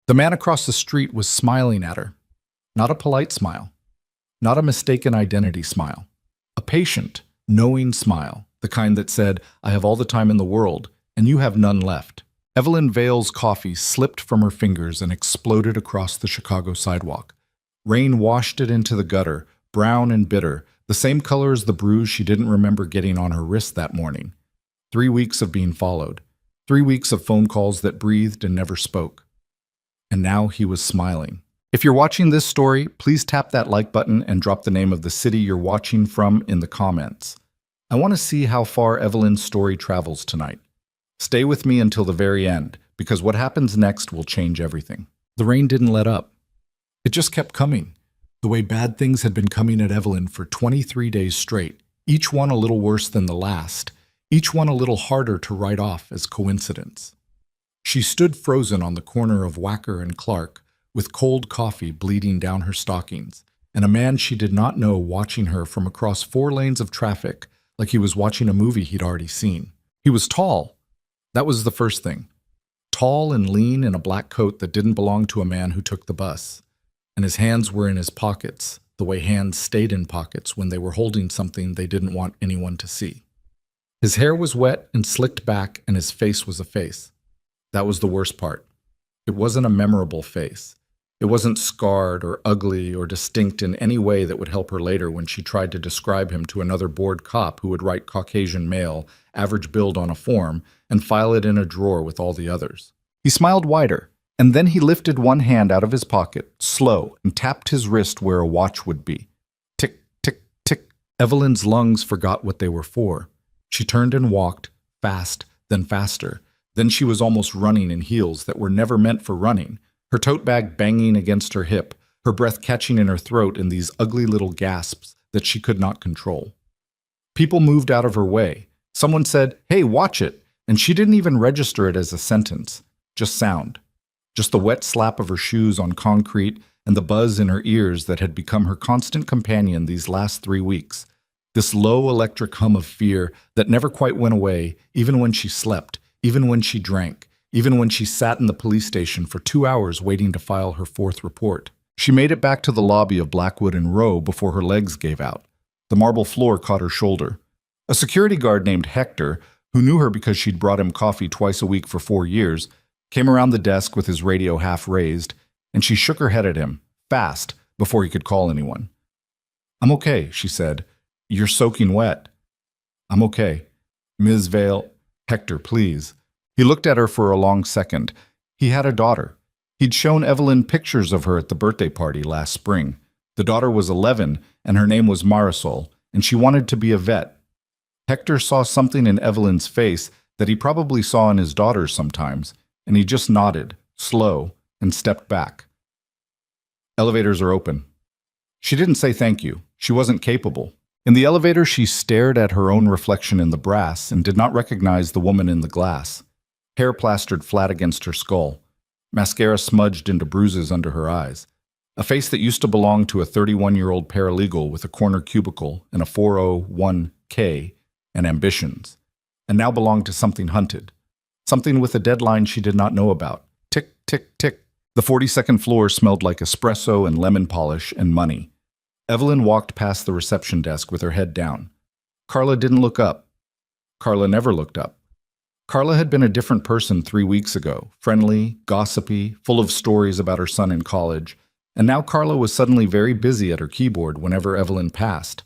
The man across the street was smiling at her. Not a polite smile. Not a mistaken identity smile. A patient, knowing smile, the kind that said, "I have all the time in the world, and you have none left." Evelyn Vale's coffee slipped from her fingers and exploded across the Chicago sidewalk. Rain washed it into the gutter, brown and bitter, the same color as the bruise she didn't remember getting on her wrist that morning. 3 weeks of being followed. 3 weeks of phone calls that breathed and never spoke. And now he was smiling. If you're watching this story, please tap that like button and drop the name of the city you're watching from in the comments. I want to see how far Evelyn's story travels tonight. Stay with me until the very end, because what happens next will change everything. The rain didn't let up. It just kept coming, the way bad things had been coming at Evelyn for 23 days straight, each one a little worse than the last, each one a little harder to write off as coincidence. She stood frozen on the corner of Wacker and Clark, with cold coffee bleeding down her stockings, and a man she did not know watching her from across 4 lanes of traffic like he was watching a movie he'd already seen. He was tall. That was the first thing. Tall and lean in a black coat that didn't belong to a man who took the bus. And his hands were in his pockets, the way hands stayed in pockets when they were holding something they didn't want anyone to see. His hair was wet and slicked back, and his face was a face. That was the worst part. It wasn't a memorable face. It wasn't scarred or ugly or distinct in any way that would help her later when she tried to describe him to another bored cop who would write Caucasian male, average build on a form, and file it in a drawer with all the others. He smiled wider, and then he lifted one hand out of his pocket, slow, and tapped his wrist where a watch would be. Tick, tick, tick. Evelyn's lungs forgot what they were for. She turned and walked, fast, then faster. Then she was almost running in heels that were never meant for running, her tote bag banging against her hip, her breath catching in her throat in these ugly little gasps that she could not control. People moved out of her way. Someone said, "Hey, watch it," and she didn't even register it as a sentence, just sound. Just the wet slap of her shoes on concrete and the buzz in her ears that had become her constant companion these last 3 weeks. This low electric hum of fear that never quite went away, even when she slept, even when she drank, even when she sat in the police station for 2 hours waiting to file her 4th report. She made it back to the lobby of Blackwood and Row before her legs gave out. The marble floor caught her shoulder. A security guard named Hector, who knew her because she'd brought him coffee twice a week for 4 years, came around the desk with his radio half raised, and she shook her head at him, fast, before he could call anyone. "I'm okay," she said. "You're soaking wet." "I'm okay. Ms. Vale." "Hector, please." He looked at her for a long second. He had a daughter. He'd shown Evelyn pictures of her at the birthday party last spring. The daughter was 11, and her name was Marisol, and she wanted to be a vet. Hector saw something in Evelyn's face that he probably saw in his daughter's sometimes, and he just nodded, slow, and stepped back. "Elevators are open." She didn't say thank you. She wasn't capable. In the elevator, she stared at her own reflection in the brass and did not recognize the woman in the glass. Hair plastered flat against her skull. Mascara smudged into bruises under her eyes. A face that used to belong to a 31-year-old paralegal with a corner cubicle and a 401k and ambitions, and now belonged to something hunted. Something with a deadline she did not know about. Tick, tick, tick. The 42nd floor smelled like espresso and lemon polish and money. Evelyn walked past the reception desk with her head down. Carla didn't look up. Carla never looked up. Carla had been a different person 3 weeks ago, friendly, gossipy, full of stories about her son in college, and now Carla was suddenly very busy at her keyboard whenever Evelyn passed.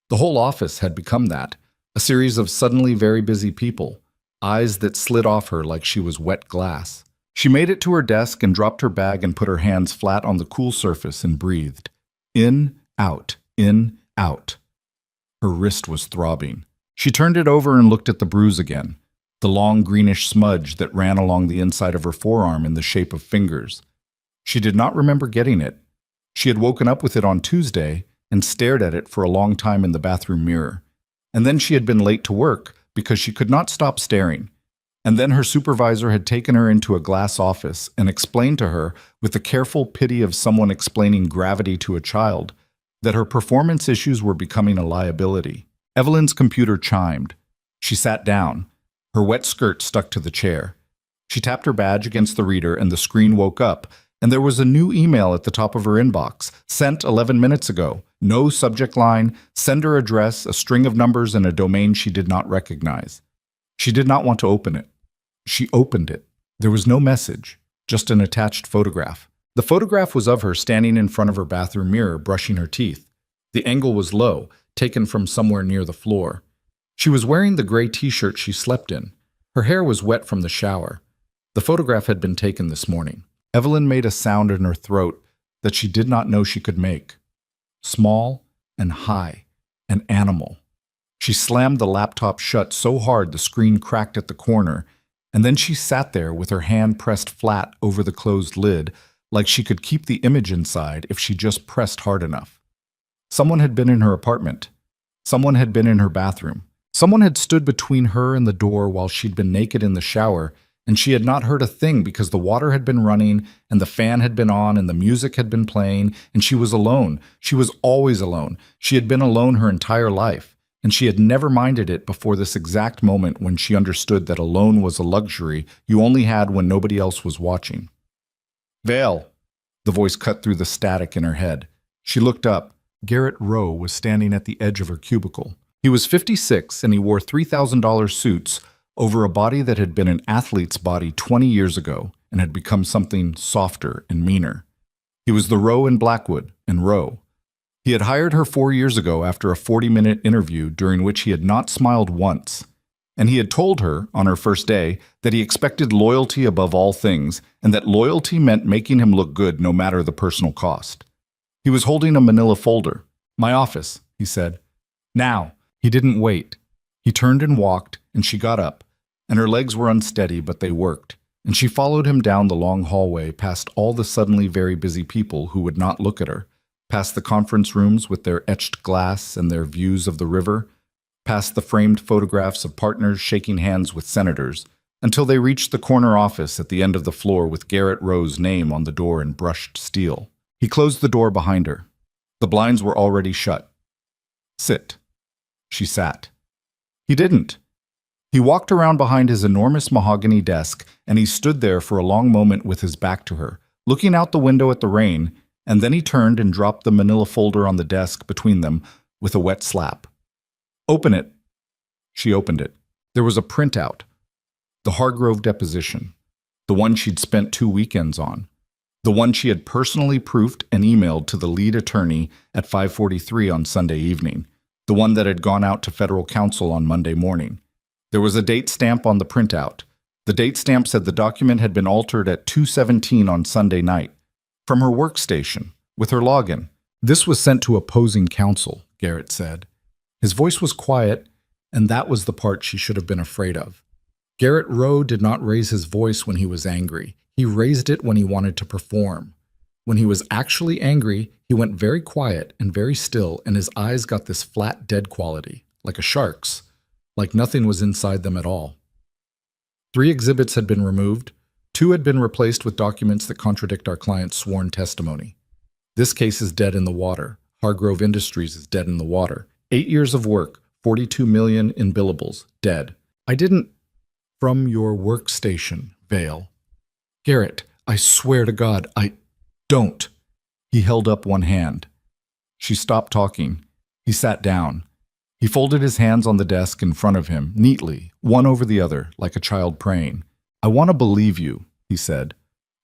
The whole office had become that, a series of suddenly very busy people, eyes that slid off her like she was wet glass. She made it to her desk and dropped her bag and put her hands flat on the cool surface and breathed. In, out, in, out. Her wrist was throbbing. She turned it over and looked at the bruise again, the long greenish smudge that ran along the inside of her forearm in the shape of fingers. She did not remember getting it. She had woken up with it on Tuesday and stared at it for a long time in the bathroom mirror. And then she had been late to work because she could not stop staring. And then her supervisor had taken her into a glass office and explained to her, with the careful pity of someone explaining gravity to a child, that her performance issues were becoming a liability. Evelyn's computer chimed. She sat down. Her wet skirt stuck to the chair. She tapped her badge against the reader and the screen woke up, And there was a new email at the top of her inbox, sent 11 minutes ago. No subject line, sender address, a string of numbers, and a domain she did not recognize. She did not want to open it. She opened it. There was no message, just an attached photograph. The photograph was of her standing in front of her bathroom mirror, brushing her teeth. The angle was low, taken from somewhere near the floor. She was wearing the gray t-shirt she slept in. Her hair was wet from the shower. The photograph had been taken this morning. Evelyn made a sound in her throat that she did not know she could make. Small and high, an animal. She slammed the laptop shut so hard the screen cracked at the corner, and then she sat there with her hand pressed flat over the closed lid, like she could keep the image inside if she just pressed hard enough. Someone had been in her apartment. Someone had been in her bathroom. Someone had stood between her and the door while she'd been naked in the shower, and she had not heard a thing because the water had been running, and the fan had been on, and the music had been playing, and she was alone. She was always alone. She had been alone her entire life, and she had never minded it before this exact moment when she understood that alone was a luxury you only had when nobody else was watching. "Vale," the voice cut through the static in her head. She looked up. Garrett Rowe was standing at the edge of her cubicle. He was 56, and he wore $3,000 suits over a body that had been an athlete's body 20 years ago and had become something softer and meaner. He was the Rowe in Blackwood and Rowe. He had hired her 4 years ago after a 40-minute interview during which he had not smiled once. And he had told her, on her first day, that he expected loyalty above all things and that loyalty meant making him look good no matter the personal cost. He was holding a manila folder. "My office," he said. "Now." He didn't wait. He turned and walked, and she got up, and her legs were unsteady, but they worked, and she followed him down the long hallway past all the suddenly very busy people who would not look at her, past the conference rooms with their etched glass and their views of the river, past the framed photographs of partners shaking hands with senators, until they reached the corner office at the end of the floor with Garrett Rowe's name on the door in brushed steel. He closed the door behind her. The blinds were already shut. "Sit." She sat. He didn't. He walked around behind his enormous mahogany desk, and he stood there for a long moment with his back to her, looking out the window at the rain, and then he turned and dropped the manila folder on the desk between them with a wet slap. "Open it." She opened it. There was a printout. The Hargrove deposition. The one she'd spent 2 weekends on. The one she had personally proofed and emailed to the lead attorney at 5:43 on Sunday evening. The one that had gone out to federal counsel on Monday morning. There was a date stamp on the printout. The date stamp said the document had been altered at 2:17 on Sunday night. From her workstation, with her login. This was sent to opposing counsel, Garrett said. His voice was quiet, and that was the part she should have been afraid of. Garrett Rowe did not raise his voice when he was angry. He raised it when he wanted to perform. When he was actually angry, he went very quiet and very still, and his eyes got this flat, dead quality, like a shark's, like nothing was inside them at all. 3 exhibits had been removed. 2 had been replaced with documents that contradict our client's sworn testimony. This case is dead in the water. Hargrove Industries is dead in the water. 8 years of work, $42 million in billables, dead. I didn't... From your workstation, Vale. Garrett, I swear to God, I don't. He held up one hand. She stopped talking. He sat down. He folded his hands on the desk in front of him, neatly, one over the other, like a child praying. I want to believe you, he said.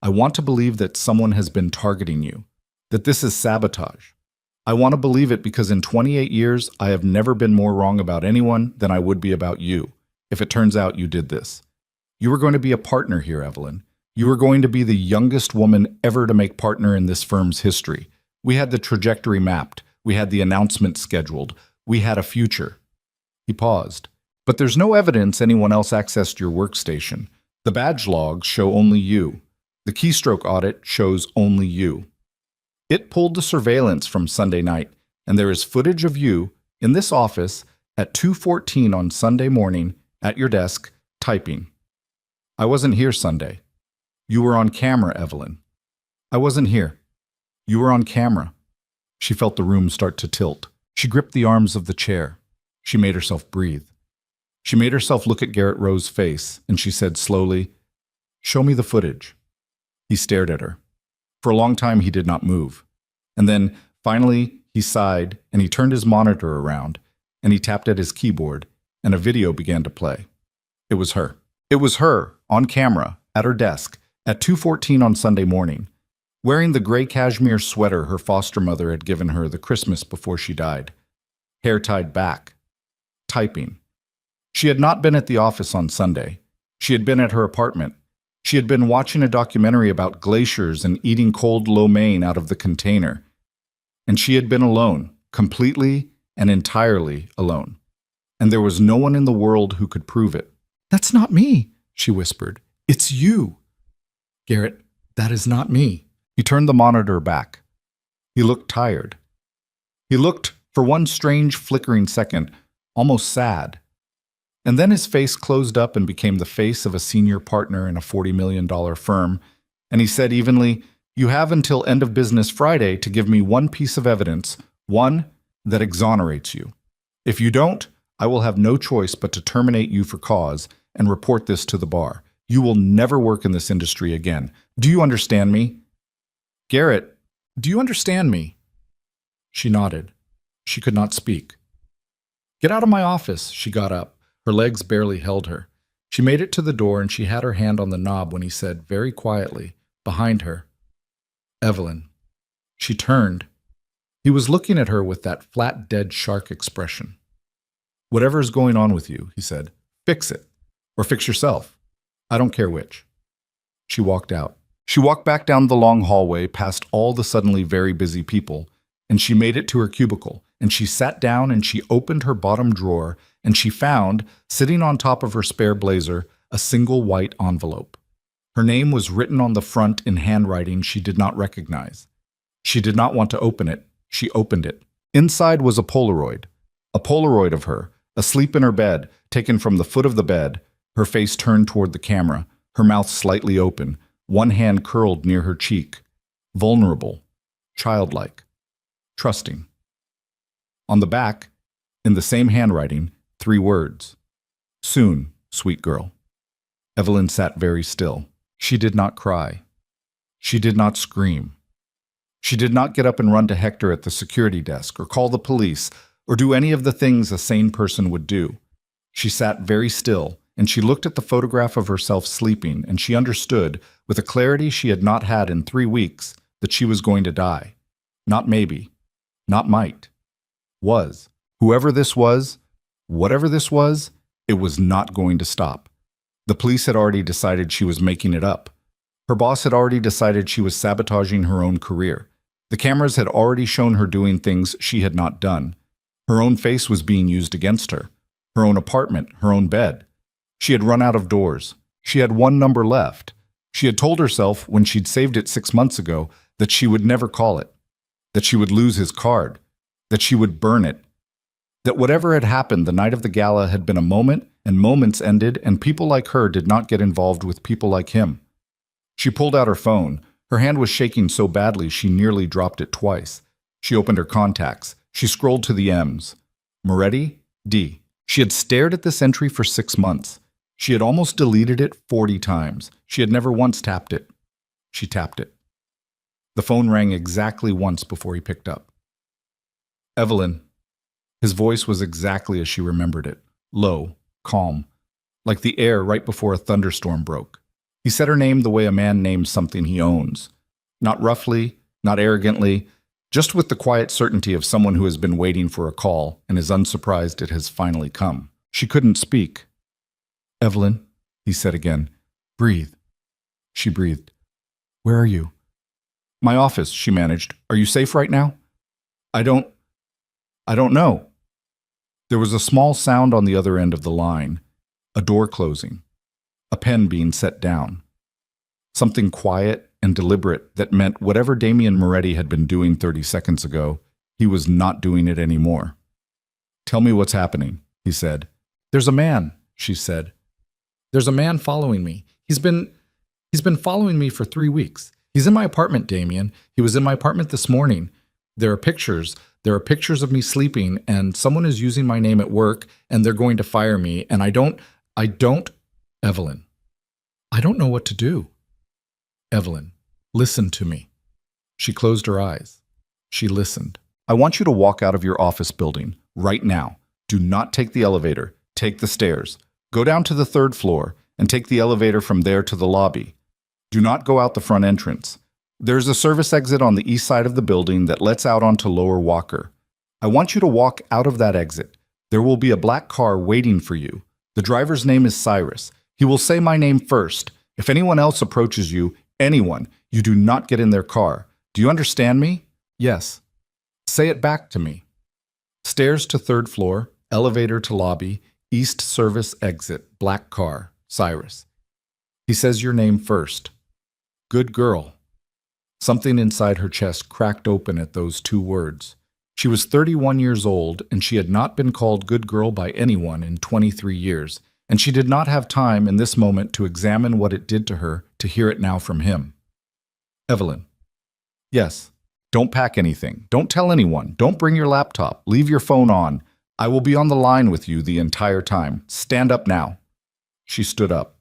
I want to believe that someone has been targeting you, that this is sabotage. I want to believe it because in 28 years, I have never been more wrong about anyone than I would be about you, if it turns out you did this. You were going to be a partner here, Evelyn. You were going to be the youngest woman ever to make partner in this firm's history. We had the trajectory mapped. We had the announcement scheduled. We had a future. He paused. But there's no evidence anyone else accessed your workstation. The badge logs show only you. The keystroke audit shows only you. It pulled the surveillance from Sunday night, and there is footage of you in this office at 2:14 on Sunday morning at your desk typing. I wasn't here Sunday. You were on camera, Evelyn. I wasn't here. You were on camera. She felt the room start to tilt. She gripped the arms of the chair. She made herself breathe. She made herself look at Garrett Rowe's face, and she said slowly, "Show me the footage." He stared at her. For a long time, he did not move. And then, finally, he sighed, and he turned his monitor around, and he tapped at his keyboard, and a video began to play. It was her. It was her, on camera, at her desk, at 2:14 on Sunday morning, wearing the gray cashmere sweater her foster mother had given her the Christmas before she died. Hair tied back. Typing. She had not been at the office on Sunday. She had been at her apartment. She had been watching a documentary about glaciers and eating cold lo mein out of the container. And she had been alone, completely and entirely alone. And there was no one in the world who could prove it. "That's not me," she whispered. "It's you." "Garrett, that is not me." He turned the monitor back. He looked tired. He looked, for one strange flickering second, almost sad. And then his face closed up and became the face of a senior partner in a $40 million firm, and he said evenly, "You have until end of business Friday to give me one piece of evidence, one that exonerates you. If you don't, I will have no choice but to terminate you for cause and report this to the bar. You will never work in this industry again. Do you understand me?" "Garrett, do you understand me?" She nodded. She could not speak. "Get out of my office." She got up. Her legs barely held her. She made it to the door, and she had her hand on the knob when he said, very quietly, behind her, "Evelyn." She turned. He was looking at her with that flat, dead shark expression. "Whatever is going on with you," he said, "fix it. Or fix yourself. I don't care which." She walked out. She walked back down the long hallway past all the suddenly very busy people, and she made it to her cubicle, and she sat down and she opened her bottom drawer, and she found, sitting on top of her spare blazer, a single white envelope. Her name was written on the front in handwriting she did not recognize. She did not want to open it. She opened it. Inside was a Polaroid of her, asleep in her bed, taken from the foot of the bed, her face turned toward the camera, her mouth slightly open, one hand curled near her cheek, vulnerable, childlike, trusting. On the back, in the same handwriting, 3 words. "Soon, sweet girl." Evelyn sat very still. She did not cry. She did not scream. She did not get up and run to Hector at the security desk or call the police or do any of the things a sane person would do. She sat very still, and she looked at the photograph of herself sleeping, and she understood, with a clarity she had not had in 3 weeks, that she was going to die. Not maybe. Not might. Was. Whoever this was, whatever this was, it was not going to stop. The police had already decided she was making it up. Her boss had already decided she was sabotaging her own career. The cameras had already shown her doing things she had not done. Her own face was being used against her. Her own apartment, her own bed. She had run out of doors. She had 1 number left. She had told herself, when she'd saved it 6 months ago, that she would never call it, that she would lose his card, that she would burn it, that whatever had happened the night of the gala had been a moment, and moments ended, and people like her did not get involved with people like him. She pulled out her phone. Her hand was shaking so badly she nearly dropped it twice. She opened her contacts. She scrolled to the M's. Moretti, D. She had stared at this entry for 6 months. She had almost deleted it 40 times. She had never once tapped it. She tapped it. The phone rang exactly once before he picked up. "Evelyn." His voice was exactly as she remembered it, low, calm, like the air right before a thunderstorm broke. He said her name the way a man names something he owns. Not roughly, not arrogantly, just with the quiet certainty of someone who has been waiting for a call and is unsurprised it has finally come. She couldn't speak. "Evelyn," he said again. "Breathe." She breathed. "Where are you?" "My office," she managed. "Are you safe right now?" I don't know." There was a small sound on the other end of the line, a door closing, a pen being set down. Something quiet and deliberate that meant whatever Damian Moretti had been doing 30 seconds ago, he was not doing it anymore. "Tell me what's happening," he said. "There's a man," she said. "There's a man following me. He's been following me for 3 weeks. He's in my apartment, Damian. He was in my apartment this morning. There are pictures. There are pictures of me sleeping, and someone is using my name at work, and they're going to fire me, and I don't, Evelyn, I don't know what to do. Evelyn, listen to me." She closed her eyes. She listened. I want you to walk out of your office building right now. Do not take the elevator. Take the stairs. Go down to the 3rd floor and take the elevator from there to the lobby. Do not go out the front entrance. There's a service exit on the east side of the building that lets out onto Lower Walker. I want you to walk out of that exit. There will be a black car waiting for you. The driver's name is Cyrus. He will say my name first. If anyone else approaches you, anyone, you do not get in their car. Do you understand me? Yes. Say it back to me. Stairs to 3rd floor, elevator to lobby, east service exit, black car, Cyrus. He says your name first. Good girl. Something inside her chest cracked open at those 2 words. She was 31 years old, and she had not been called good girl by anyone in 23 years, and she did not have time in this moment to examine what it did to her to hear it now from him. Evelyn. Yes. Don't pack anything. Don't tell anyone. Don't bring your laptop. Leave your phone on. I will be on the line with you the entire time. Stand up now. She stood up.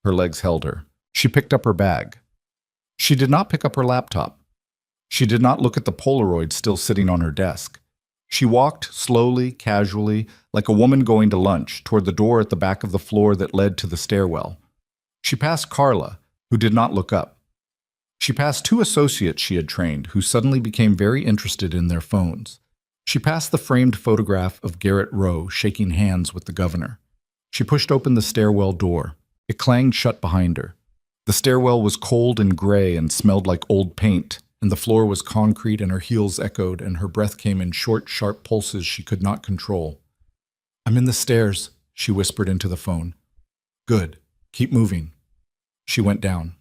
Her legs held her. She picked up her bag. She did not pick up her laptop. She did not look at the Polaroid still sitting on her desk. She walked slowly, casually, like a woman going to lunch, toward the door at the back of the floor that led to the stairwell. She passed Carla, who did not look up. She passed 2 associates she had trained, who suddenly became very interested in their phones. She passed the framed photograph of Garrett Rowe shaking hands with the governor. She pushed open the stairwell door. It clanged shut behind her. The stairwell was cold and gray and smelled like old paint, and the floor was concrete and her heels echoed and her breath came in short, sharp pulses she could not control. I'm in the stairs, she whispered into the phone. Good. Keep moving. She went down.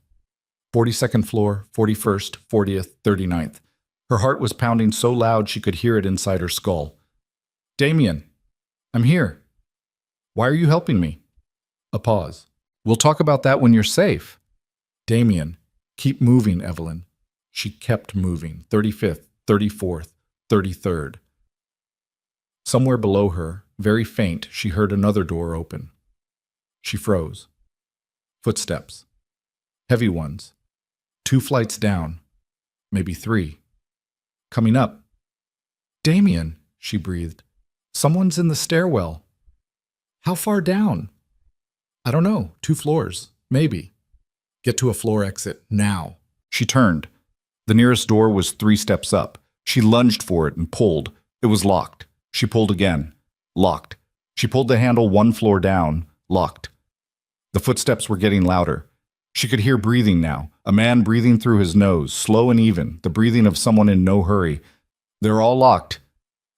42nd floor, 41st, 40th, 39th. Her heart was pounding so loud she could hear it inside her skull. Damien, I'm here. Why are you helping me? A pause. We'll talk about that when you're safe. Damien, keep moving, Evelyn. She kept moving. 35th, 34th, 33rd. Somewhere below her, very faint, she heard another door open. She froze. Footsteps. Heavy ones. 2 flights down. Maybe 3. Coming up. Damien, she breathed. Someone's in the stairwell. How far down? I don't know. 2 floors. Maybe. Get to a floor exit, now. She turned. The nearest door was 3 steps up. She lunged for it and pulled. It was locked. She pulled again. Locked. She pulled the handle 1 floor down. Locked. The footsteps were getting louder. She could hear breathing now. A man breathing through his nose, slow and even, the breathing of someone in no hurry. They're all locked.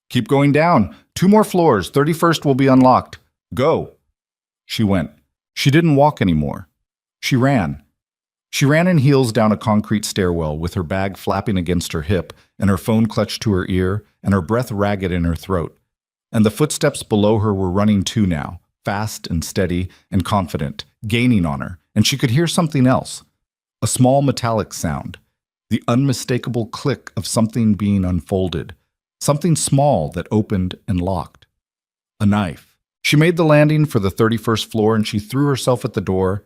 Keep going down. 2 more floors. 31st will be unlocked. Go. She went. She didn't walk anymore. She ran. She ran in heels down a concrete stairwell with her bag flapping against her hip and her phone clutched to her ear and her breath ragged in her throat. And the footsteps below her were running too now, fast and steady and confident, gaining on her, and she could hear something else. A small metallic sound, the unmistakable click of something being unfolded, something small that opened and locked. A knife. She made the landing for the 31st floor and she threw herself at the door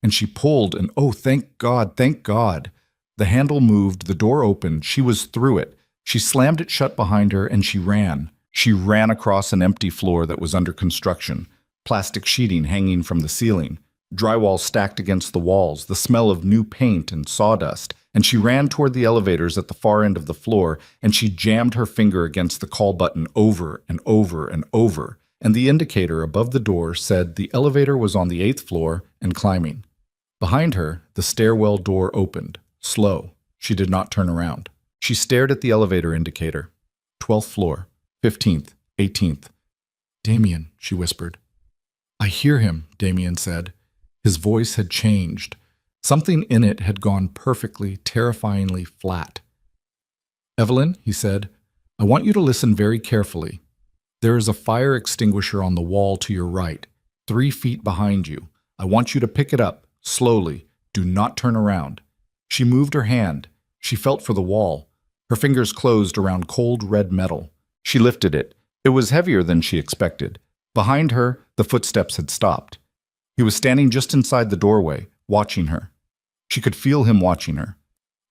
and she pulled and oh, thank God, thank God. The handle moved, the door opened, she was through it. She slammed it shut behind her and she ran. She ran across an empty floor that was under construction, plastic sheeting hanging from the ceiling, drywall stacked against the walls, the smell of new paint and sawdust, and she ran toward the elevators at the far end of the floor, and she jammed her finger against the call button over and over and over, and the indicator above the door said the elevator was on the 8th floor and climbing. Behind her, the stairwell door opened, slow. She did not turn around. She stared at the elevator indicator. 12th floor, 15th, 18th. Damien, she whispered. I hear him, Damien said. His voice had changed. Something in it had gone perfectly, terrifyingly flat. Evelyn, he said, I want you to listen very carefully. There is a fire extinguisher on the wall to your right, 3 feet behind you. I want you to pick it up, slowly. Do not turn around. She moved her hand. She felt for the wall. Her fingers closed around cold red metal. She lifted it. It was heavier than she expected. Behind her, the footsteps had stopped. He was standing just inside the doorway, watching her. She could feel him watching her.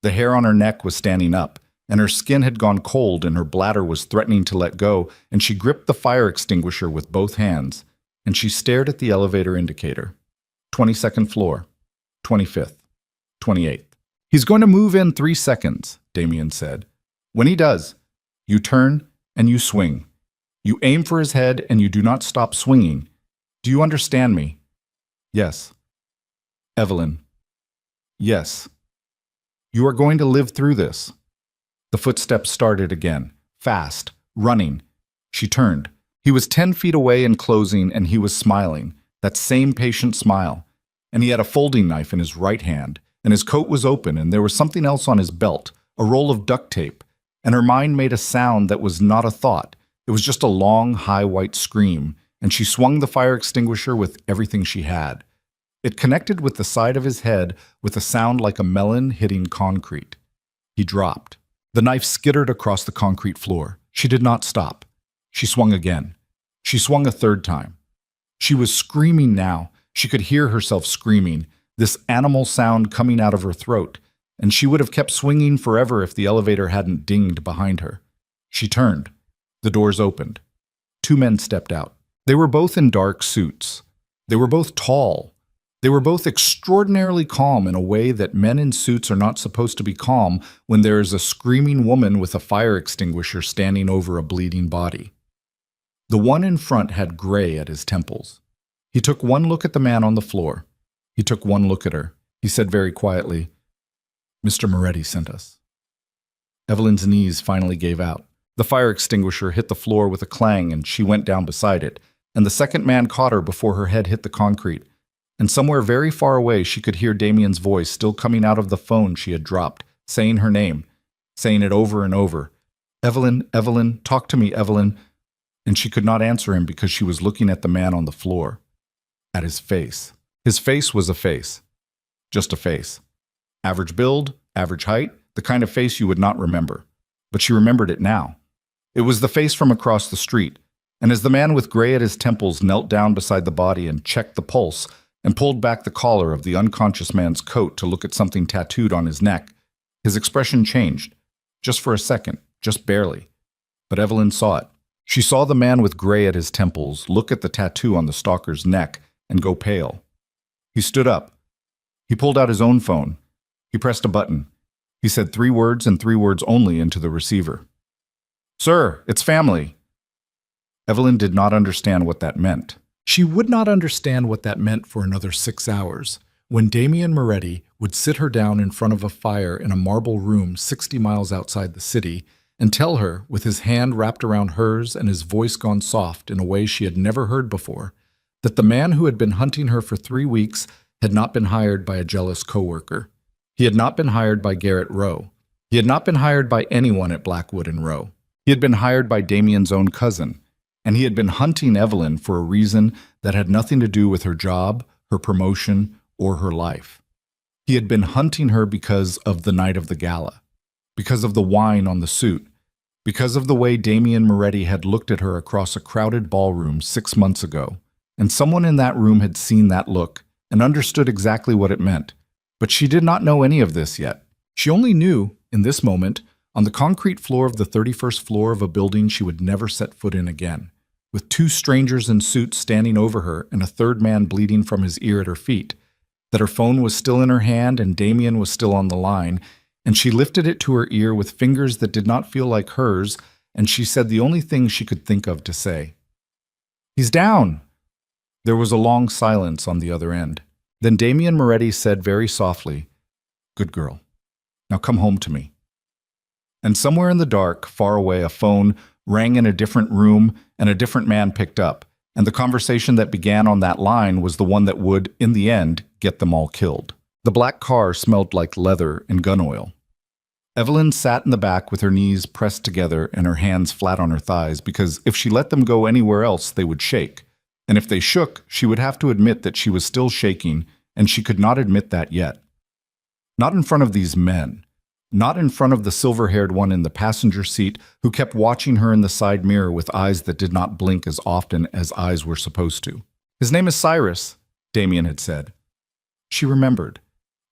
The hair on her neck was standing up, and her skin had gone cold and her bladder was threatening to let go, and she gripped the fire extinguisher with both hands, and she stared at the elevator indicator. 22nd floor, 25th, 28th. He's going to move in 3 seconds, Damien said. When he does, you turn and you swing. You aim for his head and you do not stop swinging. Do you understand me? Yes. Evelyn. Yes. You are going to live through this. The footsteps started again, fast, running. She turned. He was 10 feet away and closing, and he was smiling, that same patient smile. And he had a folding knife in his right hand, and his coat was open, and there was something else on his belt, a roll of duct tape. And her mind made a sound that was not a thought. It was just a long, high white scream, and she swung the fire extinguisher with everything she had. It connected with the side of his head with a sound like a melon hitting concrete. He dropped. The knife skittered across the concrete floor. She did not stop. She swung again. She swung a third time. She was screaming now. She could hear herself screaming, this animal sound coming out of her throat, and she would have kept swinging forever if the elevator hadn't dinged behind her. She turned. The doors opened. 2 men stepped out. They were both in dark suits. They were both tall. They were both extraordinarily calm in a way that men in suits are not supposed to be calm when there is a screaming woman with a fire extinguisher standing over a bleeding body. The one in front had gray at his temples. He took one look at the man on the floor. He took one look at her. He said very quietly, "Mr. Moretti sent us." Evelyn's knees finally gave out. The fire extinguisher hit the floor with a clang and she went down beside it, and the second man caught her before her head hit the concrete. And somewhere very far away she could hear Damien's voice still coming out of the phone she had dropped, saying her name, saying it over and over. "Evelyn, Evelyn, talk to me, Evelyn." And she could not answer him because she was looking at the man on the floor, at his face. His face was a face. Just a face. Average build, average height, the kind of face you would not remember. But she remembered it now. It was the face from across the street, and as the man with gray at his temples knelt down beside the body and checked the pulse and pulled back the collar of the unconscious man's coat to look at something tattooed on his neck, his expression changed. Just for a second, just barely. But Evelyn saw it. She saw the man with gray at his temples look at the tattoo on the stalker's neck and go pale. He stood up. He pulled out his own phone. He pressed a button. He said 3 words and 3 words only into the receiver. "Sir, it's family." Evelyn did not understand what that meant. She would not understand what that meant for another 6 hours, when Damien Moretti would sit her down in front of a fire in a marble room 60 miles outside the city and tell her, with his hand wrapped around hers and his voice gone soft in a way she had never heard before, that the man who had been hunting her for 3 weeks had not been hired by a jealous coworker. He had not been hired by Garrett Rowe. He had not been hired by anyone at Blackwood and Rowe. He had been hired by Damien's own cousin, and he had been hunting Evelyn for a reason that had nothing to do with her job, her promotion, or her life. He had been hunting her because of the night of the gala, because of the wine on the suit, because of the way Damien Moretti had looked at her across a crowded ballroom 6 months ago, and someone in that room had seen that look and understood exactly what it meant. But she did not know any of this yet. She only knew, in this moment, on the concrete floor of the 31st floor of a building she would never set foot in again, with 2 strangers in suits standing over her and a third man bleeding from his ear at her feet, that her phone was still in her hand and Damien was still on the line, and she lifted it to her ear with fingers that did not feel like hers, and she said the only thing she could think of to say. "He's down!" There was a long silence on the other end. Then Damien Moretti said very softly, "Good girl. Now come home to me." And somewhere in the dark, far away, a phone rang in a different room and a different man picked up, and the conversation that began on that line was the one that would, in the end, get them all killed. The black car smelled like leather and gun oil. Evelyn sat in the back with her knees pressed together and her hands flat on her thighs because if she let them go anywhere else, they would shake. And if they shook, she would have to admit that she was still shaking, and she could not admit that yet. Not in front of these men. Not in front of the silver-haired one in the passenger seat who kept watching her in the side mirror with eyes that did not blink as often as eyes were supposed to. "His name is Cyrus," Damien had said. She remembered.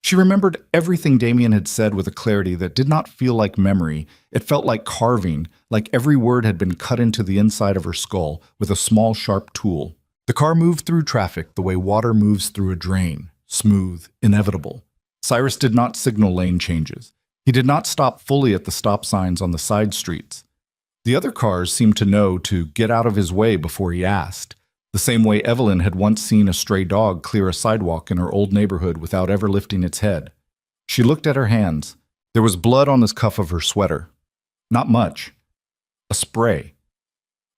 She remembered everything Damien had said with a clarity that did not feel like memory. It felt like carving, like every word had been cut into the inside of her skull with a small, sharp tool. The car moved through traffic the way water moves through a drain, smooth, inevitable. Cyrus did not signal lane changes. He did not stop fully at the stop signs on the side streets. The other cars seemed to know to get out of his way before he asked, the same way Evelyn had once seen a stray dog clear a sidewalk in her old neighborhood without ever lifting its head. She looked at her hands. There was blood on the cuff of her sweater. Not much. A spray.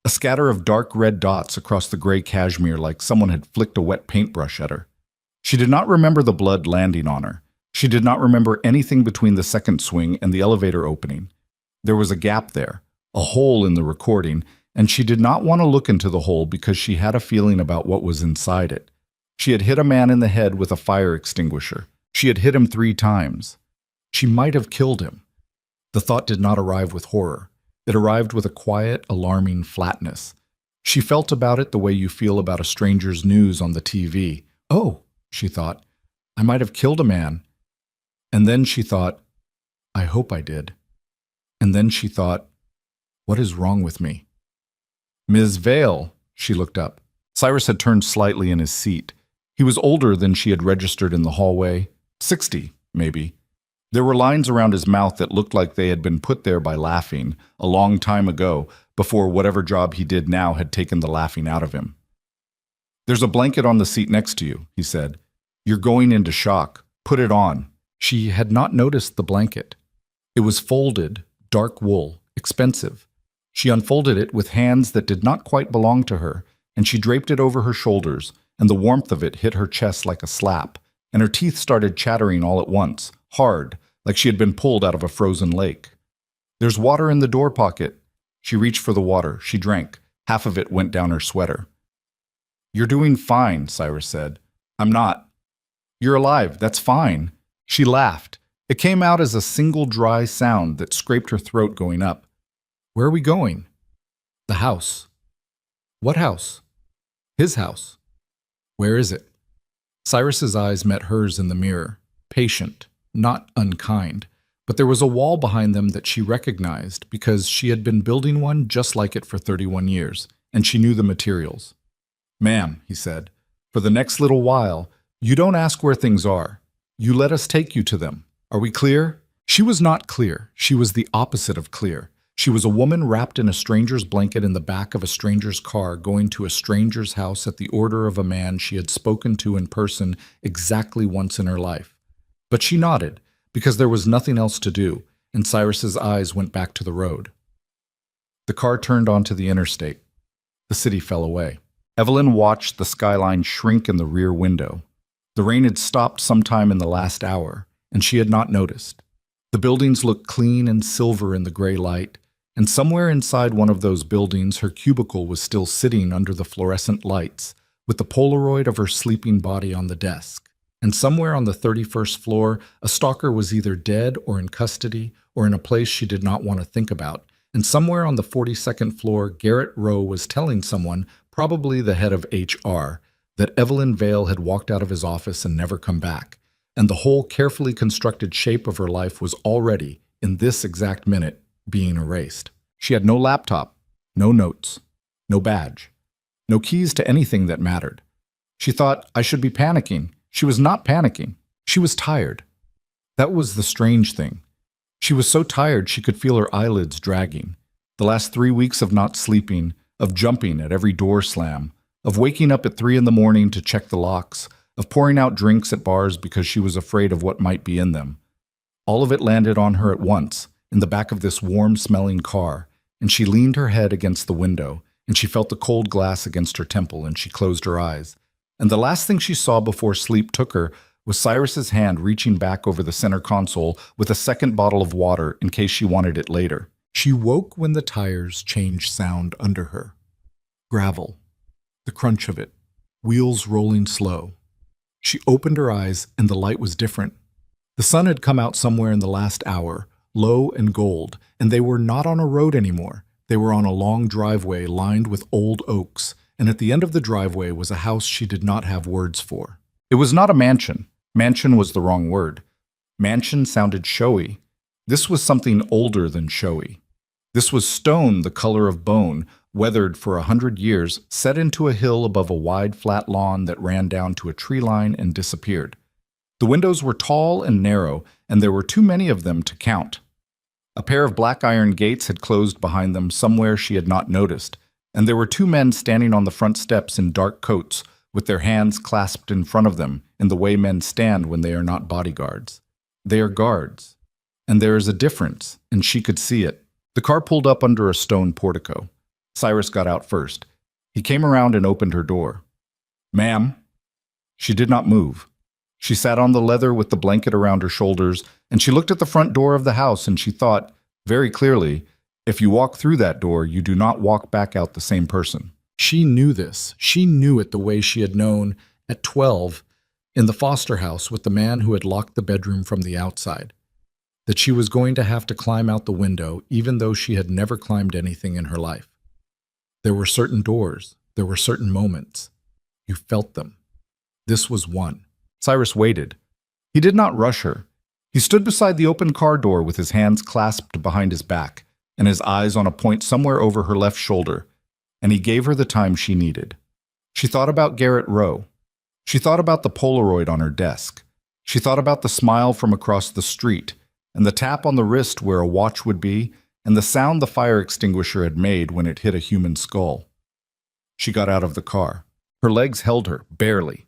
A scatter of dark red dots across the gray cashmere like someone had flicked a wet paintbrush at her. She did not remember the blood landing on her. She did not remember anything between the second swing and the elevator opening. There was a gap there, a hole in the recording, and she did not want to look into the hole because she had a feeling about what was inside it. She had hit a man in the head with a fire extinguisher. She had hit him 3 times. She might have killed him. The thought did not arrive with horror. It arrived with a quiet, alarming flatness. She felt about it the way you feel about a stranger's news on the TV. Oh, she thought, I might have killed a man. And then she thought, I hope I did. And then she thought, what is wrong with me? Ms. Vale, she looked up. Cyrus had turned slightly in his seat. He was older than she had registered in the hallway. 60, maybe. There were lines around his mouth that looked like they had been put there by laughing a long time ago, before whatever job he did now had taken the laughing out of him. There's a blanket on the seat next to you, he said. You're going into shock. Put it on. She had not noticed the blanket. It was folded, dark wool, expensive. She unfolded it with hands that did not quite belong to her, and she draped it over her shoulders, and the warmth of it hit her chest like a slap, and her teeth started chattering all at once, hard, like she had been pulled out of a frozen lake. There's water in the door pocket. She reached for the water. She drank. Half of it went down her sweater. You're doing fine, Cyrus said. I'm not. You're alive. That's fine. She laughed. It came out as a single dry sound that scraped her throat going up. Where are we going? The house. What house? His house. Where is it? Cyrus's eyes met hers in the mirror, patient, not unkind, but there was a wall behind them that she recognized because she had been building one just like it for 31 years, and she knew the materials. Ma'am, he said, for the next little while, you don't ask where things are. You let us take you to them. Are we clear? She was not clear. She was the opposite of clear. She was a woman wrapped in a stranger's blanket in the back of a stranger's car going to a stranger's house at the order of a man she had spoken to in person exactly once in her life. But she nodded, because there was nothing else to do, and Cyrus's eyes went back to the road. The car turned onto the interstate. The city fell away. Evelyn watched the skyline shrink in the rear window. The rain had stopped sometime in the last hour, and she had not noticed. The buildings looked clean and silver in the gray light, and somewhere inside one of those buildings her cubicle was still sitting under the fluorescent lights, with the Polaroid of her sleeping body on the desk. And somewhere on the 31st floor, a stalker was either dead or in custody or in a place she did not want to think about. And somewhere on the 42nd floor, Garrett Rowe was telling someone, probably the head of HR, that Evelyn Vale had walked out of his office and never come back, and the whole carefully constructed shape of her life was already, in this exact minute, being erased. She had no laptop, no notes, no badge, no keys to anything that mattered. She thought, I should be panicking. She was not panicking. She was tired. That was the strange thing. She was so tired she could feel her eyelids dragging. The last 3 weeks of not sleeping, of jumping at every door slam, of waking up at 3 a.m. to check the locks, of pouring out drinks at bars because she was afraid of what might be in them. All of it landed on her at once, in the back of this warm-smelling car, and she leaned her head against the window, and she felt the cold glass against her temple, and she closed her eyes. And the last thing she saw before sleep took her was Cyrus's hand reaching back over the center console with a second bottle of water in case she wanted it later. She woke when the tires changed sound under her. Gravel. The crunch of it. Wheels rolling slow. She opened her eyes, and the light was different. The sun had come out somewhere in the last hour, low and gold, and they were not on a road anymore. They were on a long driveway lined with old oaks, and at the end of the driveway was a house she did not have words for. It was not a mansion. Mansion was the wrong word. Mansion sounded showy. This was something older than showy. This was stone the color of bone, weathered for 100 years, set into a hill above a wide flat lawn that ran down to a tree line and disappeared. The windows were tall and narrow, and there were too many of them to count. A pair of black iron gates had closed behind them somewhere she had not noticed, and there were two men standing on the front steps in dark coats, with their hands clasped in front of them, in the way men stand when they are not bodyguards. They are guards. And there is a difference, and she could see it. The car pulled up under a stone portico. Cyrus got out first. He came around and opened her door. "Ma'am." She did not move. She sat on the leather with the blanket around her shoulders, and she looked at the front door of the house, and she thought, very clearly, if you walk through that door, you do not walk back out the same person. She knew this. She knew it the way she had known at 12 in the foster house with the man who had locked the bedroom from the outside, that she was going to have to climb out the window even though she had never climbed anything in her life. There were certain doors. There were certain moments. You felt them. This was one. Cyrus waited. He did not rush her. He stood beside the open car door with his hands clasped behind his back and his eyes on a point somewhere over her left shoulder, and he gave her the time she needed. She thought about Garrett Rowe. She thought about the Polaroid on her desk. She thought about the smile from across the street, and the tap on the wrist where a watch would be, and the sound the fire extinguisher had made when it hit a human skull. She got out of the car. Her legs held her, barely.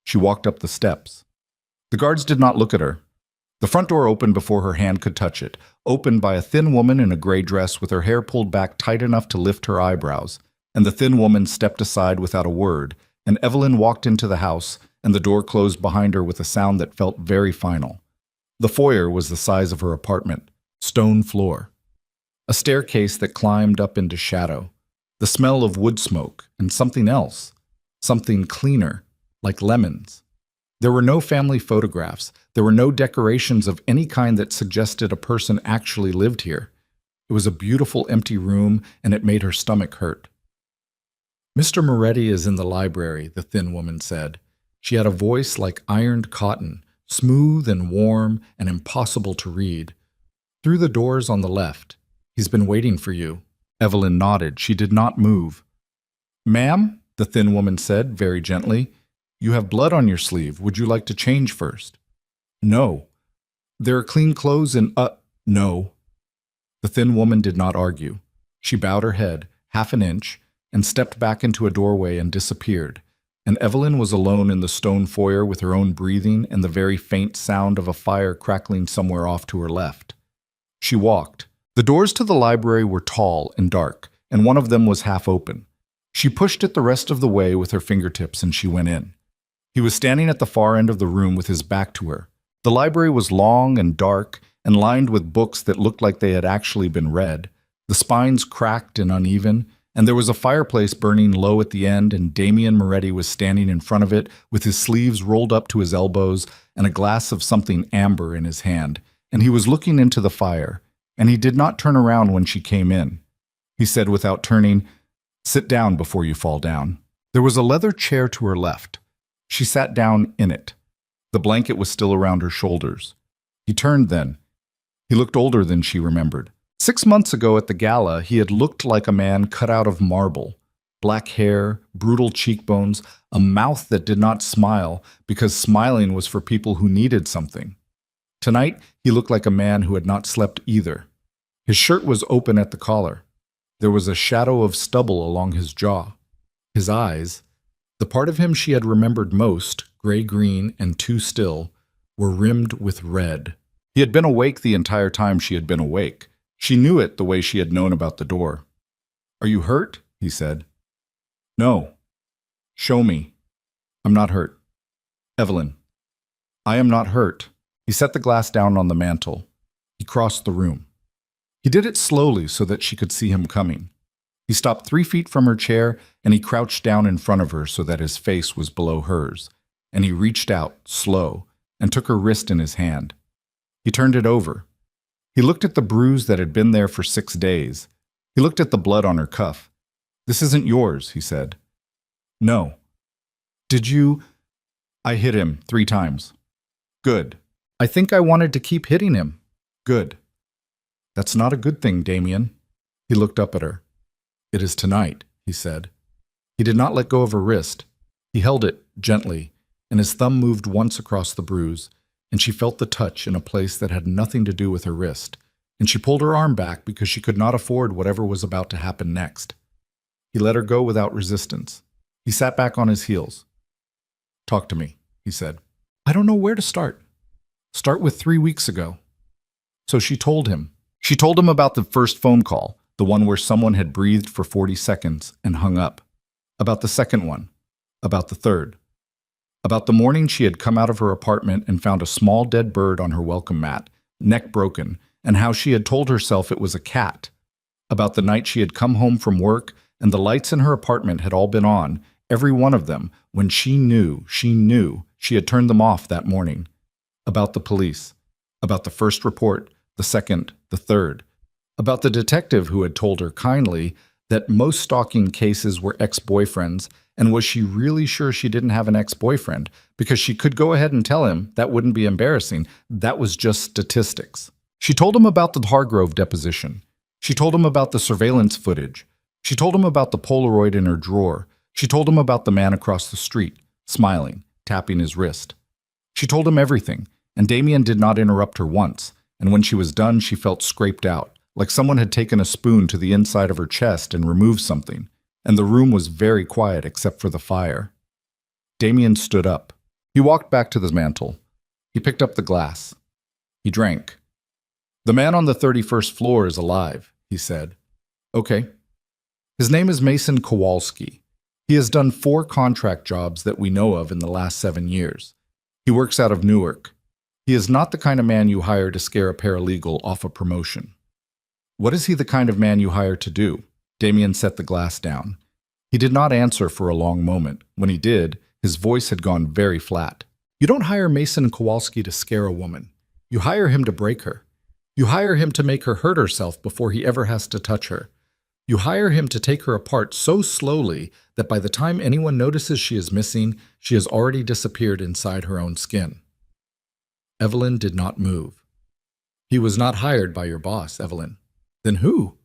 She walked up the steps. The guards did not look at her. The front door opened before her hand could touch it, opened by a thin woman in a gray dress with her hair pulled back tight enough to lift her eyebrows, and the thin woman stepped aside without a word, and Evelyn walked into the house, and the door closed behind her with a sound that felt very final. The foyer was the size of her apartment, stone floor. A staircase that climbed up into shadow, the smell of wood smoke, and something else, something cleaner, like lemons. There were no family photographs. There were no decorations of any kind that suggested a person actually lived here. It was a beautiful empty room, and it made her stomach hurt. "Mr. Moretti is in the library," the thin woman said. She had a voice like ironed cotton, smooth and warm and impossible to read. "Through the doors on the left. He's been waiting for you." Evelyn nodded. She did not move. "Ma'am," the thin woman said, very gently, "you have blood on your sleeve. Would you like to change first?" "No." "There are clean clothes in no." The thin woman did not argue. She bowed her head, half an inch, and stepped back into a doorway and disappeared, and Evelyn was alone in the stone foyer with her own breathing and the very faint sound of a fire crackling somewhere off to her left. She walked. The doors to the library were tall and dark, and one of them was half open. She pushed it the rest of the way with her fingertips, and she went in. He was standing at the far end of the room with his back to her. The library was long and dark and lined with books that looked like they had actually been read. The spines cracked and uneven, and there was a fireplace burning low at the end, and Damian Moretti was standing in front of it with his sleeves rolled up to his elbows and a glass of something amber in his hand, and he was looking into the fire, and he did not turn around when she came in. He said without turning, "Sit down before you fall down." There was a leather chair to her left. She sat down in it. The blanket was still around her shoulders. He turned then. He looked older than she remembered. 6 months ago at the gala, he had looked like a man cut out of marble. Black hair, brutal cheekbones, a mouth that did not smile because smiling was for people who needed something. Tonight, he looked like a man who had not slept either. His shirt was open at the collar. There was a shadow of stubble along his jaw. His eyes, the part of him she had remembered most, gray-green and too still, were rimmed with red. He had been awake the entire time she had been awake. She knew it the way she had known about the door. "Are you hurt?" he said. "No." "Show me." "I'm not hurt." "Evelyn." "I am not hurt." He set the glass down on the mantel. He crossed the room. He did it slowly so that she could see him coming. He stopped 3 feet from her chair, and he crouched down in front of her so that his face was below hers, and he reached out, slow, and took her wrist in his hand. He turned it over. He looked at the bruise that had been there for 6 days. He looked at the blood on her cuff. "This isn't yours," he said. "No." "Did you—" "I hit him 3 times." Good. I think I wanted to keep hitting him. Good. That's not a good thing, Damien. He looked up at her. It is tonight, he said. He did not let go of her wrist. He held it gently, and his thumb moved once across the bruise, and she felt the touch in a place that had nothing to do with her wrist, and she pulled her arm back because she could not afford whatever was about to happen next. He let her go without resistance. He sat back on his heels. Talk to me, he said. I don't know where to start. Start with 3 weeks ago. So she told him. She told him about the first phone call, the one where someone had breathed for 40 seconds and hung up. About the second one. About the third. About the morning she had come out of her apartment and found a small dead bird on her welcome mat, neck broken, and how she had told herself it was a cat. About the night she had come home from work and the lights in her apartment had all been on, every one of them, when she knew she had turned them off that morning. About the police. About the first report, the second, the third. About the detective who had told her kindly that most stalking cases were ex-boyfriends, and was she really sure she didn't have an ex-boyfriend? Because she could go ahead and tell him that wouldn't be embarrassing. That was just statistics. She told him about the Hargrove deposition. She told him about the surveillance footage. She told him about the Polaroid in her drawer. She told him about the man across the street, smiling, tapping his wrist. She told him everything, and Damien did not interrupt her once, and when she was done she felt scraped out, like someone had taken a spoon to the inside of her chest and removed something, and the room was very quiet except for the fire. Damien stood up. He walked back to the mantel. He picked up the glass. He drank. The man on the 31st floor is alive, he said. Okay. His name is Mason Kowalski. He has done 4 contract jobs that we know of in the last 7 years. He works out of Newark. He is not the kind of man you hire to scare a paralegal off a promotion. What is he the kind of man you hire to do? Damien set the glass down. He did not answer for a long moment. When he did, his voice had gone very flat. You don't hire Mason Kowalski to scare a woman. You hire him to break her. You hire him to make her hurt herself before he ever has to touch her. You hire him to take her apart so slowly that by the time anyone notices she is missing, she has already disappeared inside her own skin. Evelyn did not move. He was not hired by your boss, Evelyn. Then who?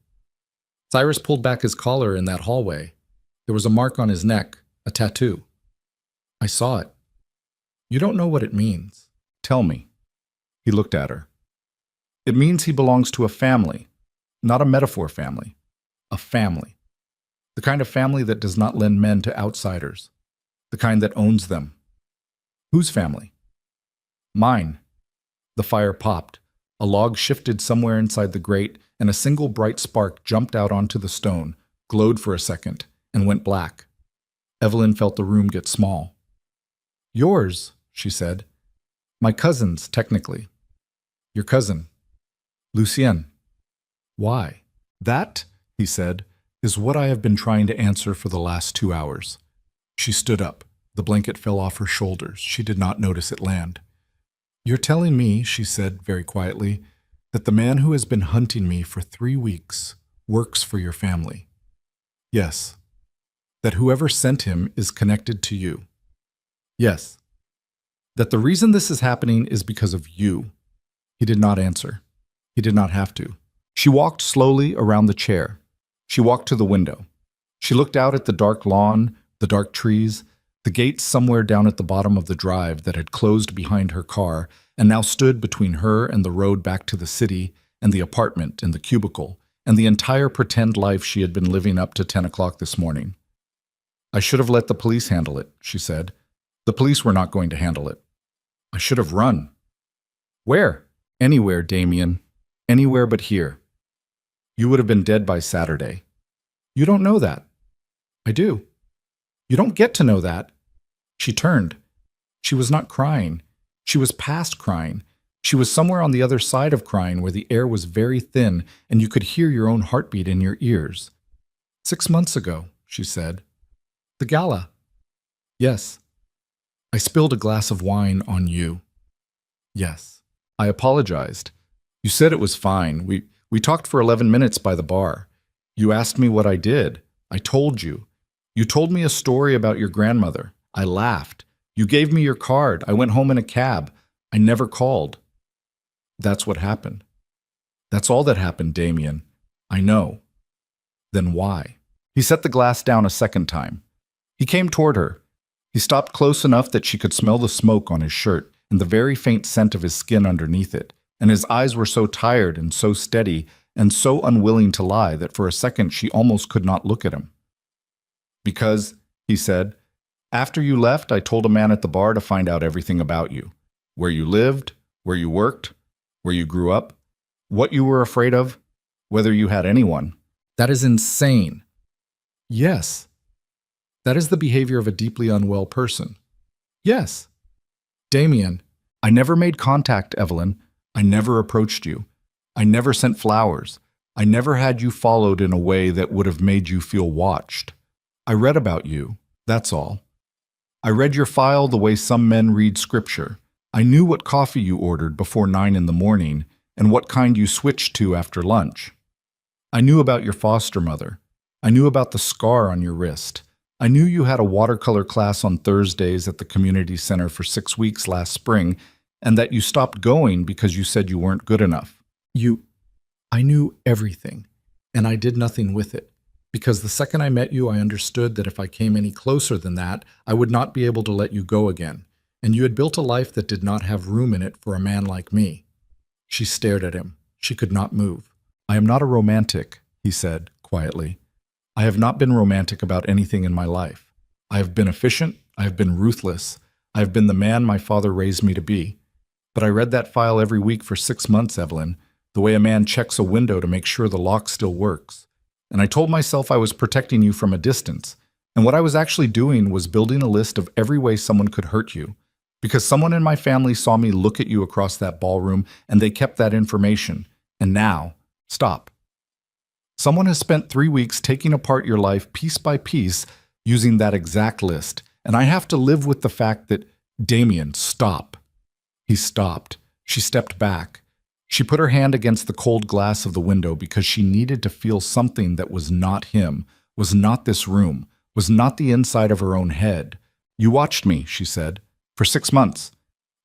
Cyrus pulled back his collar in that hallway. There was a mark on his neck, a tattoo. I saw it. You don't know what it means. Tell me. He looked at her. It means he belongs to a family, not a metaphor family. A family. The kind of family that does not lend men to outsiders. The kind that owns them. Whose family? Mine. The fire popped. A log shifted somewhere inside the grate, and a single bright spark jumped out onto the stone, glowed for a second, and went black. Evelyn felt the room get small. Yours, she said. My cousin's, technically. Your cousin. Lucien. Why? That, he said, is what I have been trying to answer for the last 2 hours. She stood up. The blanket fell off her shoulders. She did not notice it land. You're telling me, she said very quietly, that the man who has been hunting me for 3 weeks works for your family. Yes. That whoever sent him is connected to you. Yes. That the reason this is happening is because of you. He did not answer. He did not have to. She walked slowly around the chair. She walked to the window. She looked out at the dark lawn, the dark trees, the gates somewhere down at the bottom of the drive that had closed behind her car and now stood between her and the road back to the city and the apartment and the cubicle and the entire pretend life she had been living up to 10 o'clock this morning. I should have let the police handle it, she said. The police were not going to handle it. I should have run. Where? Anywhere, Damien. Anywhere but here. You would have been dead by Saturday. You don't know that. I do. You don't get to know that. She turned. She was not crying. She was past crying. She was somewhere on the other side of crying where the air was very thin and you could hear your own heartbeat in your ears. 6 months ago, she said. The gala. Yes. I spilled a glass of wine on you. Yes. I apologized. You said it was fine. We talked for 11 minutes by the bar. You asked me what I did. I told you. You told me a story about your grandmother. I laughed. You gave me your card. I went home in a cab. I never called. That's what happened. That's all that happened, Damien. I know. Then why? He set the glass down a second time. He came toward her. He stopped close enough that she could smell the smoke on his shirt and the very faint scent of his skin underneath it, and his eyes were so tired and so steady and so unwilling to lie that for a second she almost could not look at him. Because, he said, after you left, I told a man at the bar to find out everything about you. Where you lived, where you worked, where you grew up, what you were afraid of, whether you had anyone. That is insane. Yes. That is the behavior of a deeply unwell person. Yes. Damien, I never made contact, Evelyn. I never approached you. I never sent flowers. I never had you followed in a way that would have made you feel watched. I read about you, that's all. I read your file the way some men read scripture. I knew what coffee you ordered before 9 in the morning and what kind you switched to after lunch. I knew about your foster mother. I knew about the scar on your wrist. I knew you had a watercolor class on Thursdays at the community center for 6 weeks last spring and that you stopped going because you said you weren't good enough. I knew everything, and I did nothing with it. Because the second I met you, I understood that if I came any closer than that, I would not be able to let you go again. And you had built a life that did not have room in it for a man like me. She stared at him. She could not move. I am not a romantic, he said quietly. I have not been romantic about anything in my life. I have been efficient. I have been ruthless. I have been the man my father raised me to be. But I read that file every week for 6 months, Evelyn, the way a man checks a window to make sure the lock still works. And I told myself I was protecting you from a distance. And what I was actually doing was building a list of every way someone could hurt you. Because someone in my family saw me look at you across that ballroom, and they kept that information. And now, stop. Someone has spent 3 weeks taking apart your life piece by piece using that exact list. And I have to live with the fact that, Damien, stop. He stopped. She stepped back. She put her hand against the cold glass of the window because she needed to feel something that was not him, was not this room, was not the inside of her own head. You watched me, she said, for 6 months.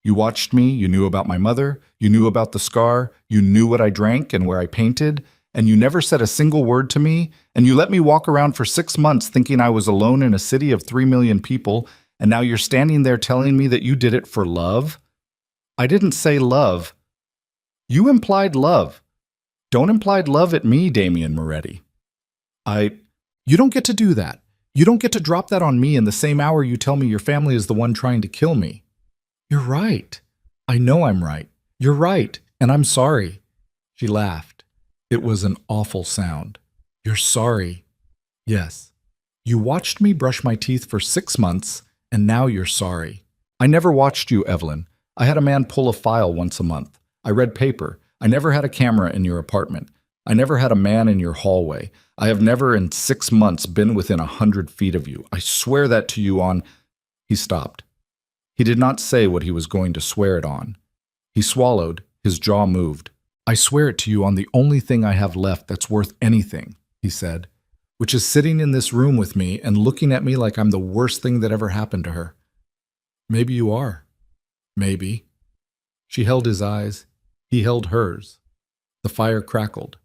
You watched me, you knew about my mother, you knew about the scar, you knew what I drank and where I painted, and you never said a single word to me, and you let me walk around for 6 months thinking I was alone in a city of 3 million people, and now you're standing there telling me that you did it for love? I didn't say love. You implied love. Don't imply love at me, Damien Moretti. You don't get to do that. You don't get to drop that on me in the same hour you tell me your family is the one trying to kill me. You're right. I know I'm right. You're right, and I'm sorry. She laughed. It was an awful sound. You're sorry. Yes. You watched me brush my teeth for 6 months, and now you're sorry. I never watched you, Evelyn. I had a man pull a file once a month. I read paper. I never had a camera in your apartment. I never had a man in your hallway. I have never in 6 months been within 100 feet of you. I swear that to you on... He stopped. He did not say what he was going to swear it on. He swallowed. His jaw moved. I swear it to you on the only thing I have left that's worth anything, he said, which is sitting in this room with me and looking at me like I'm the worst thing that ever happened to her. Maybe you are. Maybe. She held his eyes. He held hers. The fire crackled.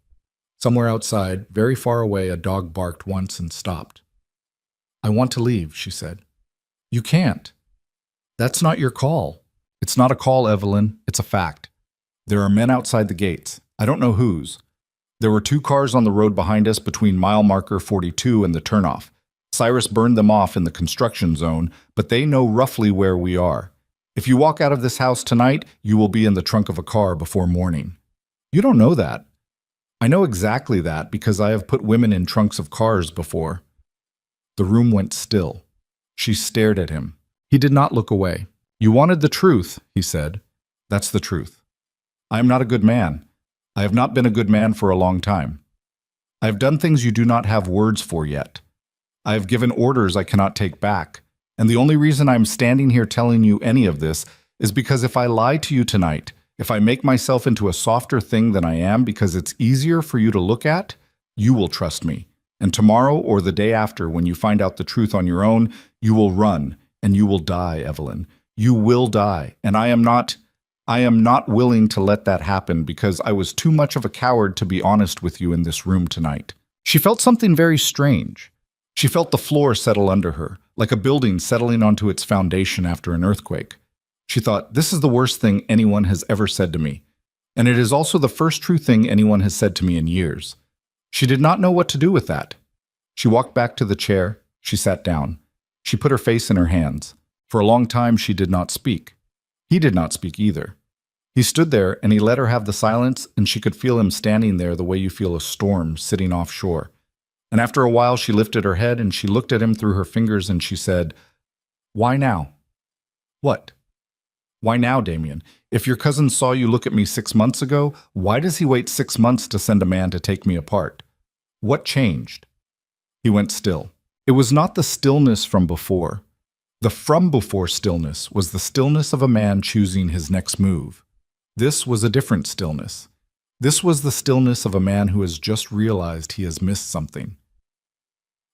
Somewhere outside, very far away, a dog barked once and stopped. I want to leave, she said. You can't. That's not your call. It's not a call, Evelyn. It's a fact. There are men outside the gates. I don't know whose. There were 2 cars on the road behind us between mile marker 42 and the turnoff. Cyrus burned them off in the construction zone, but they know roughly where we are. If you walk out of this house tonight, you will be in the trunk of a car before morning. You don't know that. I know exactly that because I have put women in trunks of cars before. The room went still. She stared at him. He did not look away. You wanted the truth, he said. That's the truth. I am not a good man. I have not been a good man for a long time. I have done things you do not have words for yet. I have given orders I cannot take back. And the only reason I'm standing here telling you any of this is because if I lie to you tonight, if I make myself into a softer thing than I am because it's easier for you to look at, you will trust me. And tomorrow or the day after, when you find out the truth on your own, you will run and you will die, Evelyn. You will die. And I am not... I am not willing to let that happen because I was too much of a coward to be honest with you in this room tonight. She felt something very strange. She felt the floor settle under her, like a building settling onto its foundation after an earthquake. She thought, this is the worst thing anyone has ever said to me, and it is also the first true thing anyone has said to me in years. She did not know what to do with that. She walked back to the chair. She sat down. She put her face in her hands. For a long time, she did not speak. He did not speak either. He stood there, and he let her have the silence, and she could feel him standing there the way you feel a storm sitting offshore. And after a while, she lifted her head, and she looked at him through her fingers, and she said, "Why now?" "What?" "Why now, Damien? If your cousin saw you look at me 6 months ago, why does he wait 6 months to send a man to take me apart? What changed?" He went still. It was not the stillness from before. The from before stillness was the stillness of a man choosing his next move. This was a different stillness. This was the stillness of a man who has just realized he has missed something.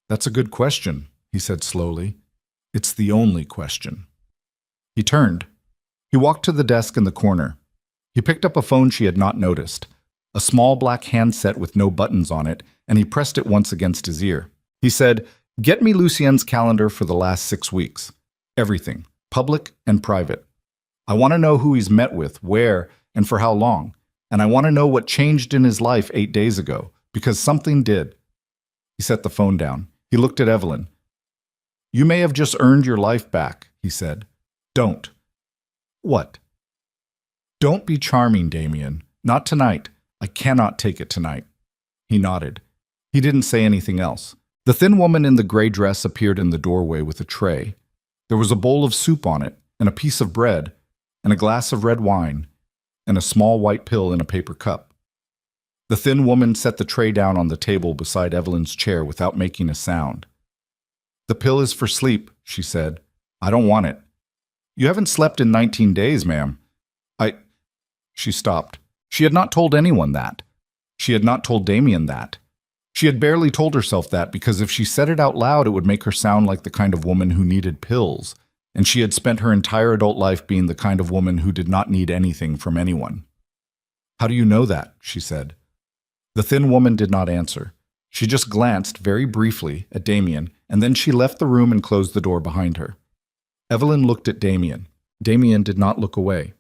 "That's a good question," he said slowly. "It's the only question." He turned. He walked to the desk in the corner. He picked up a phone she had not noticed, a small black handset with no buttons on it, and he pressed it once against his ear. He said, "Get me Lucien's calendar for the last 6 weeks. Everything, public and private. I want to know who he's met with, where, and for how long. And I want to know what changed in his life 8 days ago, because something did." He set the phone down. He looked at Evelyn. "You may have just earned your life back," he said. "Don't." "What?" "Don't be charming, Damien. Not tonight. I cannot take it tonight." He nodded. He didn't say anything else. The thin woman in the gray dress appeared in the doorway with a tray. There was a bowl of soup on it, and a piece of bread, and a glass of red wine, and a small white pill in a paper cup. The thin woman set the tray down on the table beside Evelyn's chair without making a sound. "The pill is for sleep," she said. "I don't want it." "You haven't slept in 19 days, ma'am." She stopped. She had not told anyone that. She had not told Damien that. She had barely told herself that because if she said it out loud, it would make her sound like the kind of woman who needed pills, and she had spent her entire adult life being the kind of woman who did not need anything from anyone. "How do you know that?" she said. The thin woman did not answer. She just glanced very briefly at Damien, and then she left the room and closed the door behind her. Evelyn looked at Damien. Damien did not look away.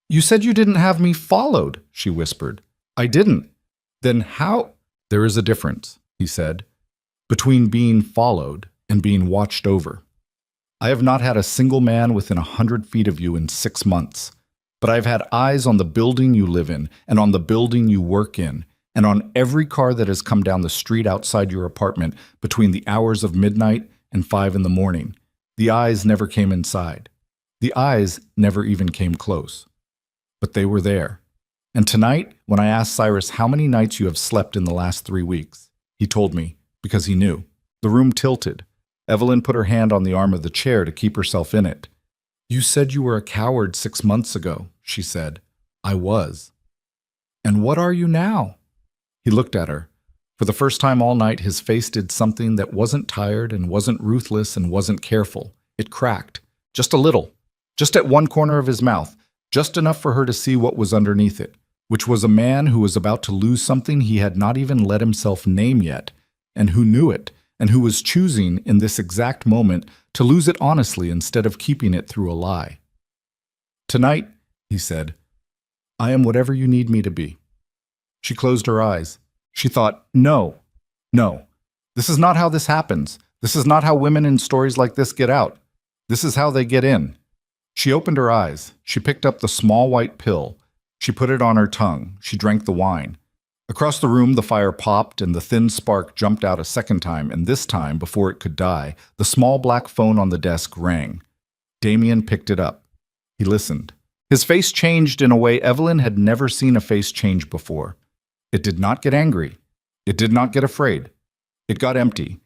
"You said you didn't have me followed," she whispered. "I didn't." "Then how—" "There is a difference," he said, "between being followed and being watched over. I have not had a single man within 100 feet of you in 6 months, but I've had eyes on the building you live in and on the building you work in, and on every car that has come down the street outside your apartment between the hours of midnight and 5 in the morning. The eyes never came inside. The eyes never even came close. But they were there. And tonight, when I asked Cyrus how many nights you have slept in the last 3 weeks, he told me, because he knew." The room tilted. Evelyn put her hand on the arm of the chair to keep herself in it. "You said you were a coward 6 months ago," she said. "I was." "And what are you now?" He looked at her. For the first time all night, his face did something that wasn't tired and wasn't ruthless and wasn't careful. It cracked. Just a little. Just at one corner of his mouth. Just enough for her to see what was underneath it, which was a man who was about to lose something he had not even let himself name yet, and who knew it, and who was choosing, in this exact moment, to lose it honestly instead of keeping it through a lie. "Tonight," he said, "I am whatever you need me to be." She closed her eyes. She thought, no. This is not how this happens. This is not how women in stories like this get out. This is how they get in. She opened her eyes. She picked up the small white pill. She put it on her tongue. She drank the wine. Across the room, the fire popped, and the thin spark jumped out a second time, and this time, before it could die, the small black phone on the desk rang. Damien picked it up. He listened. His face changed in a way Evelyn had never seen a face change before. It did not get angry. It did not get afraid. It got empty.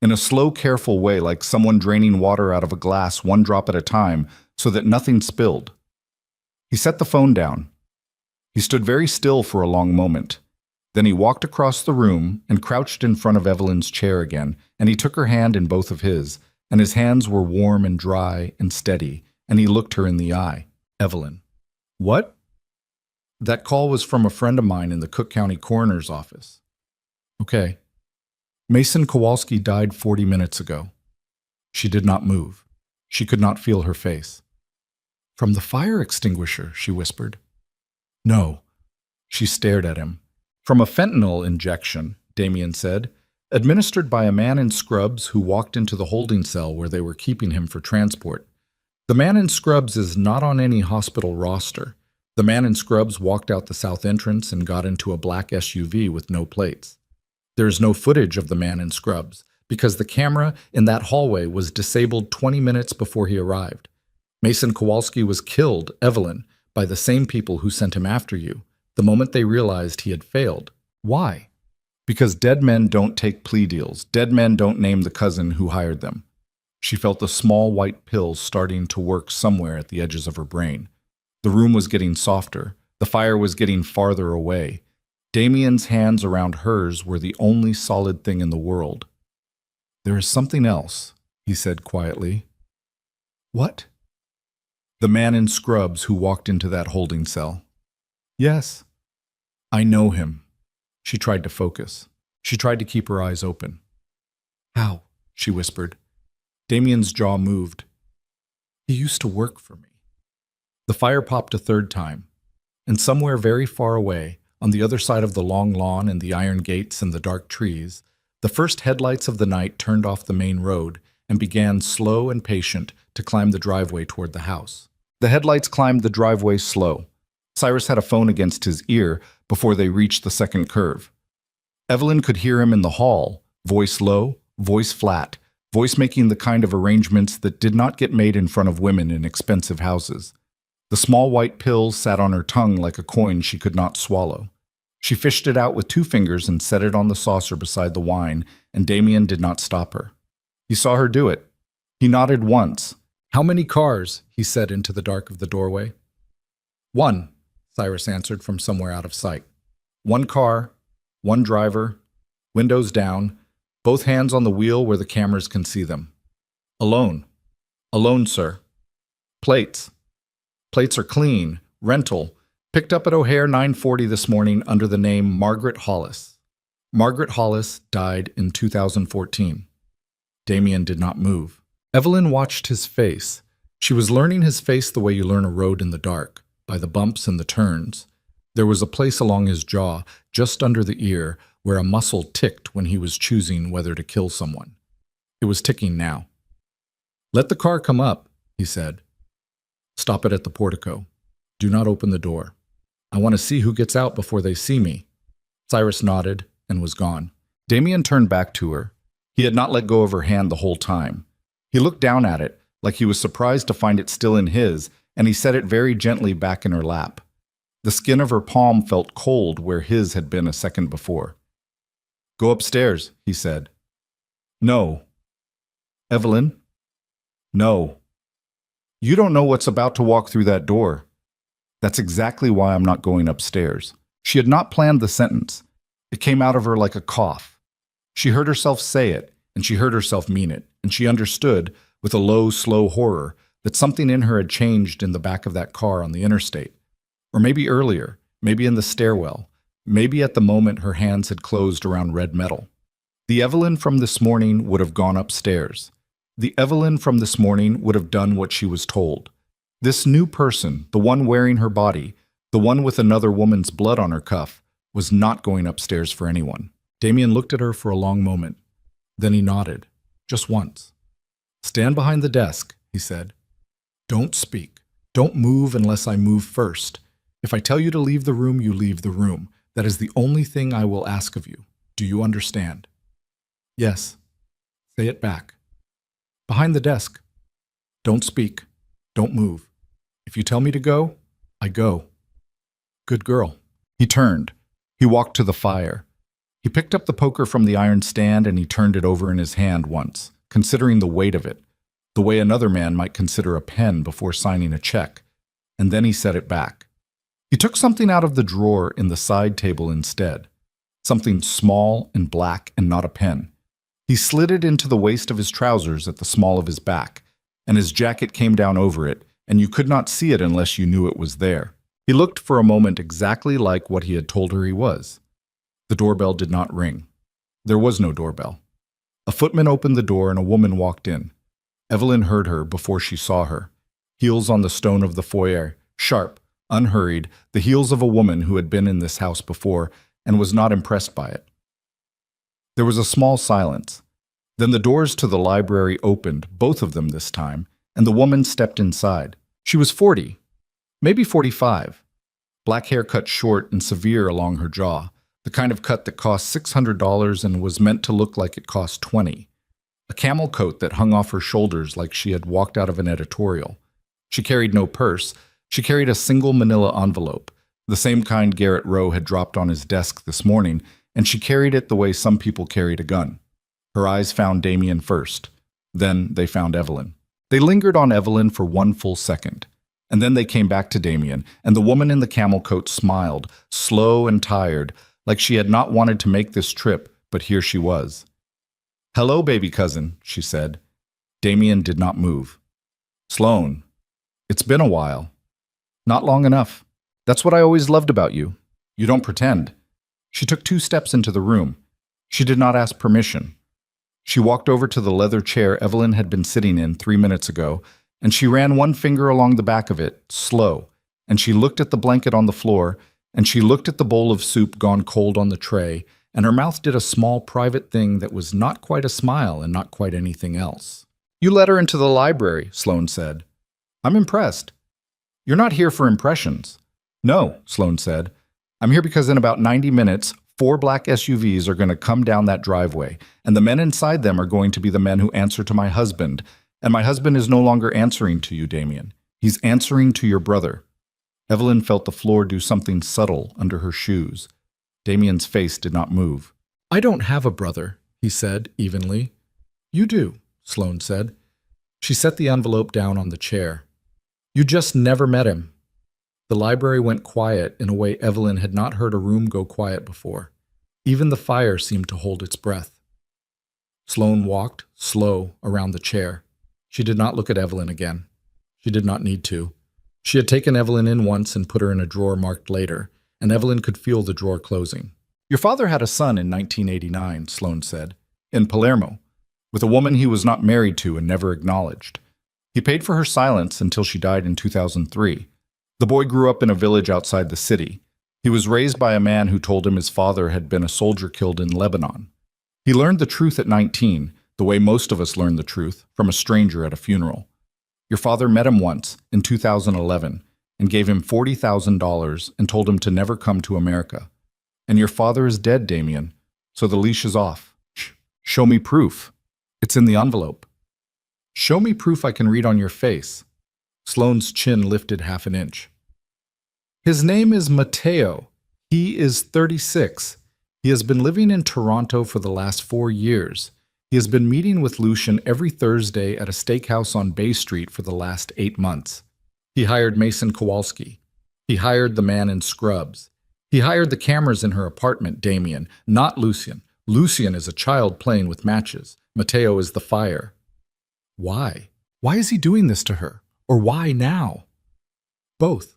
In a slow, careful way, like someone draining water out of a glass 1 drop at a time, so that nothing spilled. He set the phone down. He stood very still for a long moment. Then he walked across the room and crouched in front of Evelyn's chair again, and he took her hand in both of his, and his hands were warm and dry and steady, and he looked her in the eye. "Evelyn, What? That call was from a friend of mine in the Cook County Coroner's office. Okay. Mason Kowalski died 40 minutes ago. She did not move. She could not feel her face. From the fire extinguisher, she whispered. No. She stared at him. From a fentanyl injection, Damien said, administered by a man in scrubs who walked into the holding cell where they were keeping him for transport. The man in scrubs is not on any hospital roster. The man in scrubs walked out the south entrance and got into a black SUV with no plates. There is no footage of the man in scrubs because the camera in that hallway was disabled 20 minutes before he arrived. Mason Kowalski was killed, Evelyn, by the same people who sent him after you, the moment they realized he had failed. Why? Because dead men don't take plea deals. Dead men don't name the cousin who hired them. She felt the small white pills starting to work somewhere at the edges of her brain. The room was getting softer. The fire was getting farther away. Damien's hands around hers were the only solid thing in the world. There is something else, he said quietly. What? The man in scrubs who walked into that holding cell. Yes. I know him. She tried to focus. She tried to keep her eyes open. How? She whispered. Damien's jaw moved. He used to work for me. The fire popped a third time, and somewhere very far away, on the other side of the long lawn and the iron gates and the dark trees, the first headlights of the night turned off the main road and began slow and patient to climb the driveway toward the house. The headlights climbed the driveway slow. Cyrus had a phone against his ear before they reached the second curve. Evelyn could hear him in the hall, voice low, voice flat, voice making the kind of arrangements that did not get made in front of women in expensive houses. The small white pills sat on her tongue like a coin she could not swallow. She fished it out with 2 fingers and set it on the saucer beside the wine, and Damien did not stop her. He saw her do it. He nodded once. How many cars? He said into the dark of the doorway. 1, Cyrus answered from somewhere out of sight. 1 car, 1 driver, windows down, both hands on the wheel where the cameras can see them. Alone. Alone, sir. Plates. Plates are clean. Rental. Picked up at O'Hare 940 this morning under the name Margaret Hollis. Margaret Hollis died in 2014. Damien did not move. Evelyn watched his face. She was learning his face the way you learn a road in the dark, by the bumps and the turns. There was a place along his jaw, just under the ear, where a muscle ticked when he was choosing whether to kill someone. It was ticking now. Let the car come up, he said. Stop it at the portico. Do not open the door. I want to see who gets out before they see me. Cyrus nodded and was gone. Damien turned back to her. He had not let go of her hand the whole time. He looked down at it, like he was surprised to find it still in his, and he set it very gently back in her lap. The skin of her palm felt cold where his had been a second before. Go upstairs, he said. No. Evelyn? No. You don't know what's about to walk through that door. That's exactly why I'm not going upstairs. She had not planned the sentence. It came out of her like a cough. She heard herself say it, and she heard herself mean it, and she understood, with a low, slow horror, that something in her had changed in the back of that car on the interstate. Or maybe earlier, maybe in the stairwell, maybe at the moment her hands had closed around red metal. The Evelyn from this morning would have gone upstairs. The Evelyn from this morning would have done what she was told. This new person, the one wearing her body, the one with another woman's blood on her cuff, was not going upstairs for anyone. Damien looked at her for a long moment. Then he nodded, just once. Stand behind the desk, he said. Don't speak. Don't move unless I move first. If I tell you to leave the room, you leave the room. That is the only thing I will ask of you. Do you understand? Yes. Say it back. Behind the desk. Don't speak. Don't move. If you tell me to go, I go. Good girl. He turned. He walked to the fire. He picked up the poker from the iron stand and he turned it over in his hand once, considering the weight of it, the way another man might consider a pen before signing a check, and then he set it back. He took something out of the drawer in the side table instead, something small and black and not a pen. He slid it into the waist of his trousers at the small of his back, and his jacket came down over it, and you could not see it unless you knew it was there. He looked for a moment exactly like what he had told her he was. The doorbell did not ring. There was no doorbell. A footman opened the door and a woman walked in. Evelyn heard her before she saw her. Heels on the stone of the foyer, sharp, unhurried, the heels of a woman who had been in this house before and was not impressed by it. There was a small silence. Then the doors to the library opened, both of them this time, and the woman stepped inside. She was 40, maybe 45. Black hair cut short and severe along her jaw, the kind of cut that cost $600 and was meant to look like it cost $20. A camel coat that hung off her shoulders like she had walked out of an editorial. She carried no purse. She carried a single manila envelope, the same kind Garrett Rowe had dropped on his desk this morning, and she carried it the way some people carried a gun. Her eyes found Damien first. Then they found Evelyn. They lingered on Evelyn for one full second. And then they came back to Damien, and the woman in the camel coat smiled, slow and tired, like she had not wanted to make this trip, but here she was. "Hello, baby cousin," she said. Damien did not move. "Sloan, it's been a while." "Not long enough. That's what I always loved about you. You don't pretend." She took 2 steps into the room. She did not ask permission. She walked over to the leather chair Evelyn had been sitting in 3 minutes ago, and she ran one finger along the back of it, slow, and she looked at the blanket on the floor, and she looked at the bowl of soup gone cold on the tray, and her mouth did a small private thing that was not quite a smile and not quite anything else. "You let her into the library," Sloan said. "I'm impressed." "You're not here for impressions." "No," Sloan said. "I'm here because in about 90 minutes, 4 black SUVs are going to come down that driveway, and the men inside them are going to be the men who answer to my husband. And my husband is no longer answering to you, Damien. He's answering to your brother." Evelyn felt the floor do something subtle under her shoes. Damien's face did not move. "I don't have a brother," he said evenly. "You do," Sloan said. She set the envelope down on the chair. "You just never met him." The library went quiet in a way Evelyn had not heard a room go quiet before. Even the fire seemed to hold its breath. Sloan walked, slow, around the chair. She did not look at Evelyn again. She did not need to. She had taken Evelyn in once and put her in a drawer marked later, and Evelyn could feel the drawer closing. "Your father had a son in 1989, Sloan said, in Palermo, with a woman he was not married to and never acknowledged. He paid for her silence until she died in 2003. The boy grew up in a village outside the city. He was raised by a man who told him his father had been a soldier killed in Lebanon. He learned the truth at 19, the way most of us learn the truth, from a stranger at a funeral. Your father met him once, in 2011, and gave him $40,000 and told him to never come to America. And your father is dead, Damien, so the leash is off. Show me proof. It's in the envelope. Show me proof I can read on your face." Sloane's chin lifted half an inch. "His name is Matteo. He is 36. He has been living in Toronto for the last 4 years. He has been meeting with Lucian every Thursday at a steakhouse on Bay Street for the last 8 months. He hired Mason Kowalski. He hired the man in scrubs. He hired the cameras in her apartment, Damien, not Lucian. Lucian is a child playing with matches. Matteo is the fire." "Why? Why is he doing this to her? Or why now?" "Both."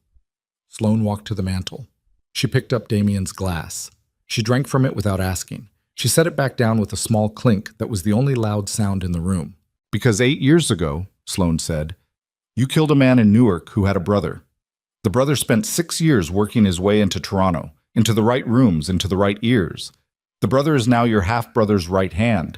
Sloan walked to the mantel. She picked up Damien's glass. She drank from it without asking. She set it back down with a small clink that was the only loud sound in the room. "Because 8 years ago," Sloan said, "you killed a man in Newark who had a brother. The brother spent 6 years working his way into Toronto, into the right rooms, into the right ears. The brother is now your half-brother's right hand.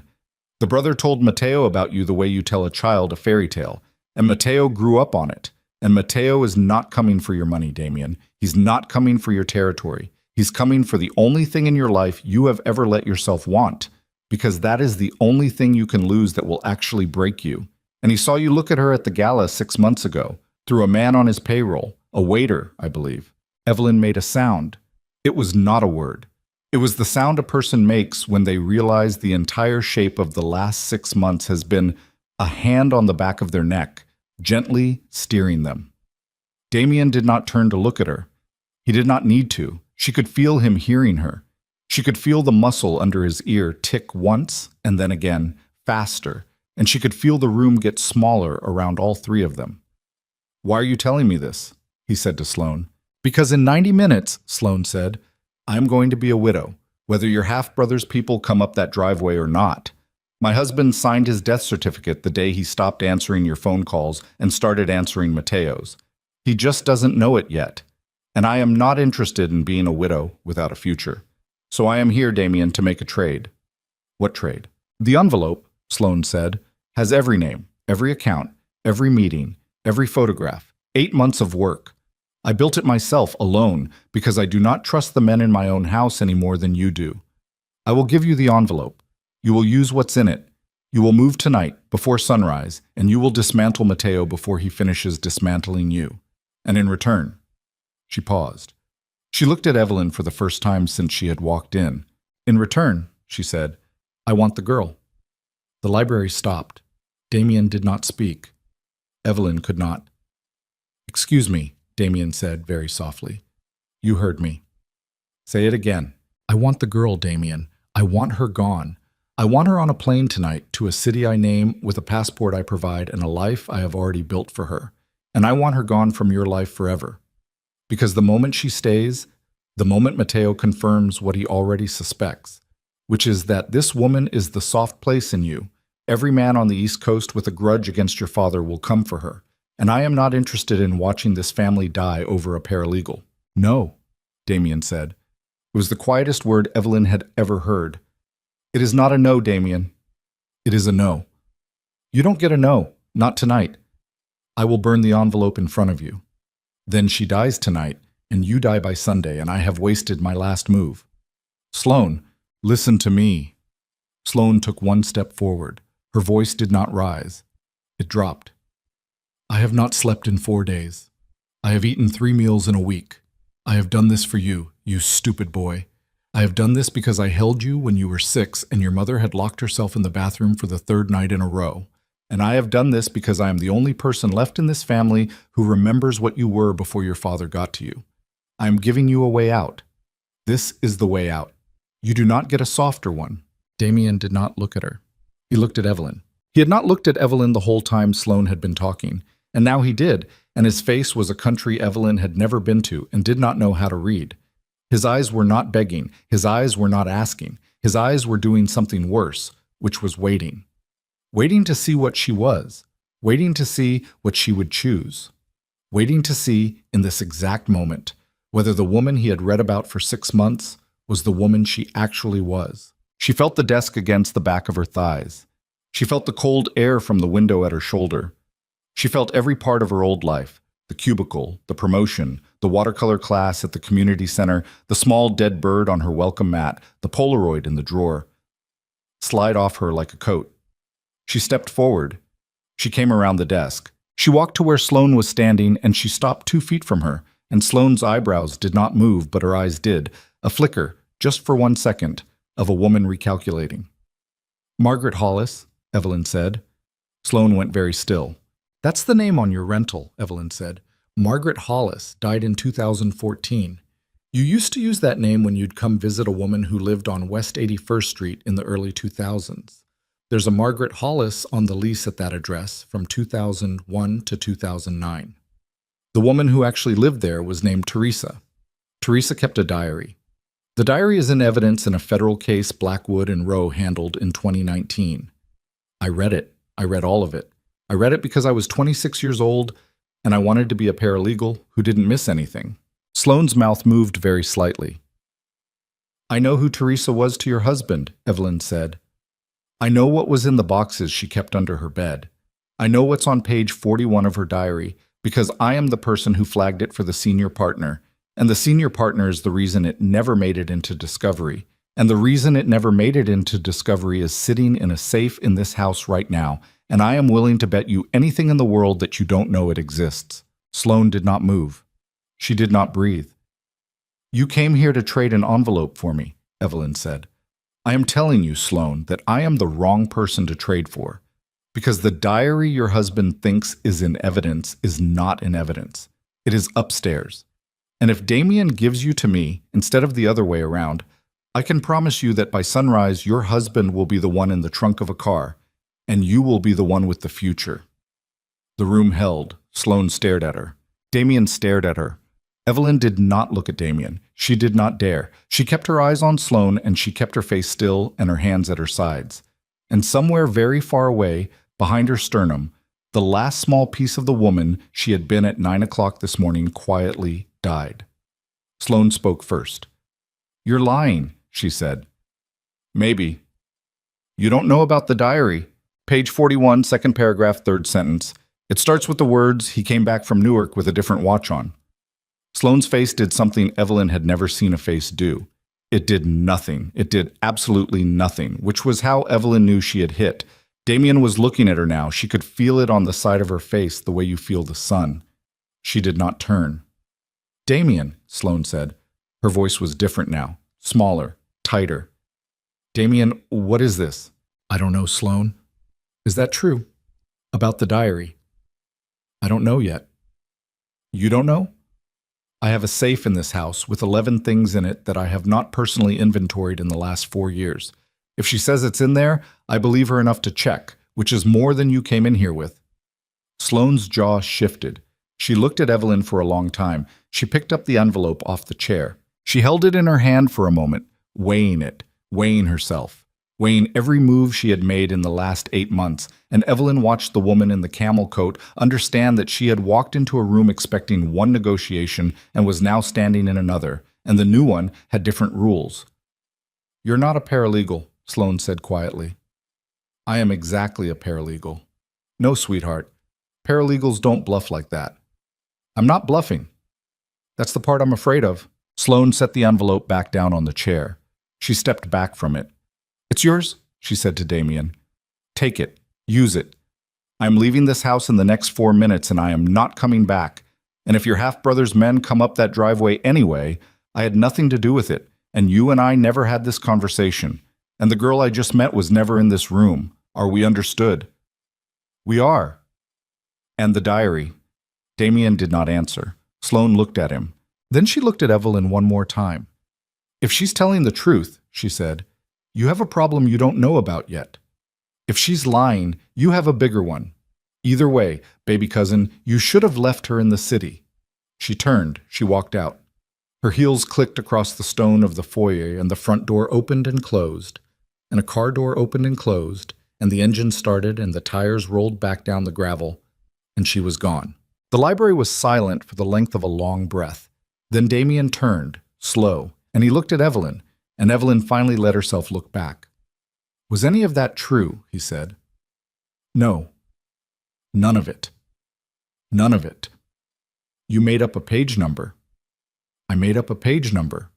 The brother told Matteo about you the way you tell a child a fairy tale, and Matteo grew up on it. And Matteo is not coming for your money, Damien. He's not coming for your territory. He's coming for the only thing in your life you have ever let yourself want, because that is the only thing you can lose that will actually break you. And he saw you look at her at the gala 6 months ago, through a man on his payroll, a waiter, I believe." Evelyn made a sound. It was not a word. It was the sound a person makes when they realize the entire shape of the last 6 months has been a hand on the back of their neck, gently steering them. Damien did not turn to look at her. He did not need to. She could feel him hearing her. She could feel the muscle under his ear tick once and then again, faster, and she could feel the room get smaller around all 3 of them. "Why are you telling me this?" he said to Sloan. Because in 90 minutes, Sloane said, I'm going to be a widow, whether your half-brother's people come up that driveway or not. My husband signed his death certificate the day he stopped answering your phone calls and started answering Mateo's. He just doesn't know it yet. And I am not interested in being a widow without a future. So I am here, Damien, to make a trade. What trade? The envelope, Sloane said, has every name, every account, every meeting, every photograph, 8 months of work. I built it myself alone because I do not trust the men in my own house any more than you do. I will give you the envelope. You will use what's in it. You will move tonight, before sunrise, and you will dismantle Mateo before he finishes dismantling you. And in return, she paused. She looked at Evelyn for the first time since she had walked in. In return, she said, I want the girl. The library stopped. Damien did not speak. Evelyn could not. Excuse me, Damien said very softly. You heard me. Say it again. I want the girl, Damien. I want her gone. I want her on a plane tonight to a city I name with a passport I provide and a life I have already built for her. And I want her gone from your life forever. Because the moment she stays, the moment Mateo confirms what he already suspects, which is that this woman is the soft place in you, every man on the East Coast with a grudge against your father will come for her. And I am not interested in watching this family die over a paralegal. No, Damien said. It was the quietest word Evelyn had ever heard. It is not a no, Damien. It is a no. You don't get a no, not tonight. I will burn the envelope in front of you. Then she dies tonight, and you die by Sunday, and I have wasted my last move. Sloane, listen to me. Sloane took one step forward. Her voice did not rise. It dropped. I have not slept in 4 days. I have eaten 3 meals in a week. I have done this for you, you stupid boy. I have done this because I held you when you were 6 and your mother had locked herself in the bathroom for the 3rd night in a row. And I have done this because I am the only person left in this family who remembers what you were before your father got to you. I am giving you a way out. This is the way out. You do not get a softer one. Damien did not look at her. He looked at Evelyn. He had not looked at Evelyn the whole time Sloane had been talking. And now he did, and his face was a country Evelyn had never been to and did not know how to read. His eyes were not begging, his eyes were not asking, his eyes were doing something worse, which was waiting. Waiting to see what she was, waiting to see what she would choose. Waiting to see, in this exact moment, whether the woman he had read about for 6 months was the woman she actually was. She felt the desk against the back of her thighs. She felt the cold air from the window at her shoulder. She felt every part of her old life, the cubicle, the promotion, the watercolor class at the community center, the small dead bird on her welcome mat, the Polaroid in the drawer, slide off her like a coat. She stepped forward. She came around the desk. She walked to where Sloane was standing, and she stopped 2 feet from her, and Sloane's eyebrows did not move, but her eyes did, a flicker, just for 1 second, of a woman recalculating. Margaret Hollis, Evelyn said. Sloane went very still. That's the name on your rental, Evelyn said. Margaret Hollis died in 2014. You used to use that name when you'd come visit a woman who lived on West 81st Street in the early 2000s. There's a Margaret Hollis on the lease at that address from 2001 to 2009. The woman who actually lived there was named Teresa. Teresa kept a diary. The diary is in evidence in a federal case Blackwood and Rowe handled in 2019. I read it. I read all of it. I read it because I was 26 years old and I wanted to be a paralegal who didn't miss anything. Sloane's mouth moved very slightly. I know who Teresa was to your husband, Evelyn said. I know what was in the boxes she kept under her bed. I know what's on page 41 of her diary because I am the person who flagged it for the senior partner, and the senior partner is the reason it never made it into discovery. And the reason it never made it into discovery is sitting in a safe in this house right now, and I am willing to bet you anything in the world that you don't know it exists. Sloane did not move. She did not breathe. You came here to trade an envelope for me, Evelyn said. I am telling you, Sloane, that I am the wrong person to trade for, because the diary your husband thinks is in evidence is not in evidence. It is upstairs. And if Damien gives you to me instead of the other way around, I can promise you that by sunrise your husband will be the one in the trunk of a car, and you will be the one with the future. The room held. Sloane stared at her. Damien stared at her. Evelyn did not look at Damien. She did not dare. She kept her eyes on Sloane, and she kept her face still and her hands at her sides. And somewhere very far away, behind her sternum, the last small piece of the woman she had been at 9 o'clock this morning quietly died. Sloane spoke first. "You're lying," she said. "Maybe. You don't know about the diary. Page 41, second paragraph, third sentence. It starts with the words, 'He came back from Newark with a different watch on.'" Sloane's face did something Evelyn had never seen a face do. It did nothing. It did absolutely nothing, which was how Evelyn knew she had hit. Damien was looking at her now. She could feel it on the side of her face the way you feel the sun. She did not turn. "Damien," Sloane said. Her voice was different now, smaller, tighter. "Damien, what is this?" "I don't know, Sloane." "Is that true? About the diary?" "I don't know yet." "You don't know?" "I have a safe in this house with 11 things in it that I have not personally inventoried in the last 4 years. If she says it's in there, I believe her enough to check, which is more than you came in here with." Sloane's jaw shifted. She looked at Evelyn for a long time. She picked up the envelope off the chair. She held it in her hand for a moment, weighing it, weighing herself, weighing every move she had made in the last 8 months, and Evelyn watched the woman in the camel coat understand that she had walked into a room expecting one negotiation and was now standing in another, and the new one had different rules. "You're not a paralegal," Sloane said quietly. "I am exactly a paralegal." "No, sweetheart. Paralegals don't bluff like that." "I'm not bluffing. That's the part I'm afraid of." Sloane set the envelope back down on the chair. She stepped back from it. "It's yours," she said to Damien. "Take it. Use it. I'm leaving this house in the next 4 minutes, and I am not coming back. And if your half-brother's men come up that driveway anyway, I had nothing to do with it, and you and I never had this conversation. And the girl I just met was never in this room. Are we understood?" "We are." "And the diary?" Damien did not answer. Sloane looked at him. Then she looked at Evelyn one more time. "If she's telling the truth," she said, "you have a problem you don't know about yet. If she's lying, you have a bigger one. Either way, baby cousin, you should have left her in the city." She turned. She walked out. Her heels clicked across the stone of the foyer, and the front door opened and closed, and a car door opened and closed, and the engine started, and the tires rolled back down the gravel, and she was gone. The library was silent for the length of a long breath. Then Damien turned, slow, and he looked at Evelyn, and Evelyn finally let herself look back. "Was any of that true?" he said. "No. None of it. None of it. You made up a page number." "I made up a page number."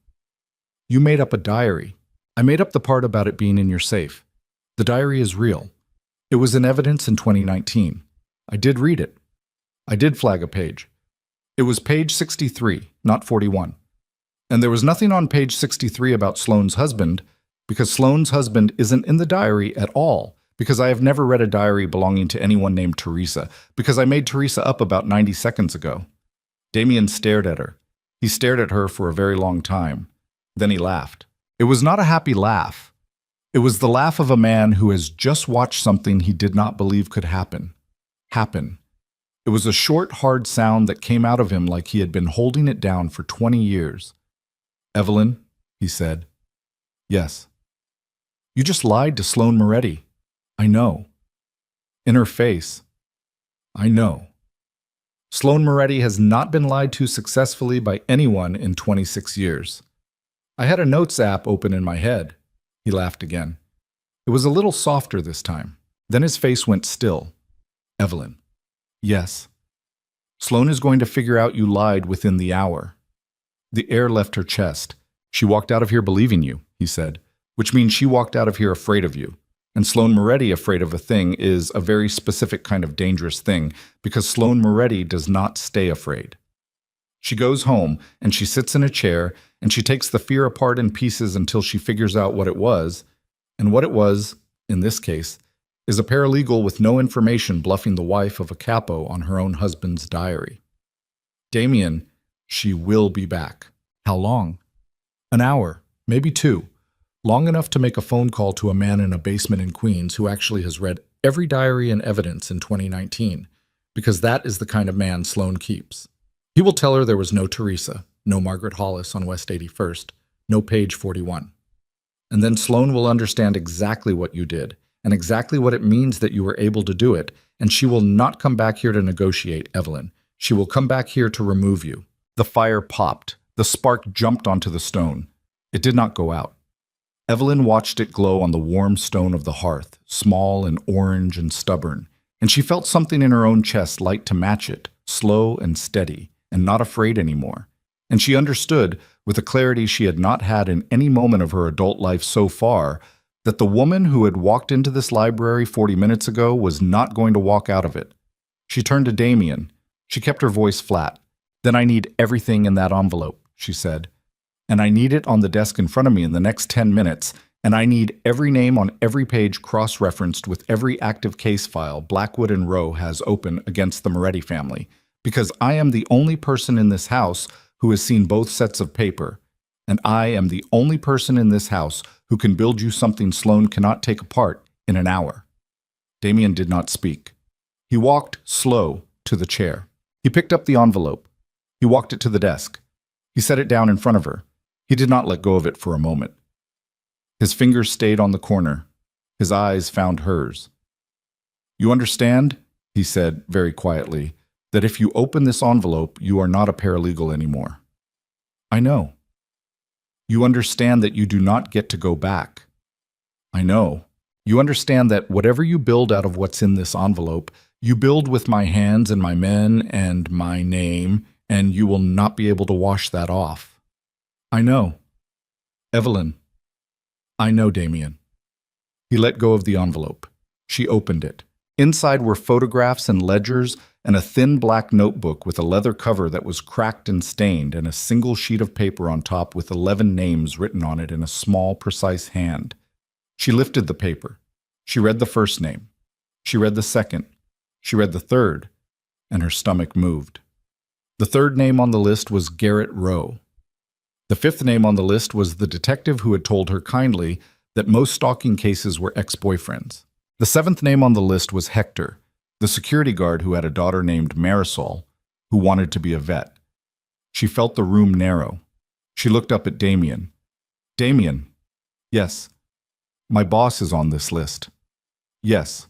"You made up a diary." "I made up the part about it being in your safe. The diary is real. It was in evidence in 2019. I did read it. I did flag a page. It was page 63, not 41. And there was nothing on page 63 about Sloane's husband, because Sloane's husband isn't in the diary at all, because I have never read a diary belonging to anyone named Teresa, because I made Teresa up about 90 seconds ago." Damien stared at her. He stared at her for a very long time. Then he laughed. It was not a happy laugh. It was the laugh of a man who has just watched something he did not believe could happen. It was a short, hard sound that came out of him like he had been holding it down for 20 years. "Evelyn," he said. "Yes." "You just lied to Sloane Moretti." "I know." In her face. "I know." Sloane Moretti has not been lied to successfully by anyone in 26 years. I had a notes app open in my head. He laughed again. It was a little softer this time. Then his face went still. "Evelyn." "Yes." "Sloane is going to figure out you lied within the hour." The air left her chest. "She walked out of here believing you," he said, "which means she walked out of here afraid of you. And Sloane Moretti afraid of a thing is a very specific kind of dangerous thing, because Sloane Moretti does not stay afraid. She goes home, and she sits in a chair, and she takes the fear apart in pieces until she figures out what it was, and what it was, in this case, is a paralegal with no information bluffing the wife of a capo on her own husband's diary. "Damien, she will be back." "How long?" "An hour, maybe 2. Long enough to make a phone call to a man in a basement in Queens who actually has read every diary and evidence in 2019, because that is the kind of man Sloane keeps. He will tell her there was no Teresa, no Margaret Hollis on West 81st, no page 41. And then Sloane will understand exactly what you did, and exactly what it means that you were able to do it, and she will not come back here to negotiate, Evelyn. She will come back here to remove you. The fire popped. The spark jumped onto the stone. It did not go out. Evelyn watched it glow on the warm stone of the hearth, small and orange and stubborn, and she felt something in her own chest light to match it, slow and steady, and not afraid anymore. And she understood, with a clarity she had not had in any moment of her adult life so far, that the woman who had walked into this library 40 minutes ago was not going to walk out of it. She turned to Damien. She kept her voice flat. "Then I need everything in that envelope," she said. "And I need it on the desk in front of me in the next 10 minutes, and I need every name on every page cross-referenced with every active case file Blackwood and Rowe has open against the Moretti family, because I am the only person in this house who has seen both sets of paper, and I am the only person in this house who can build you something Sloane cannot take apart in an hour." Damien did not speak. He walked slow to the chair. He picked up the envelope. He walked it to the desk. He set it down in front of her. He did not let go of it for a moment. His fingers stayed on the corner. His eyes found hers. "You understand," he said very quietly, "that if you open this envelope, you are not a paralegal anymore." "I know." "You understand that you do not get to go back." "I know." "You understand that whatever you build out of what's in this envelope, you build with my hands and my men and my name, and you will not be able to wash that off." "I know." "Evelyn." "I know, Damien." He let go of the envelope. She opened it. Inside were photographs and ledgers and a thin black notebook with a leather cover that was cracked and stained and a single sheet of paper on top with 11 names written on it in a small, precise hand. She lifted the paper. She read the first name. She read the second. She read the third, and her stomach moved. The third name on the list was Garrett Rowe. The fifth name on the list was the detective who had told her kindly that most stalking cases were ex-boyfriends. The seventh name on the list was Hector, the security guard who had a daughter named Marisol, who wanted to be a vet. She felt the room narrow. She looked up at Damien. "Damien." "Yes." "My boss is on this list." "Yes."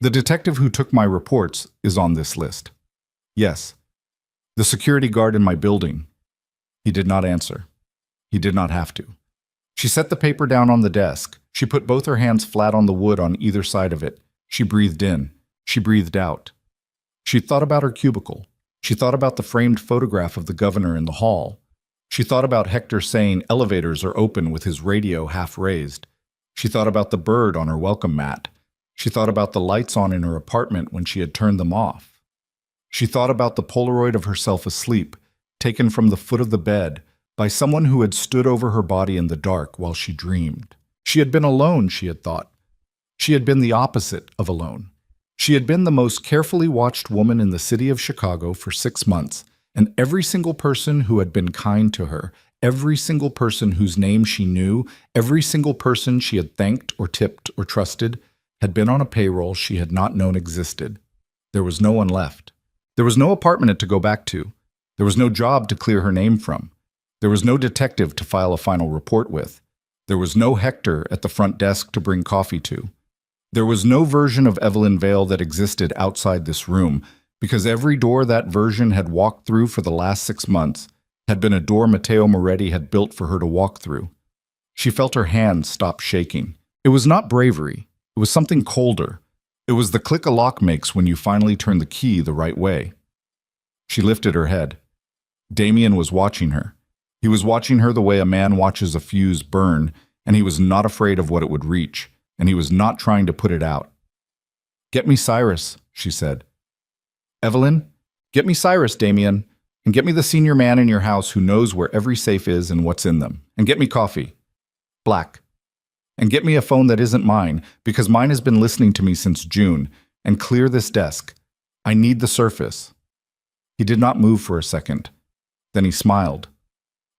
"The detective who took my reports is on this list." "Yes." "The security guard in my building." He did not answer. He did not have to. She set the paper down on the desk. She put both her hands flat on the wood on either side of it. She breathed in. She breathed out. She thought about her cubicle. She thought about the framed photograph of the governor in the hall. She thought about Hector saying elevators are open with his radio half raised. She thought about the bird on her welcome mat. She thought about the lights on in her apartment when she had turned them off. She thought about the Polaroid of herself asleep, taken from the foot of the bed by someone who had stood over her body in the dark while she dreamed. She had been alone, she had thought. She had been the opposite of alone. She had been the most carefully watched woman in the city of Chicago for 6 months, and every single person who had been kind to her, every single person whose name she knew, every single person she had thanked or tipped or trusted, had been on a payroll she had not known existed. There was no one left. There was no apartment to go back to. There was no job to clear her name from. There was no detective to file a final report with. There was no Hector at the front desk to bring coffee to. There was no version of Evelyn Vale that existed outside this room, because every door that version had walked through for the last 6 months had been a door Matteo Moretti had built for her to walk through. She felt her hands stop shaking. It was not bravery. It was something colder. It was the click a lock makes when you finally turn the key the right way. She lifted her head. Damien was watching her. He was watching her the way a man watches a fuse burn, and he was not afraid of what it would reach, and he was not trying to put it out. "Get me Cyrus," she said. "Evelyn, get me Cyrus, Damien, and get me the senior man in your house who knows where every safe is and what's in them, and get me coffee. Black. And get me a phone that isn't mine, because mine has been listening to me since June, and clear this desk. I need the surface." He did not move for a second. Then he smiled.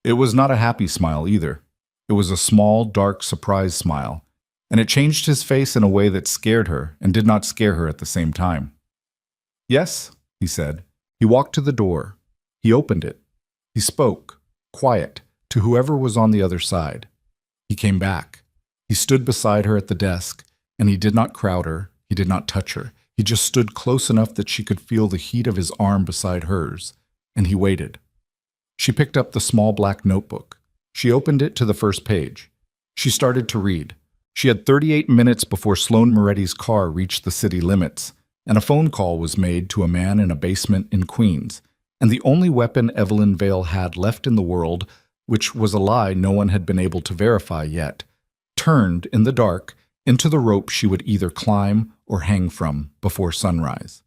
It was not a happy smile either. It was a small, dark, surprised smile, and it changed his face in a way that scared her and did not scare her at the same time. "Yes," he said. He walked to the door. He opened it. He spoke, quiet, to whoever was on the other side. He came back. He stood beside her at the desk, and he did not crowd her, he did not touch her. He just stood close enough that she could feel the heat of his arm beside hers, and he waited. She picked up the small black notebook. She opened it to the first page. She started to read. She had 38 minutes before Sloane Moretti's car reached the city limits, and a phone call was made to a man in a basement in Queens, and the only weapon Evelyn Vale had left in the world, which was a lie no one had been able to verify yet, turned in the dark into the rope she would either climb or hang from before sunrise.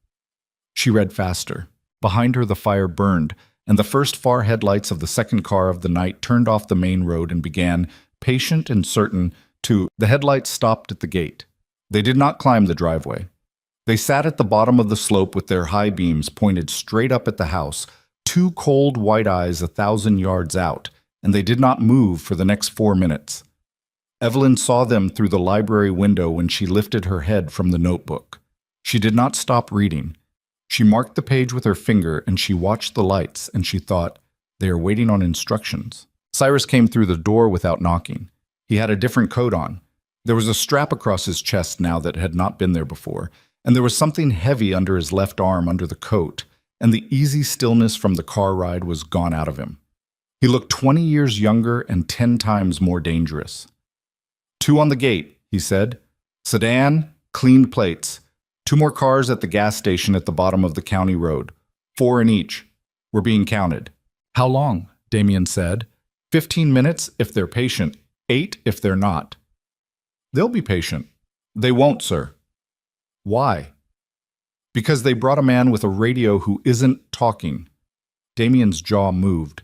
She read faster. Behind her the fire burned, and the first far headlights of the second car of the night turned off the main road and began, patient and certain, the headlights stopped at the gate. They did not climb the driveway. They sat at the bottom of the slope with their high beams pointed straight up at the house, two cold white eyes 1,000 yards out, and they did not move for the next 4 minutes. Evelyn saw them through the library window when she lifted her head from the notebook. She did not stop reading. She marked the page with her finger and she watched the lights and she thought, they are waiting on instructions. Cyrus came through the door without knocking. He had a different coat on. There was a strap across his chest now that had not been there before, and there was something heavy under his left arm under the coat, and the easy stillness from the car ride was gone out of him. He looked 20 years younger and 10 times more dangerous. 2 on the gate, he said. Sedan, cleaned plates. 2 more cars at the gas station at the bottom of the county road. 4 in each. We're being counted. How long? Damien said. 15 minutes if they're patient. 8 if they're not. They'll be patient. They won't, sir. Why? Because they brought a man with a radio who isn't talking. Damien's jaw moved.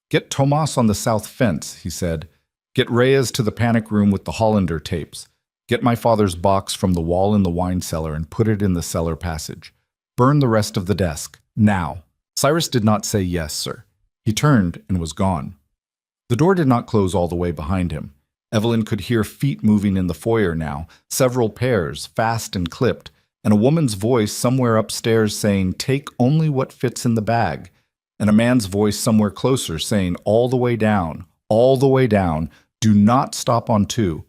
Get Tomas on the south fence, he said. Get Reyes to the panic room with the Hollander tapes. Get my father's box from the wall in the wine cellar and put it in the cellar passage. Burn the rest of the desk. Now. Cyrus did not say yes, sir. He turned and was gone. The door did not close all the way behind him. Evelyn could hear feet moving in the foyer now, several pairs, fast and clipped, and a woman's voice somewhere upstairs saying, take only what fits in the bag, and a man's voice somewhere closer saying, all the way down, do not stop on 2.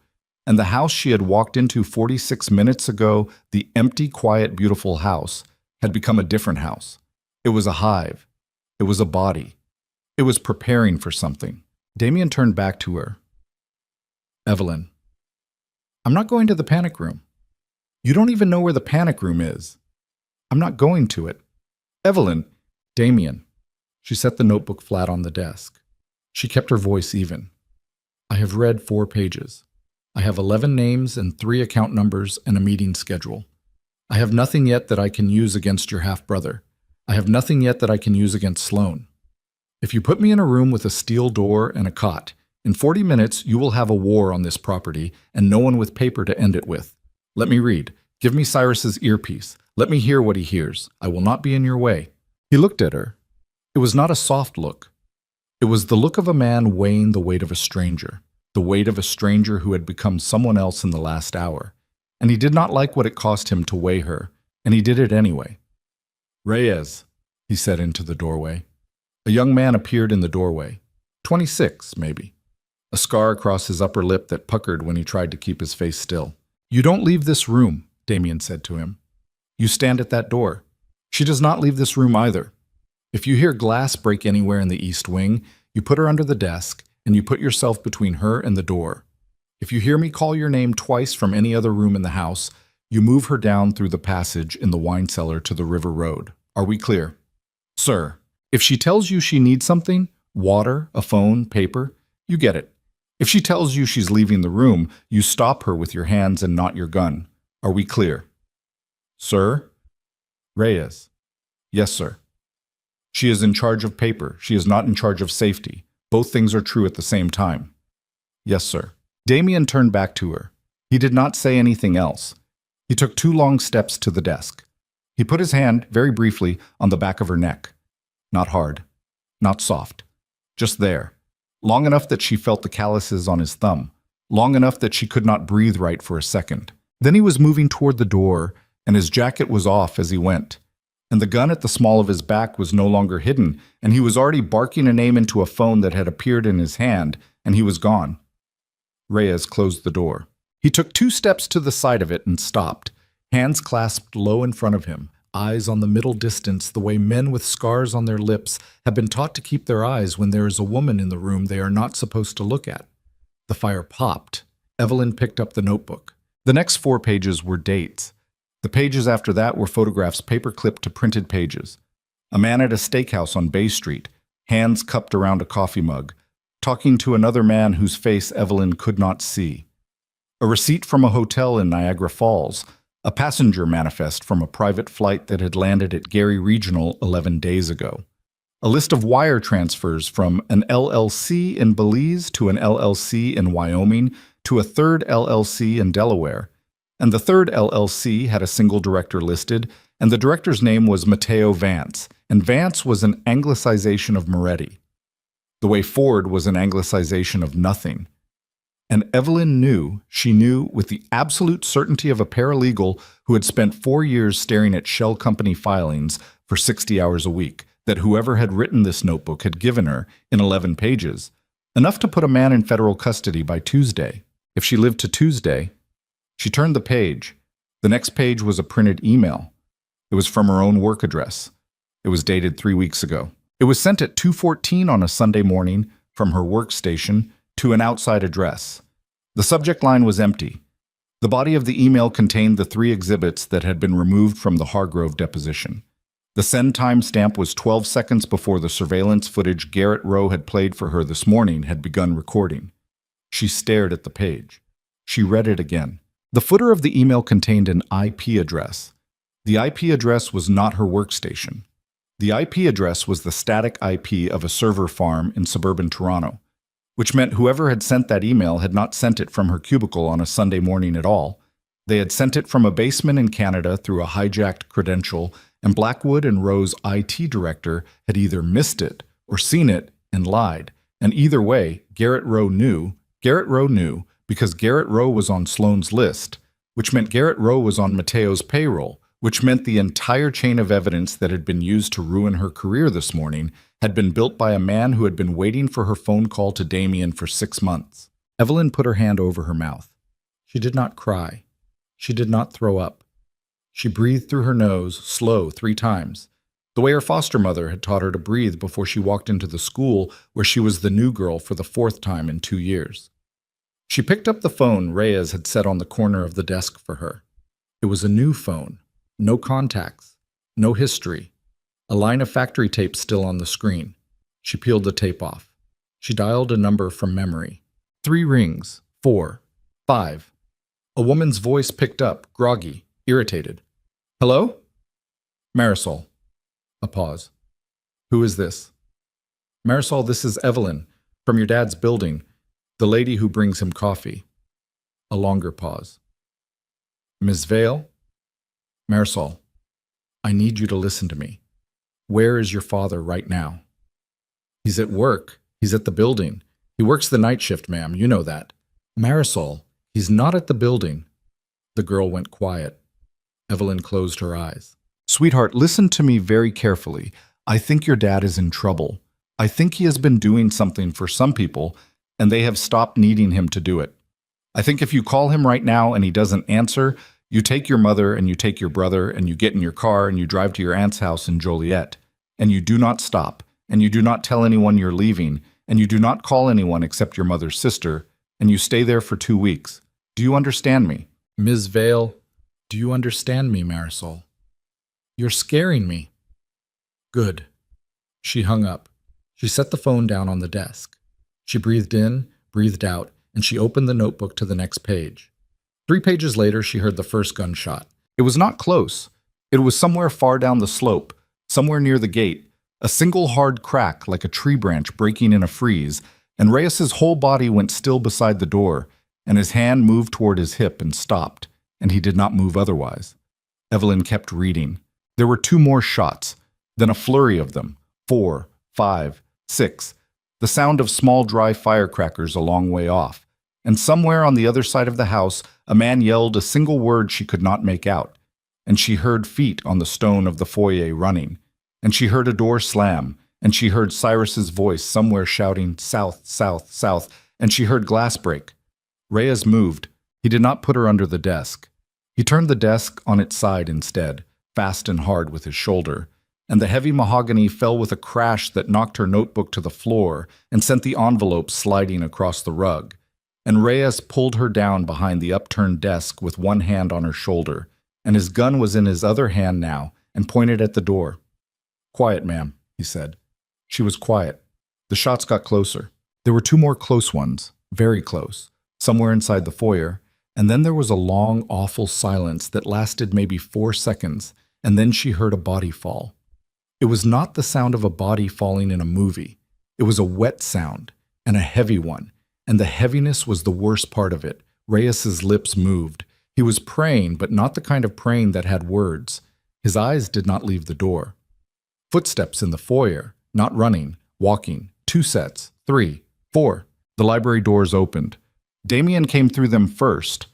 And the house she had walked into 46 minutes ago, the empty, quiet, beautiful house, had become a different house. It was a hive. It was a body. It was preparing for something. Damien turned back to her. Evelyn, I'm not going to the panic room. You don't even know where the panic room is. I'm not going to it. Evelyn, Damien. She set the notebook flat on the desk. She kept her voice even. I have read 4 pages. I have 11 names and 3 account numbers and a meeting schedule. I have nothing yet that I can use against your half-brother. I have nothing yet that I can use against Sloane. If you put me in a room with a steel door and a cot, in 40 minutes you will have a war on this property and no one with paper to end it with. Let me read. Give me Cyrus's earpiece. Let me hear what he hears. I will not be in your way. He looked at her. It was not a soft look. It was the look of a man weighing the weight of a stranger, the weight of a stranger who had become someone else in the last hour. And he did not like what it cost him to weigh her, and he did it anyway. Reyes, he said into the doorway. A young man appeared in the doorway. 26, maybe. A scar across his upper lip that puckered when he tried to keep his face still. You don't leave this room, Damien said to him. You stand at that door. She does not leave this room either. If you hear glass break anywhere in the east wing, you put her under the desk, and you put yourself between her and the door. If you hear me call your name twice from any other room in the house, you move her down through the passage in the wine cellar to the river road. Are we clear? Sir, if she tells you she needs something, water, a phone, paper, you get it. If she tells you she's leaving the room, you stop her with your hands and not your gun. Are we clear? Sir? Reyes. Yes, sir. She is in charge of paper. She is not in charge of safety. Both things are true at the same time. Yes, sir. Damien turned back to her. He did not say anything else. He took 2 long steps to the desk. He put his hand, very briefly, on the back of her neck. Not hard. Not soft. Just there. Long enough that she felt the calluses on his thumb. Long enough that she could not breathe right for a second. Then he was moving toward the door, and his jacket was off as he went. and the gun at the small of his back was no longer hidden, and he was already barking a name into a phone that had appeared in his hand, and he was gone. Reyes closed the door. He took 2 steps to the side of it and stopped, hands clasped low in front of him, eyes on the middle distance the way men with scars on their lips have been taught to keep their eyes when there is a woman in the room they are not supposed to look at. The fire popped. Evelyn picked up the notebook. The next 4 pages were dates. The pages after that were photographs paper-clipped to printed pages. A man at a steakhouse on Bay Street, hands cupped around a coffee mug, talking to another man whose face Evelyn could not see. A receipt from a hotel in Niagara Falls, a passenger manifest from a private flight that had landed at Gary Regional 11 days ago. A list of wire transfers from an LLC in Belize to an LLC in Wyoming to a third LLC in Delaware. And the third LLC had a single director listed, and the director's name was Mateo Vance, and Vance was an anglicization of Moretti. The way forward was an anglicization of nothing. And Evelyn knew, she knew with the absolute certainty of a paralegal who had spent 4 years staring at shell company filings for 60 hours a week, that whoever had written this notebook had given her, in 11 pages, enough to put a man in federal custody by Tuesday. If she lived to Tuesday. She turned the page. The next page was a printed email. It was from her own work address. It was dated 3 weeks ago. It was sent at 2:14 on a Sunday morning from her workstation to an outside address. The subject line was empty. The body of the email contained the 3 exhibits that had been removed from the Hargrove deposition. The send timestamp was 12 seconds before the surveillance footage Garrett Rowe had played for her this morning had begun recording. She stared at the page. She read it again. The footer of the email contained an IP address. The IP address was not her workstation. The IP address was the static IP of a server farm in suburban Toronto, which meant whoever had sent that email had not sent it from her cubicle on a Sunday morning at all. They had sent it from a basement in Canada through a hijacked credential, and Blackwood and Rowe's IT director had either missed it or seen it and lied. And either way, Garrett Rowe knew because Garrett Rowe was on Sloane's list, which meant Garrett Rowe was on Mateo's payroll, which meant the entire chain of evidence that had been used to ruin her career this morning had been built by a man who had been waiting for her phone call to Damien for 6 months. Evelyn put her hand over her mouth. She did not cry. She did not throw up. She breathed through her nose, slow, 3 times, the way her foster mother had taught her to breathe before she walked into the school where she was the new girl for the 4th time in 2 years. She picked up the phone Reyes had set on the corner of the desk for her. It was a new phone. No contacts. No history. A line of factory tape still on the screen. She peeled the tape off. She dialed a number from memory. 3 rings. 4. 5. A woman's voice picked up, groggy, irritated. Hello? Marisol. A pause. Who is this? Marisol, this is Evelyn, from your dad's building. The lady who brings him coffee. A longer pause. Ms. Vale? Marisol, I need you to listen to me. Where is your father right now? He's at work. He's at the building. He works the night shift, ma'am. You know that. Marisol, he's not at the building. The girl went quiet. Evelyn closed her eyes. Sweetheart, listen to me very carefully. I think your dad is in trouble. I think he has been doing something for some people, and they have stopped needing him to do it. I think if you call him right now and he doesn't answer, you take your mother and you take your brother and you get in your car and you drive to your aunt's house in Joliet, and you do not stop, and you do not tell anyone you're leaving, and you do not call anyone except your mother's sister, and you stay there for 2 weeks. Do you understand me? Ms. Vale, do you understand me, Marisol? You're scaring me. Good. She hung up. She set the phone down on the desk. She breathed in, breathed out, and she opened the notebook to the next page. 3 pages later, she heard the first gunshot. It was not close. It was somewhere far down the slope, somewhere near the gate, a single hard crack like a tree branch breaking in a freeze, and Reyes's whole body went still beside the door, and his hand moved toward his hip and stopped, and he did not move otherwise. Evelyn kept reading. There were 2 more shots, then a flurry of them, 4, 5, 6, the sound of small dry firecrackers a long way off, and somewhere on the other side of the house, a man yelled a single word she could not make out. and she heard feet on the stone of the foyer running, and she heard a door slam, and she heard Cyrus's voice somewhere shouting, "South, south, south," and she heard glass break. Reyes moved. He did not put her under the desk. He turned the desk on its side instead, fast and hard with his shoulder, and the heavy mahogany fell with a crash that knocked her notebook to the floor and sent the envelope sliding across the rug. And Reyes pulled her down behind the upturned desk with one hand on her shoulder, and his gun was in his other hand now and pointed at the door. "Quiet, ma'am," he said. She was quiet. The shots got closer. There were two more close ones, very close, somewhere inside the foyer, and then there was a long, awful silence that lasted maybe 4 seconds, and then she heard a body fall. It was not the sound of a body falling in a movie. It was a wet sound, and a heavy one, and the heaviness was the worst part of it. Reyes's lips moved. He was praying, but not the kind of praying that had words. His eyes did not leave the door. Footsteps in the foyer, not running, walking, 2 sets, 3, 4. The library doors opened. Damien came through them first.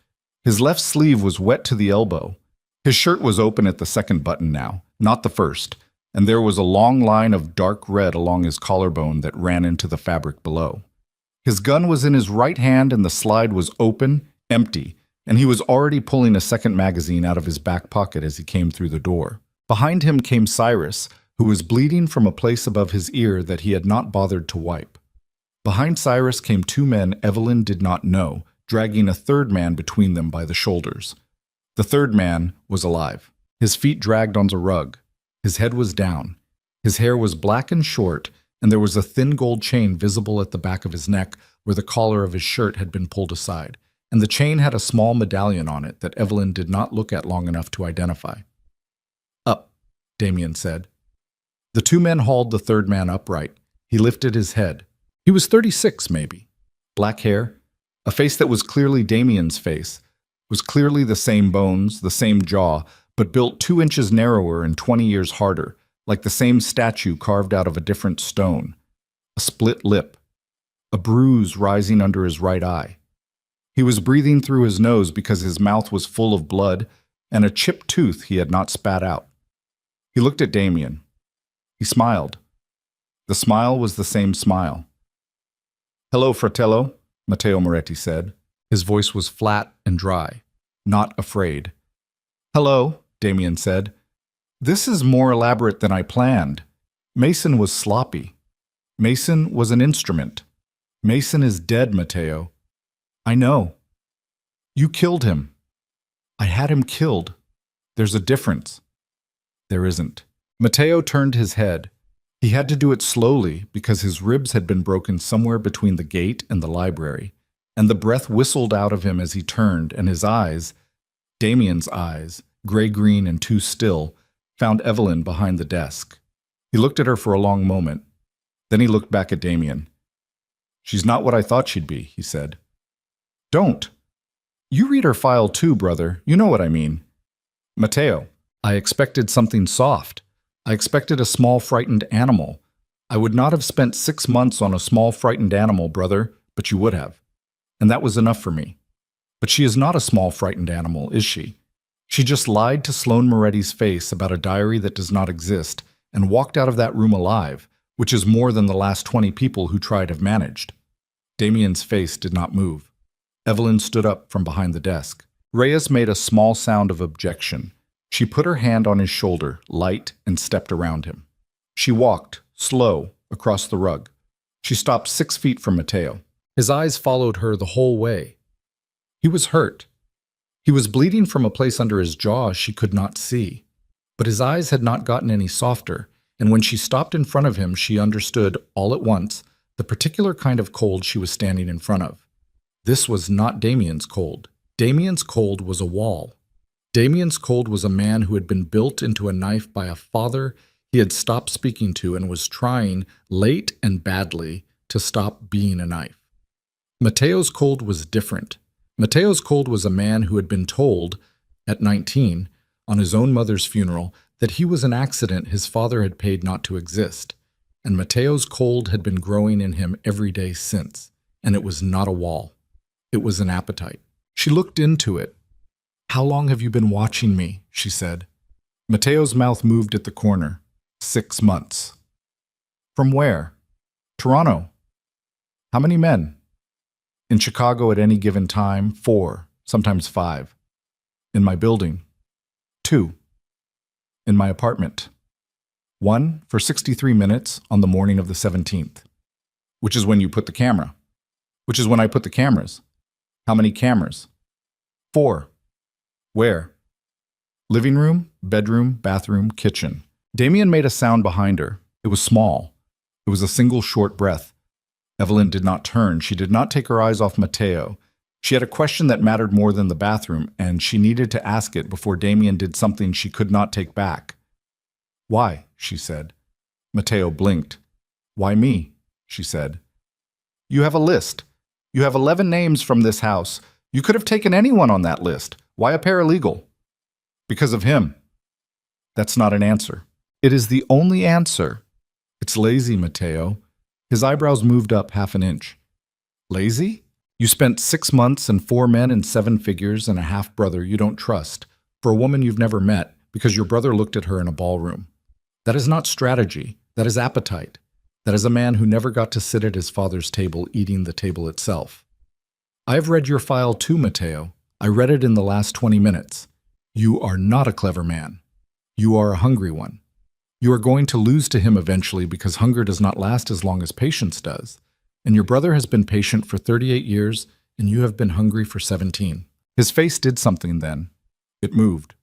His left sleeve was wet to the elbow. His shirt was open at the second button now, not the first, and there was a long line of dark red along his collarbone that ran into the fabric below. His gun was in his right hand and the slide was open, empty, and he was already pulling a second magazine out of his back pocket as he came through the door. Behind him came Cyrus, who was bleeding from a place above his ear that he had not bothered to wipe. Behind Cyrus came 2 men Evelyn did not know, dragging a third man between them by the shoulders. The third man was alive. His feet dragged on the rug. His head was down. His hair was black and short, and there was a thin gold chain visible at the back of his neck where the collar of his shirt had been pulled aside, and the chain had a small medallion on it that Evelyn did not look at long enough to identify. "Up," Damien said. The 2 men hauled the third man upright. He lifted his head. He was 36, maybe. Black hair, a face that was clearly Damien's face, was clearly the same bones, the same jaw, but built 2 inches narrower and 20 years harder, like the same statue carved out of a different stone. A split lip. A bruise rising under his right eye. He was breathing through his nose because his mouth was full of blood and a chipped tooth he had not spat out. He looked at Damien. He smiled. The smile was the same smile. "Hello, fratello," Matteo Moretti said. His voice was flat and dry, not afraid. "Hello," Damien said. "This is more elaborate than I planned. Mason was sloppy. Mason was an instrument. Mason is dead, Matteo. I know. You killed him. I had him killed. There's a difference." "There isn't." Matteo turned his head. He had to do it slowly because his ribs had been broken somewhere between the gate and the library, and the breath whistled out of him as he turned, and his eyes, Damien's eyes, gray-green and too still, found Evelyn behind the desk. He looked at her for a long moment. Then he looked back at Damien. "She's not what I thought she'd be," he said. "Don't. You read her file too, brother. You know what I mean." "Matteo, I expected something soft. I expected a small frightened animal. I would not have spent 6 months on a small frightened animal, brother, but you would have. And that was enough for me. But she is not a small frightened animal, is she? She just lied to Sloane Moretti's face about a diary that does not exist and walked out of that room alive, which is more than the last 20 people who tried have managed." Damien's face did not move. Evelyn stood up from behind the desk. Reyes made a small sound of objection. She put her hand on his shoulder, light, and stepped around him. She walked, slow, across the rug. She stopped 6 feet from Matteo. His eyes followed her the whole way. He was hurt. He was bleeding from a place under his jaw she could not see. But his eyes had not gotten any softer, and when she stopped in front of him, she understood, all at once, the particular kind of cold she was standing in front of. This was not Damien's cold. Damien's cold was a wall. Damien's cold was a man who had been built into a knife by a father he had stopped speaking to and was trying, late and badly, to stop being a knife. Matteo's cold was different. Matteo's cold was a man who had been told, at 19, on his own mother's funeral, that he was an accident his father had paid not to exist, and Matteo's cold had been growing in him every day since, and it was not a wall. It was an appetite. She looked into it. How long have you been watching me? She said. Mateo's mouth moved at the corner. 6 months. From where? Toronto. How many men? In Chicago at any given time, 4, sometimes 5. In my building, 2. In my apartment, 1 for 63 minutes on the morning of the 17th. Which is when you put the camera. Which is when I put the cameras. How many cameras? 4. Where? Living room, bedroom, bathroom, kitchen. Damien made a sound behind her. It was small. It was a single short breath. Evelyn did not turn. She did not take her eyes off Mateo. She had a question that mattered more than the bathroom, and she needed to ask it before Damien did something she could not take back. Why? She said. Mateo blinked. Why me? She said. You have a list. You have 11 names from this house. You could have taken anyone on that list. Why a paralegal? Because of him. That's not an answer. It is the only answer. It's lazy, Mateo. His eyebrows moved up half an inch. Lazy? You spent 6 months and 4 men and 7 figures and a half-brother you don't trust for a woman you've never met because your brother looked at her in a ballroom. That is not strategy. That is appetite. That is a man who never got to sit at his father's table eating the table itself. I have read your file too, Mateo. I read it in the last 20 minutes. You are not a clever man. You are a hungry one. You are going to lose to him eventually because hunger does not last as long as patience does. And your brother has been patient for 38 years, and you have been hungry for 17. His face did something then. It moved.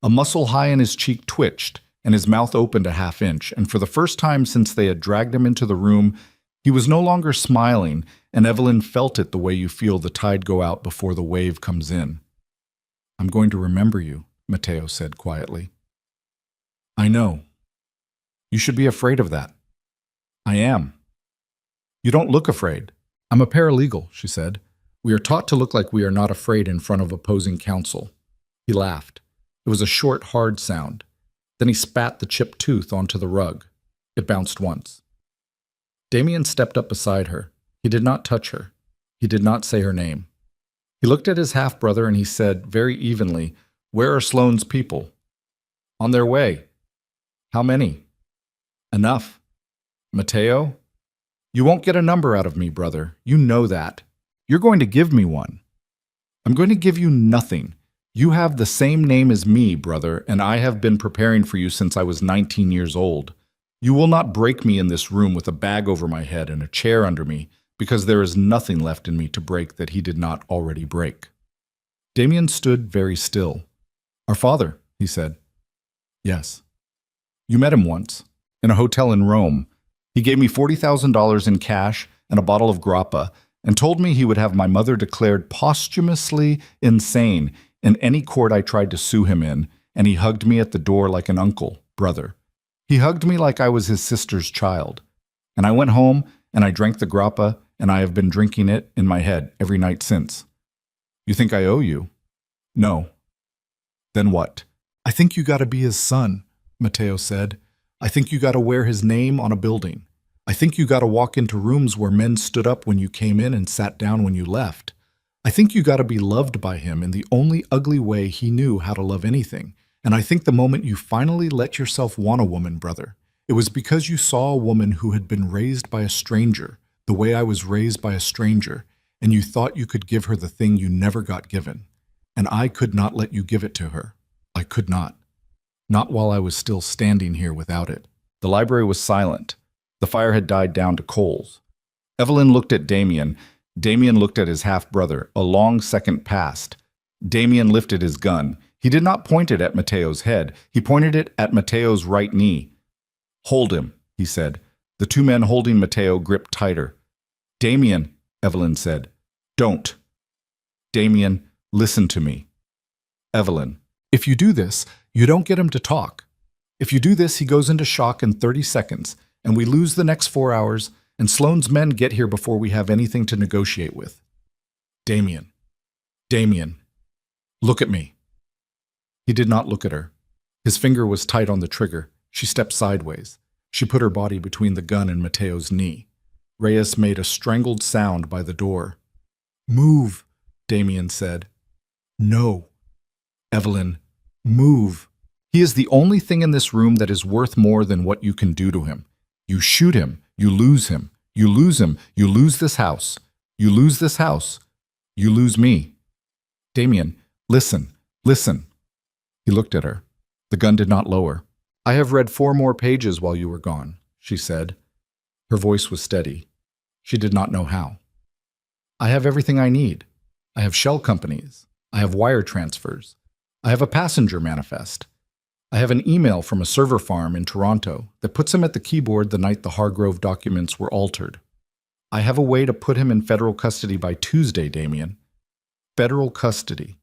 A muscle high in his cheek twitched, and his mouth opened a half inch, and for the first time since they had dragged him into the room, he was no longer smiling, and Evelyn felt it the way you feel the tide go out before the wave comes in. I'm going to remember you, Mateo said quietly. I know. You should be afraid of that. I am. You don't look afraid. I'm a paralegal, she said. We are taught to look like we are not afraid in front of opposing counsel. He laughed. It was a short, hard sound. Then he spat the chipped tooth onto the rug. It bounced once. Damien stepped up beside her. He did not touch her. He did not say her name. He looked at his half-brother and he said, very evenly, Where are Sloane's people? On their way. How many? Enough. Mateo? You won't get a number out of me, brother. You know that. You're going to give me one. I'm going to give you nothing. You have the same name as me, brother, and I have been preparing for you since I was 19 years old. You will not break me in this room with a bag over my head and a chair under me, because there is nothing left in me to break that he did not already break. Damien stood very still. Our father, he said. Yes. You met him once, in a hotel in Rome. He gave me $40,000 in cash and a bottle of grappa, and told me he would have my mother declared posthumously insane in any court I tried to sue him in, and he hugged me at the door like an uncle, brother. He hugged me like I was his sister's child. And I went home, and I drank the grappa, and I have been drinking it in my head every night since. You think I owe you? No. Then what? I think you gotta be his son, Mateo said. I think you gotta wear his name on a building. I think you gotta walk into rooms where men stood up when you came in and sat down when you left. I think you gotta be loved by him in the only ugly way he knew how to love anything. And I think the moment you finally let yourself want a woman, brother, it was because you saw a woman who had been raised by a stranger, the way I was raised by a stranger, and you thought you could give her the thing you never got given. And I could not let you give it to her. I could not. Not while I was still standing here without it. The library was silent. The fire had died down to coals. Evelyn looked at Damien. Damien looked at his half-brother. A long second passed. Damien lifted his gun. He did not point it at Mateo's head. He pointed it at Mateo's right knee. Hold him, he said. The 2 men holding Mateo gripped tighter. Damien, Evelyn said. Don't. Damien, listen to me. Evelyn, if you do this, you don't get him to talk. If you do this, he goes into shock in 30 seconds, and we lose the next 4 hours, and Sloane's men get here before we have anything to negotiate with. Damien. Damien. Look at me. He did not look at her. His finger was tight on the trigger. She stepped sideways. She put her body between the gun and Mateo's knee. Reyes made a strangled sound by the door. Move, Damien said. No. Evelyn, move. He is the only thing in this room that is worth more than what you can do to him. You shoot him, you lose him. You lose him, you lose this house. You lose this house. You lose me. Damien, listen, listen. He looked at her. The gun did not lower. I have read 4 more pages while you were gone, she said. Her voice was steady. She did not know how. I have everything I need. I have shell companies. I have wire transfers. I have a passenger manifest. I have an email from a server farm in Toronto that puts him at the keyboard the night the Hargrove documents were altered. I have a way to put him in federal custody by Tuesday, Damien. Federal custody.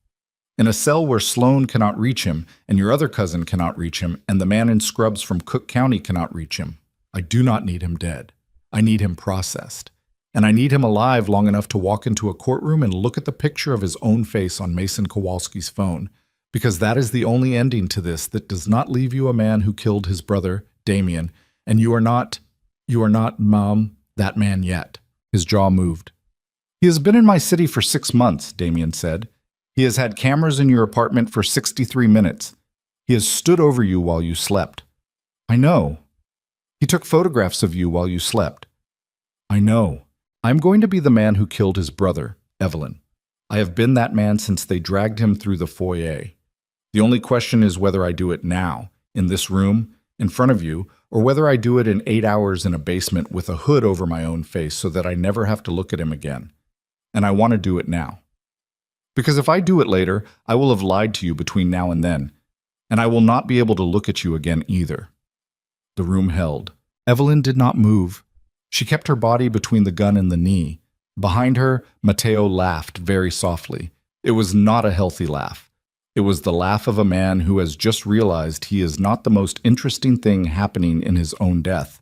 In a cell where Sloan cannot reach him, and your other cousin cannot reach him, and the man in scrubs from Cook County cannot reach him. I do not need him dead. I need him processed. And I need him alive long enough to walk into a courtroom and look at the picture of his own face on Mason Kowalski's phone, because that is the only ending to this that does not leave you a man who killed his brother, Damien, and you are not, Mom, that man yet. His jaw moved. He has been in my city for 6 months, Damien said. He has had cameras in your apartment for 63 minutes. He has stood over you while you slept. I know. He took photographs of you while you slept. I know. I'm going to be the man who killed his brother, Evelyn. I have been that man since they dragged him through the foyer. The only question is whether I do it now, in this room, in front of you, or whether I do it in 8 hours in a basement with a hood over my own face so that I never have to look at him again. And I want to do it now. Because if I do it later, I will have lied to you between now and then, and I will not be able to look at you again either. The room held. Evelyn did not move. She kept her body between the gun and the knee. Behind her, Mateo laughed very softly. It was not a healthy laugh. It was the laugh of a man who has just realized he is not the most interesting thing happening in his own death.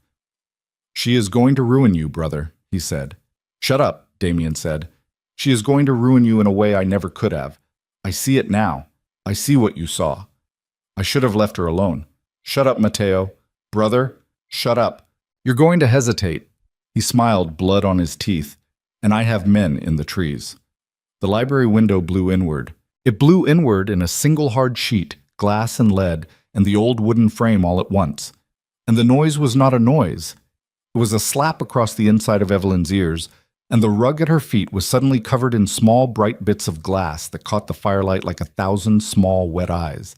She is going to ruin you, brother, he said. Shut up, Damien said. She is going to ruin you in a way I never could have. I see it now. I see what you saw. I should have left her alone. Shut up, Mateo. Brother, shut up. You're going to hesitate. He smiled, blood on his teeth. And I have men in the trees. The library window blew inward. It blew inward in a single hard sheet, glass and lead, and the old wooden frame all at once. And the noise was not a noise. It was a slap across the inside of Evelyn's ears, and the rug at her feet was suddenly covered in small, bright bits of glass that caught the firelight like 1,000 small, wet eyes.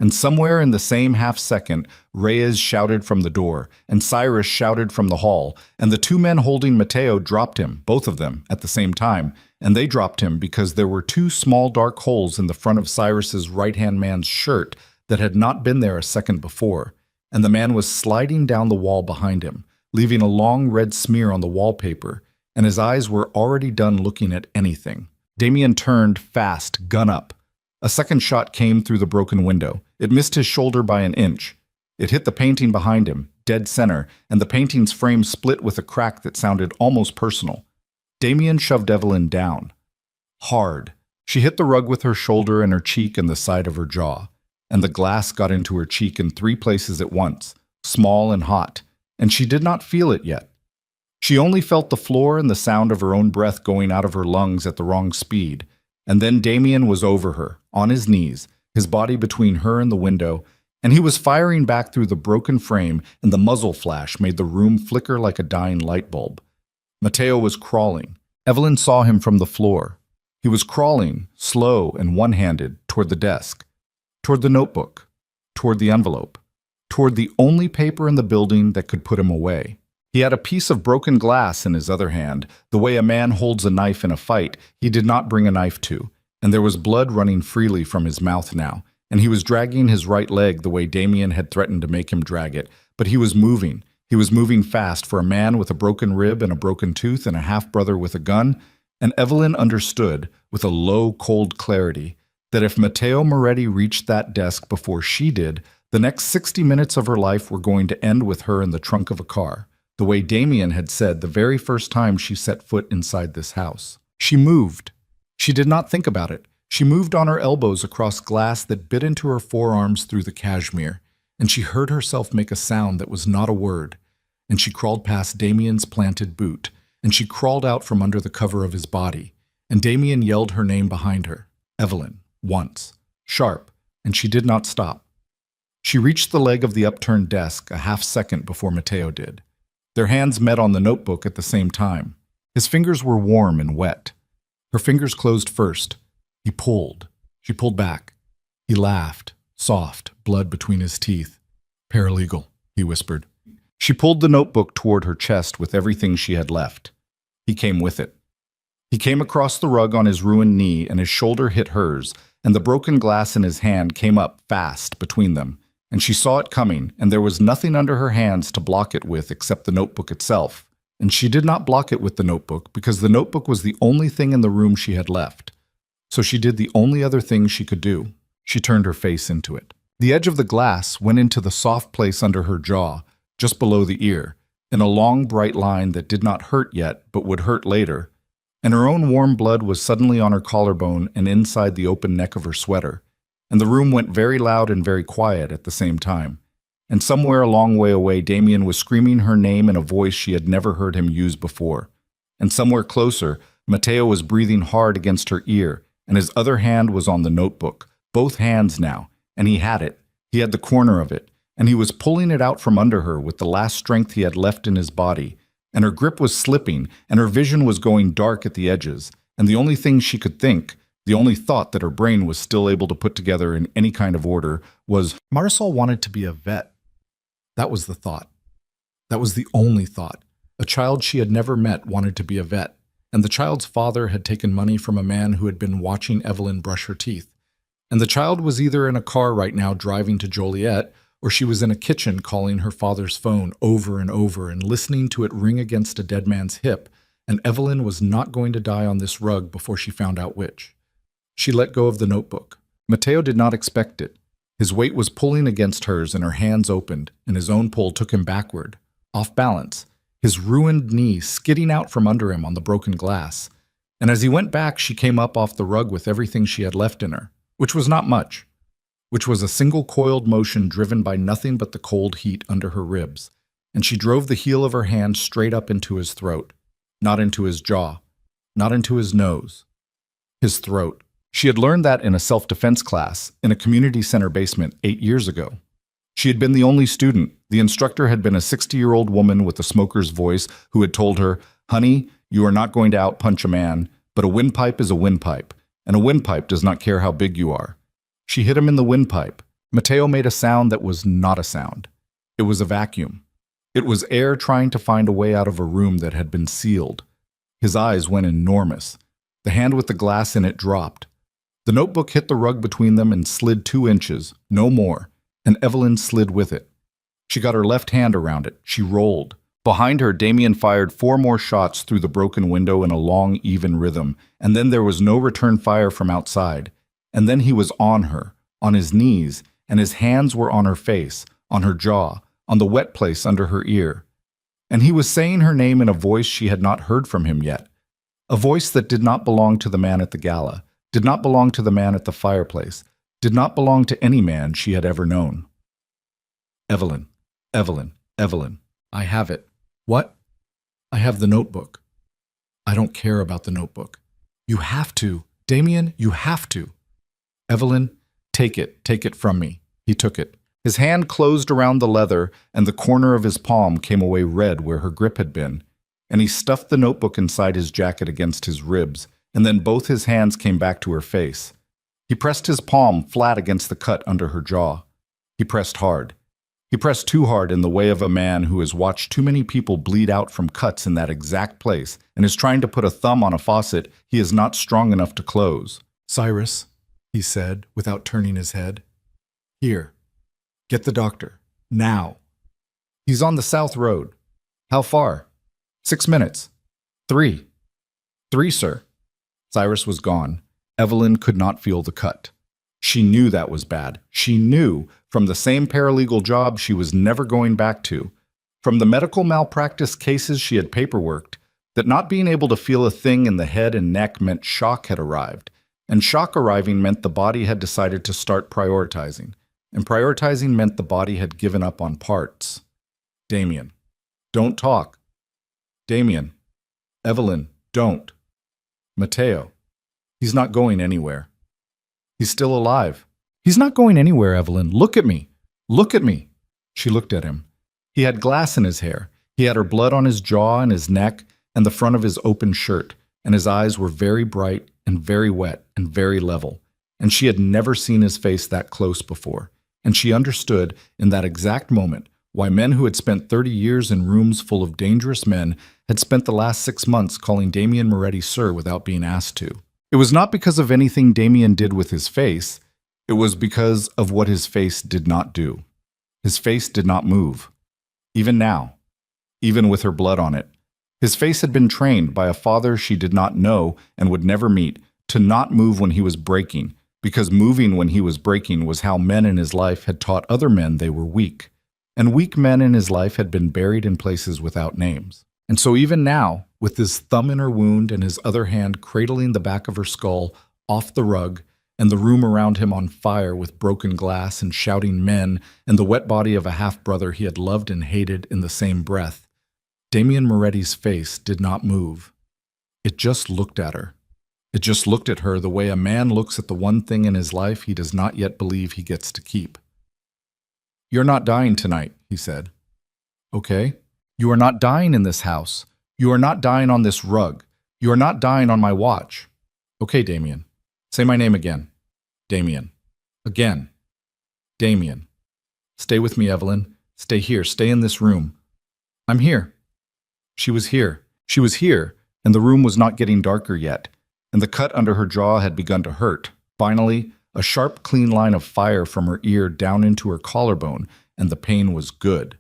And somewhere in the same half-second, Reyes shouted from the door, and Cyrus shouted from the hall, and the 2 men holding Mateo dropped him, both of them, at the same time, and they dropped him because there were 2 small dark holes in the front of Cyrus's right-hand man's shirt that had not been there a second before, and the man was sliding down the wall behind him, leaving a long red smear on the wallpaper, and his eyes were already done looking at anything. Damien turned fast, gun up. A second shot came through the broken window. It missed his shoulder by an inch. It hit the painting behind him, dead center, and the painting's frame split with a crack that sounded almost personal. Damien shoved Evelyn down. Hard. She hit the rug with her shoulder and her cheek and the side of her jaw, and the glass got into her cheek in 3 places at once, small and hot, and she did not feel it yet. She only felt the floor and the sound of her own breath going out of her lungs at the wrong speed. And then Damien was over her, on his knees, his body between her and the window, and he was firing back through the broken frame, and the muzzle flash made the room flicker like a dying light bulb. Mateo was crawling. Evelyn saw him from the floor. He was crawling, slow and one-handed, toward the desk, toward the notebook, toward the envelope, toward the only paper in the building that could put him away. He had a piece of broken glass in his other hand. The way a man holds a knife in a fight, he did not bring a knife to, and there was blood running freely from his mouth now, and he was dragging his right leg the way Damien had threatened to make him drag it, but he was moving. He was moving fast for a man with a broken rib and a broken tooth and a half-brother with a gun, and Evelyn understood, with a low, cold clarity, that if Matteo Moretti reached that desk before she did, the next 60 minutes of her life were going to end with her in the trunk of a car, the way Damien had said the very first time she set foot inside this house. She moved. She did not think about it. She moved on her elbows across glass that bit into her forearms through the cashmere, and she heard herself make a sound that was not a word, and she crawled past Damien's planted boot, and she crawled out from under the cover of his body, and Damien yelled her name behind her, Evelyn, once. sharp, and she did not stop. She reached the leg of the upturned desk a half-second before Matteo did. Their hands met on the notebook at the same time. His fingers were warm and wet. Her fingers closed first. He pulled. She pulled back. He laughed, soft, blood between his teeth. "Paralegal," he whispered. She pulled the notebook toward her chest with everything she had left. He came with it. He came across the rug on his ruined knee, and his shoulder hit hers, and the broken glass in his hand came up fast between them, and she saw it coming, and there was nothing under her hands to block it with except the notebook itself. And she did not block it with the notebook because the notebook was the only thing in the room she had left. So she did the only other thing she could do. She turned her face into it. The edge of the glass went into the soft place under her jaw, just below the ear, in a long, bright line that did not hurt yet but would hurt later, and her own warm blood was suddenly on her collarbone and inside the open neck of her sweater, and the room went very loud and very quiet at the same time. And somewhere a long way away, Damien was screaming her name in a voice she had never heard him use before. And somewhere closer, Matteo was breathing hard against her ear, and his other hand was on the notebook, both hands now, and he had it. He had the corner of it, and he was pulling it out from under her with the last strength he had left in his body. And her grip was slipping, and her vision was going dark at the edges, and the only thing she could think, the only thought that her brain was still able to put together in any kind of order, was, Marisol wanted to be a vet. That was the thought. That was the only thought. A child she had never met wanted to be a vet, and the child's father had taken money from a man who had been watching Evelyn brush her teeth. And the child was either in a car right now driving to Joliet, or she was in a kitchen calling her father's phone over and over and listening to it ring against a dead man's hip, and Evelyn was not going to die on this rug before she found out which. She let go of the notebook. Matteo did not expect it. His weight was pulling against hers, and her hands opened, and his own pull took him backward, off balance, his ruined knee skidding out from under him on the broken glass. And as he went back, she came up off the rug with everything she had left in her, which was not much, which was a single coiled motion driven by nothing but the cold heat under her ribs, and she drove the heel of her hand straight up into his throat, not into his jaw, not into his nose, his throat. She had learned that in a self-defense class in a community center basement 8 years ago. She had been the only student. The instructor had been a 60-year-old woman with a smoker's voice who had told her, "Honey, you are not going to outpunch a man, but a windpipe is a windpipe, and a windpipe does not care how big you are." She hit him in the windpipe. Matteo made a sound that was not a sound. It was a vacuum. It was air trying to find a way out of a room that had been sealed. His eyes went enormous. The hand with the glass in it dropped. The notebook hit the rug between them and slid 2 inches, no more, and Evelyn slid with it. She got her left hand around it. She rolled. Behind her, Damien fired 4 more shots through the broken window in a long, even rhythm, and then there was no return fire from outside. And then he was on her, on his knees, and his hands were on her face, on her jaw, on the wet place under her ear. And he was saying her name in a voice she had not heard from him yet, a voice that did not belong to the man at the gala, did not belong to the man at the fireplace, did not belong to any man she had ever known. "Evelyn, Evelyn, Evelyn, I have it." "What?" "I have the notebook." "I don't care about the notebook." "You have to. Damien, you have to." "Evelyn, take it from me." He took it. His hand closed around the leather, and the corner of his palm came away red where her grip had been, and he stuffed the notebook inside his jacket against his ribs, and then both his hands came back to her face. He pressed his palm flat against the cut under her jaw. He pressed hard. He pressed too hard in the way of a man who has watched too many people bleed out from cuts in that exact place and is trying to put a thumb on a faucet he is not strong enough to close. "Cyrus," he said, without turning his head. "Here. Get the doctor. Now." "He's on the South Road." "How far?" 6 minutes. 3. 3, sir." Cyrus was gone. Evelyn could not feel the cut. She knew that was bad. She knew, from the same paralegal job she was never going back to, from the medical malpractice cases she had paperworked, that not being able to feel a thing in the head and neck meant shock had arrived, and shock arriving meant the body had decided to start prioritizing, and prioritizing meant the body had given up on parts. "Damien, don't talk." "Damien, Evelyn, don't." "Matteo, he's not going anywhere. He's still alive." He's not going anywhere, Evelyn. Look at me. Look at me. She looked at him. He had glass in his hair. He had her blood on his jaw and his neck and the front of his open shirt, and his eyes were very bright and very wet and very level. And she had never seen his face that close before. And she understood in that exact moment why men who had spent 30 years in rooms full of dangerous men had spent the last 6 months calling Damien Moretti sir without being asked to. It was not because of anything Damien did with his face. It was because of what his face did not do. His face did not move. Even now, even with her blood on it. His face had been trained by a father she did not know and would never meet to not move when he was breaking, because moving when he was breaking was how men in his life had taught other men they were weak. And weak men in his life had been buried in places without names. And so even now, with his thumb in her wound and his other hand cradling the back of her skull off the rug, and the room around him on fire with broken glass and shouting men, and the wet body of a half-brother he had loved and hated in the same breath, Damien Moretti's face did not move. It just looked at her. It just looked at her the way a man looks at the one thing in his life he does not yet believe he gets to keep. "You're not dying tonight," he said. "Okay. You are not dying in this house. You are not dying on this rug. You are not dying on my watch." "Okay, Damien. Say my name again." "Damien." "Again." "Damien." "Stay with me, Evelyn. Stay here. Stay in this room." "I'm here." She was here. She was here, and the room was not getting darker yet, and the cut under her jaw had begun to hurt. Finally, a sharp, clean line of fire from her ear down into her collarbone, and the pain was good.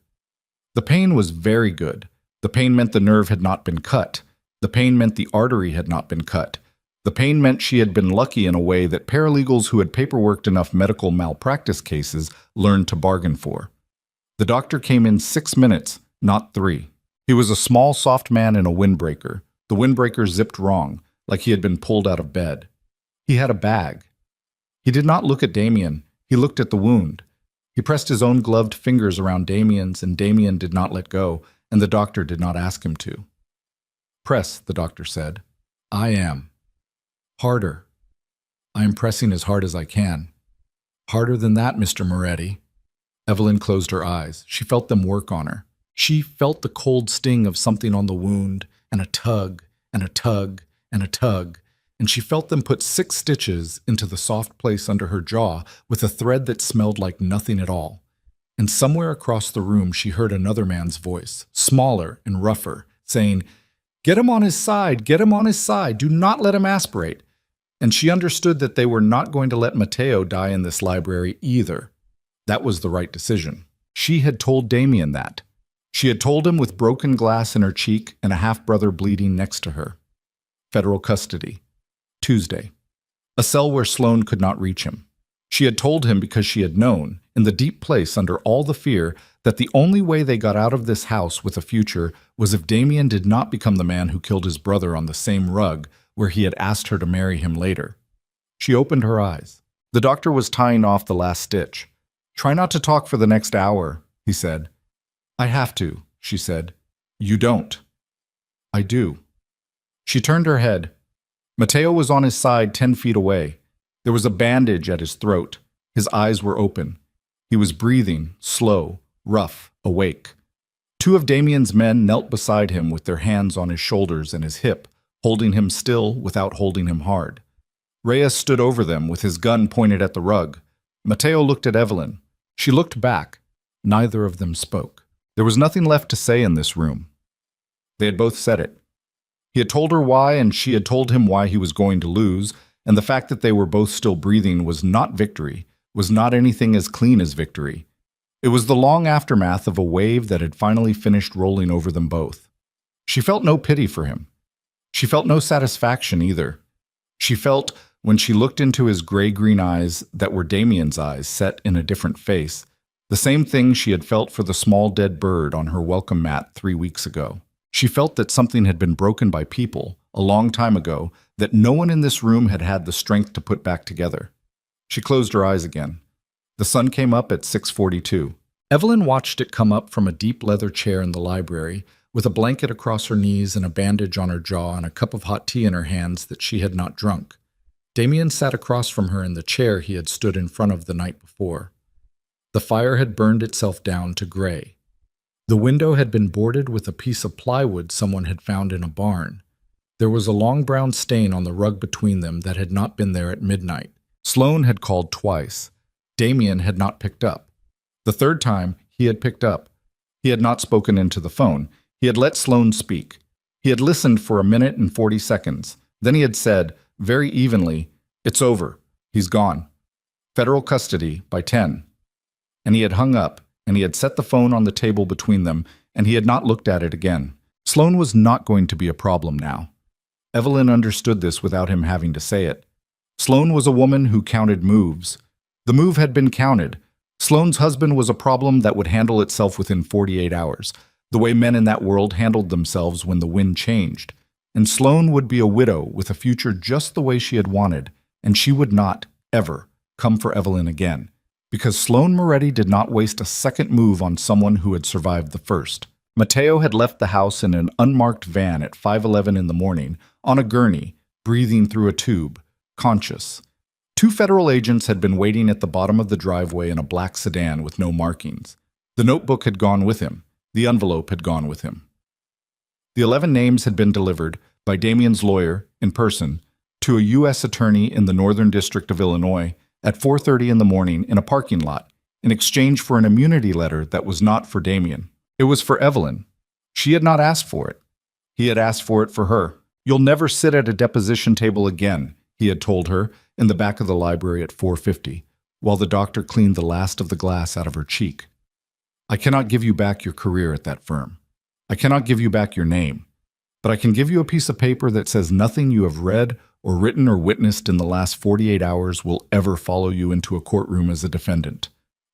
The pain was very good. The pain meant the nerve had not been cut. The pain meant the artery had not been cut. The pain meant she had been lucky in a way that paralegals who had paperworked enough medical malpractice cases learned to bargain for. The doctor came in 6 minutes, not 3. He was a small, soft man in a windbreaker. The windbreaker zipped wrong, like he had been pulled out of bed. He had a bag. He did not look at Damien. He looked at the wound. He pressed his own gloved fingers around Damien's, and Damien did not let go, and the doctor did not ask him to. "Press," the doctor said. "I am. Harder. I am pressing as hard as I can." "Harder than that, Mr. Moretti." Evelyn closed her eyes. She felt them work on her. She felt the cold sting of something on the wound, and a tug, and a tug, and a tug, and she felt them put 6 stitches into the soft place under her jaw with a thread that smelled like nothing at all. And somewhere across the room she heard another man's voice, smaller and rougher, saying, "Get him on his side, get him on his side, do not let him aspirate." And she understood that they were not going to let Mateo die in this library either. That was the right decision. She had told Damien that. She had told him with broken glass in her cheek and a half-brother bleeding next to her. Federal custody. Tuesday. A cell where Sloane could not reach him. She had told him because she had known, in the deep place under all the fear, that the only way they got out of this house with a future was if Damien did not become the man who killed his brother on the same rug where he had asked her to marry him later. She opened her eyes. The doctor was tying off the last stitch. "Try not to talk for the next hour," he said. "I have to," she said. "You don't." "I do." She turned her head. Mateo was on his side 10 feet away. There was a bandage at his throat. His eyes were open. He was breathing, slow, rough, awake. 2 of Damien's men knelt beside him with their hands on his shoulders and his hip, holding him still without holding him hard. Reyes stood over them with his gun pointed at the rug. Mateo looked at Evelyn. She looked back. Neither of them spoke. There was nothing left to say in this room. They had both said it. He had told her why, and she had told him why he was going to lose, and the fact that they were both still breathing was not victory, was not anything as clean as victory. It was the long aftermath of a wave that had finally finished rolling over them both. She felt no pity for him. She felt no satisfaction either. She felt, when she looked into his gray-green eyes that were Damien's eyes set in a different face, the same thing she had felt for the small dead bird on her welcome mat 3 weeks ago. She felt that something had been broken by people, a long time ago, that no one in this room had had the strength to put back together. She closed her eyes again. The sun came up at 6:42. Evelyn watched it come up from a deep leather chair in the library, with a blanket across her knees and a bandage on her jaw and a cup of hot tea in her hands that she had not drunk. Damien sat across from her in the chair he had stood in front of the night before. The fire had burned itself down to gray. The window had been boarded with a piece of plywood someone had found in a barn. There was a long brown stain on the rug between them that had not been there at midnight. Sloane had called twice. Damien had not picked up. The third time, he had picked up. He had not spoken into the phone. He had let Sloane speak. He had listened for 1 minute and 40 seconds. Then he had said, very evenly, "It's over. He's gone. Federal custody by 10. And he had hung up, and he had set the phone on the table between them, and he had not looked at it again. Sloane was not going to be a problem now. Evelyn understood this without him having to say it. Sloane was a woman who counted moves. The move had been counted. Sloane's husband was a problem that would handle itself within 48 hours, the way men in that world handled themselves when the wind changed. And Sloane would be a widow with a future just the way she had wanted, and she would not, ever, come for Evelyn again, because Sloane Moretti did not waste a second move on someone who had survived the first. Mateo had left the house in an unmarked van at 5:11 in the morning, on a gurney, breathing through a tube, conscious. 2 federal agents had been waiting at the bottom of the driveway in a black sedan with no markings. The notebook had gone with him. The envelope had gone with him. The 11 names had been delivered by Damien's lawyer, in person, to a U.S. attorney in the Northern District of Illinois at 4:30 in the morning in a parking lot, in exchange for an immunity letter that was not for Damien. It was for Evelyn. She had not asked for it. He had asked for it for her. "You'll never sit at a deposition table again," he had told her in the back of the library at 4:50, while the doctor cleaned the last of the glass out of her cheek. "I cannot give you back your career at that firm. I cannot give you back your name. But I can give you a piece of paper that says nothing you have read or written or witnessed in the last 48 hours will ever follow you into a courtroom as a defendant.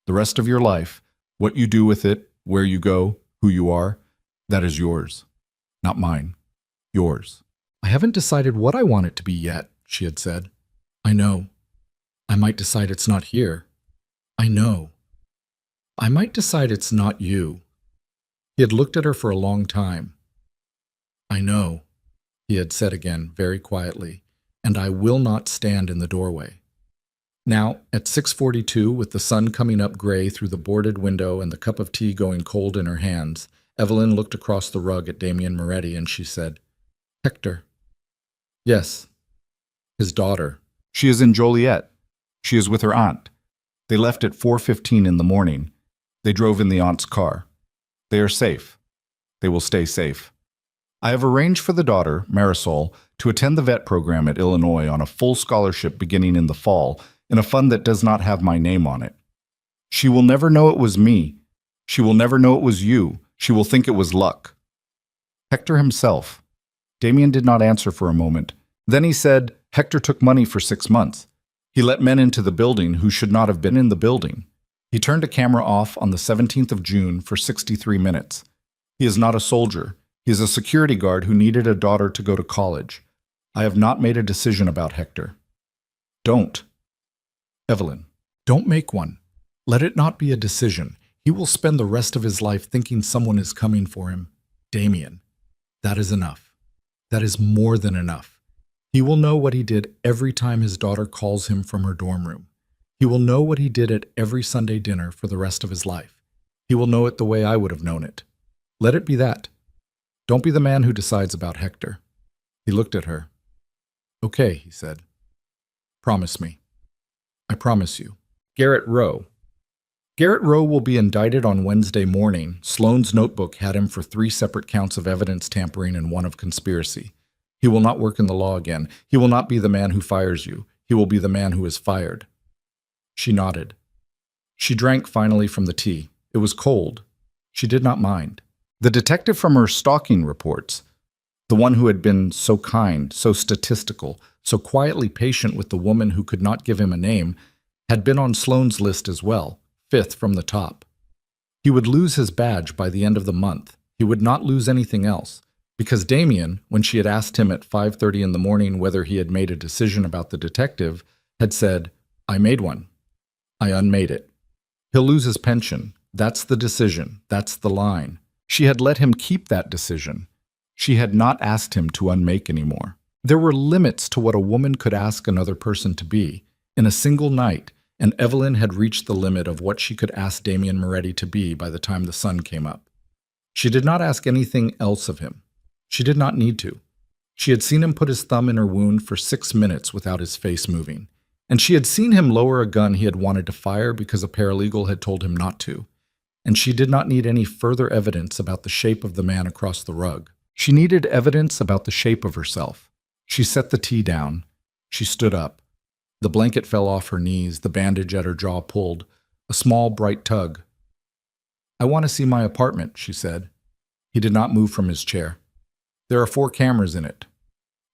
The rest of your life, what you do with it, where you go, who you are, that is yours. Not mine. Yours." "I haven't decided what I want it to be yet," she had said. "I know. I might decide it's not here. I know. I might decide it's not you." He had looked at her for a long time. "I know," he had said again, very quietly, "and I will not stand in the doorway." Now, at 6:42, with the sun coming up gray through the boarded window and the cup of tea going cold in her hands, Evelyn looked across the rug at Damien Moretti and she said, "Hector." "Yes." "His daughter. She is in Joliet. She is with her aunt. They left at 4:15 in the morning. They drove in the aunt's car. They are safe. They will stay safe. I have arranged for the daughter, Marisol, to attend the vet program at Illinois on a full scholarship beginning in the fall, in a fund that does not have my name on it. She will never know it was me. She will never know it was you. She will think it was luck." Hector himself. Damien did not answer for a moment. Then he said, "Hector took money for 6 months. He let men into the building who should not have been in the building. He turned a camera off on the 17th of June for 63 minutes. He is not a soldier. He is a security guard who needed a daughter to go to college. I have not made a decision about Hector." "Don't." "Evelyn, don't make one. Let it not be a decision. He will spend the rest of his life thinking someone is coming for him. Damien, that is enough. That is more than enough. He will know what he did every time his daughter calls him from her dorm room. He will know what he did at every Sunday dinner for the rest of his life. He will know it the way I would have known it. Let it be that. Don't be the man who decides about Hector." He looked at her. "Okay," he said. "Promise me." "I promise you." Garrett Rowe. Garrett Rowe will be indicted on Wednesday morning. Sloane's notebook had him for 3 separate counts of evidence tampering and 1 of conspiracy. He will not work in the law again. He will not be the man who fires you. He will be the man who is fired. She nodded. She drank finally from the tea. It was cold. She did not mind. The detective from her stalking reports, the one who had been so kind, so statistical, so quietly patient with the woman who could not give him a name, had been on Sloane's list as well, 5th from the top. He would lose his badge by the end of the month. He would not lose anything else, because Damien, when she had asked him at 5:30 in the morning whether he had made a decision about the detective, had said, "I made one. I unmade it. He'll lose his pension. That's the decision. That's the line." She had let him keep that decision. She had not asked him to unmake anymore. There were limits to what a woman could ask another person to be. In a single night, and Evelyn had reached the limit of what she could ask Damien Moretti to be by the time the sun came up. She did not ask anything else of him. She did not need to. She had seen him put his thumb in her wound for 6 minutes without his face moving. And she had seen him lower a gun he had wanted to fire because a paralegal had told him not to. And she did not need any further evidence about the shape of the man across the rug. She needed evidence about the shape of herself. She set the tea down. She stood up. The blanket fell off her knees, the bandage at her jaw pulled, a small, bright tug. "I want to see my apartment," she said. He did not move from his chair. "There are 4 cameras in it."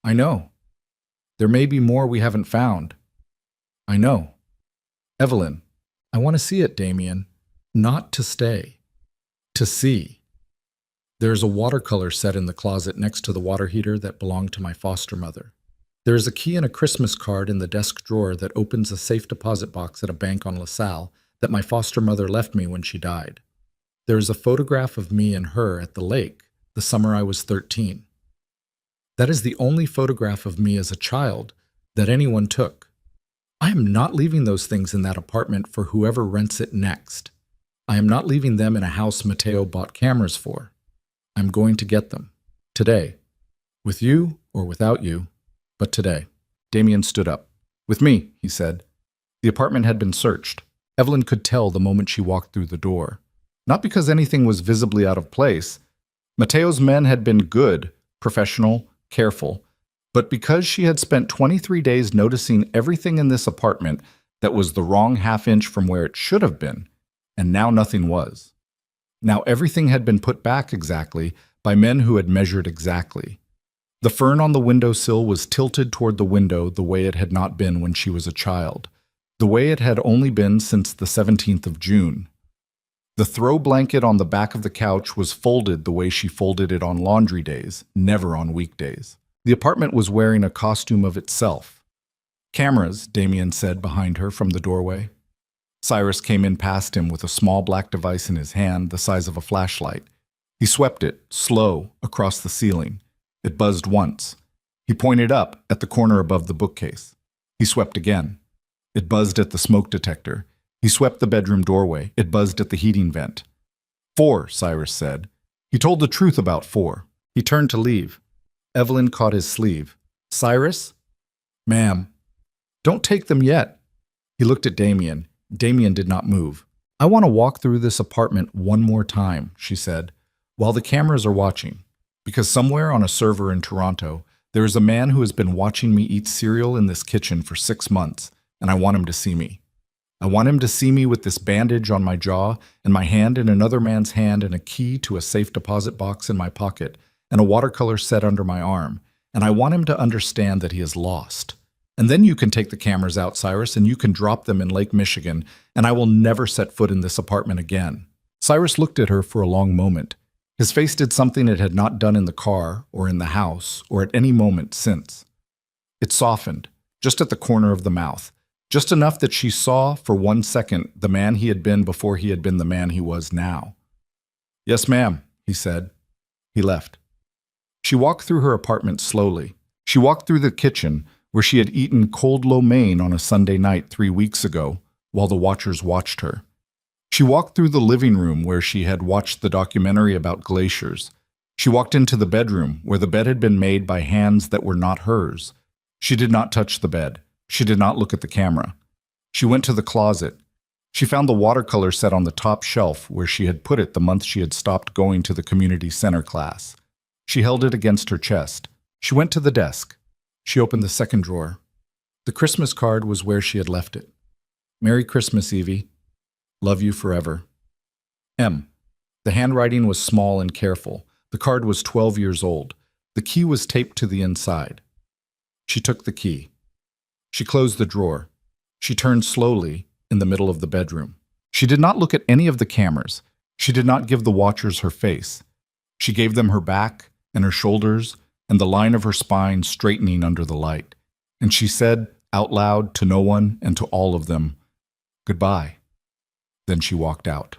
"I know." "There may be more we haven't found." "I know." "Evelyn, I want to see it, Damien. Not to stay. To see. There is a watercolor set in the closet next to the water heater that belonged to my foster mother. There is a key and a Christmas card in the desk drawer that opens a safe deposit box at a bank on LaSalle that my foster mother left me when she died. There is a photograph of me and her at the lake the summer I was 13. That is the only photograph of me as a child that anyone took. I am not leaving those things in that apartment for whoever rents it next. I am not leaving them in a house Mateo bought cameras for. I'm going to get them. Today. With you or without you, but today." Damien stood up. "With me," he said. The apartment had been searched. Evelyn could tell the moment she walked through the door. Not because anything was visibly out of place. Mateo's men had been good, professional, careful, but because she had spent 23 days noticing everything in this apartment that was the wrong half-inch from where it should have been, and now nothing was. Now everything had been put back exactly by men who had measured exactly. The fern on the windowsill was tilted toward the window the way it had not been when she was a child, the way it had only been since the 17th of June. The throw blanket on the back of the couch was folded the way she folded it on laundry days, never on weekdays. The apartment was wearing a costume of itself. "Cameras," Damien said behind her from the doorway. Cyrus came in past him with a small black device in his hand the size of a flashlight. He swept it, slow, across the ceiling. It buzzed once. He pointed up at the corner above the bookcase. He swept again. It buzzed at the smoke detector. He swept the bedroom doorway. It buzzed at the heating vent. 4, Cyrus said. He told the truth about 4. He turned to leave. Evelyn caught his sleeve. "Cyrus?" "Ma'am." "Don't take them yet." He looked at Damien. Damien did not move. "I want to walk through this apartment one more time," she said, "while the cameras are watching. Because somewhere on a server in Toronto, there is a man who has been watching me eat cereal in this kitchen for 6 months, and I want him to see me. I want him to see me with this bandage on my jaw, and my hand in another man's hand, and a key to a safe deposit box in my pocket, and a watercolor set under my arm, and I want him to understand that he is lost. And then you can take the cameras out, Cyrus, and you can drop them in Lake Michigan, and I will never set foot in this apartment again." Cyrus looked at her for a long moment. His face did something it had not done in the car, or in the house, or at any moment since. It softened, just at the corner of the mouth, just enough that she saw, for 1 second, the man he had been before he had been the man he was now. "Yes, ma'am," he said. He left. She walked through her apartment slowly. She walked through the kitchen, where she had eaten cold lo mein on a Sunday night 3 weeks ago, while the watchers watched her. She walked through the living room where she had watched the documentary about glaciers. She walked into the bedroom where the bed had been made by hands that were not hers. She did not touch the bed. She did not look at the camera. She went to the closet. She found the watercolor set on the top shelf where she had put it the month she had stopped going to the community center class. She held it against her chest. She went to the desk. She opened the second drawer. The Christmas card was where she had left it. "Merry Christmas, Evie. Love you forever. M." The handwriting was small and careful. The card was 12 years old. The key was taped to the inside. She took the key. She closed the drawer. She turned slowly in the middle of the bedroom. She did not look at any of the cameras. She did not give the watchers her face. She gave them her back and her shoulders and the line of her spine straightening under the light. And she said out loud to no one and to all of them, "Goodbye." Then she walked out.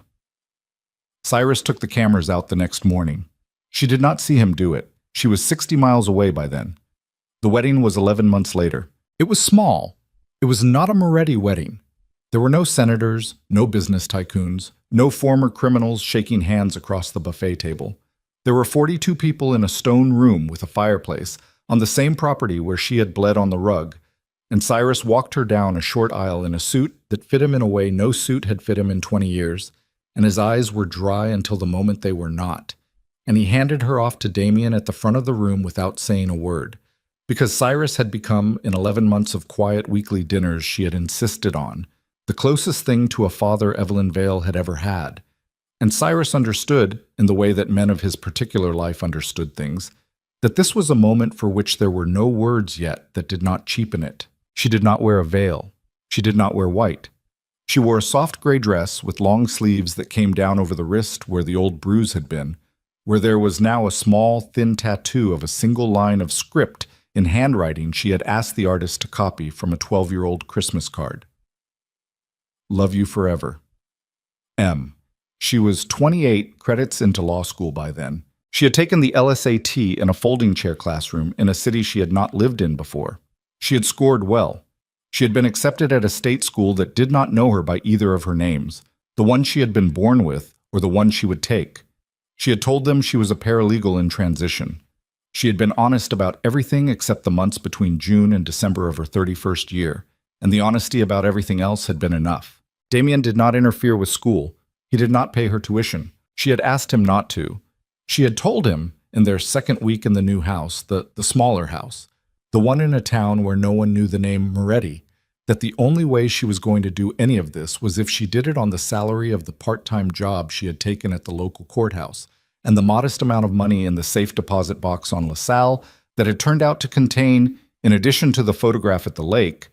Cyrus took the cameras out the next morning. She did not see him do it. She was 60 miles away by then. The wedding was 11 months later. It was small. It was not a Moretti wedding. There were no senators, no business tycoons, no former criminals shaking hands across the buffet table. There were 42 people in a stone room with a fireplace on the same property where she had bled on the rug, and Cyrus walked her down a short aisle in a suit that fit him in a way no suit had fit him in 20 years, and his eyes were dry until the moment they were not. And he handed her off to Damien at the front of the room without saying a word, because Cyrus had become, in 11 months of quiet weekly dinners she had insisted on, the closest thing to a father Evelyn Vale had ever had. And Cyrus understood, in the way that men of his particular life understood things, that this was a moment for which there were no words yet that did not cheapen it. She did not wear a veil. She did not wear white. She wore a soft gray dress with long sleeves that came down over the wrist where the old bruise had been, where there was now a small, thin tattoo of a single line of script in handwriting she had asked the artist to copy from a 12-year-old Christmas card. Love you forever. M. She was 28 credits into law school by then. She had taken the LSAT in a folding chair classroom in a city she had not lived in before. She had scored well. She had been accepted at a state school that did not know her by either of her names, the one she had been born with or the one she would take. She had told them she was a paralegal in transition. She had been honest about everything except the months between June and December of her 31st year, and the honesty about everything else had been enough. Damien did not interfere with school. He did not pay her tuition. She had asked him not to. She had told him, in their second week in the new house, the smaller house, the one in a town where no one knew the name Moretti, that the only way she was going to do any of this was if she did it on the salary of the part-time job she had taken at the local courthouse, and the modest amount of money in the safe deposit box on LaSalle that had turned out to contain, in addition to the photograph at the lake,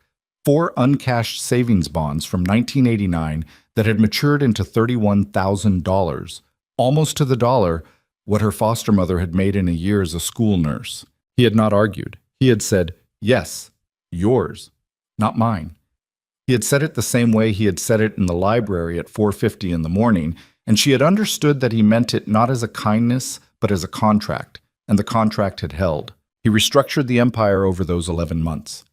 4 uncashed savings bonds from 1989 that had matured into $31,000, almost to the dollar what her foster mother had made in a year as a school nurse. He had not argued. He had said, "Yes, yours, not mine." He had said it the same way he had said it in the library at 4:50 in the morning, and she had understood that he meant it not as a kindness, but as a contract, and the contract had held. He restructured the empire over those 11 months.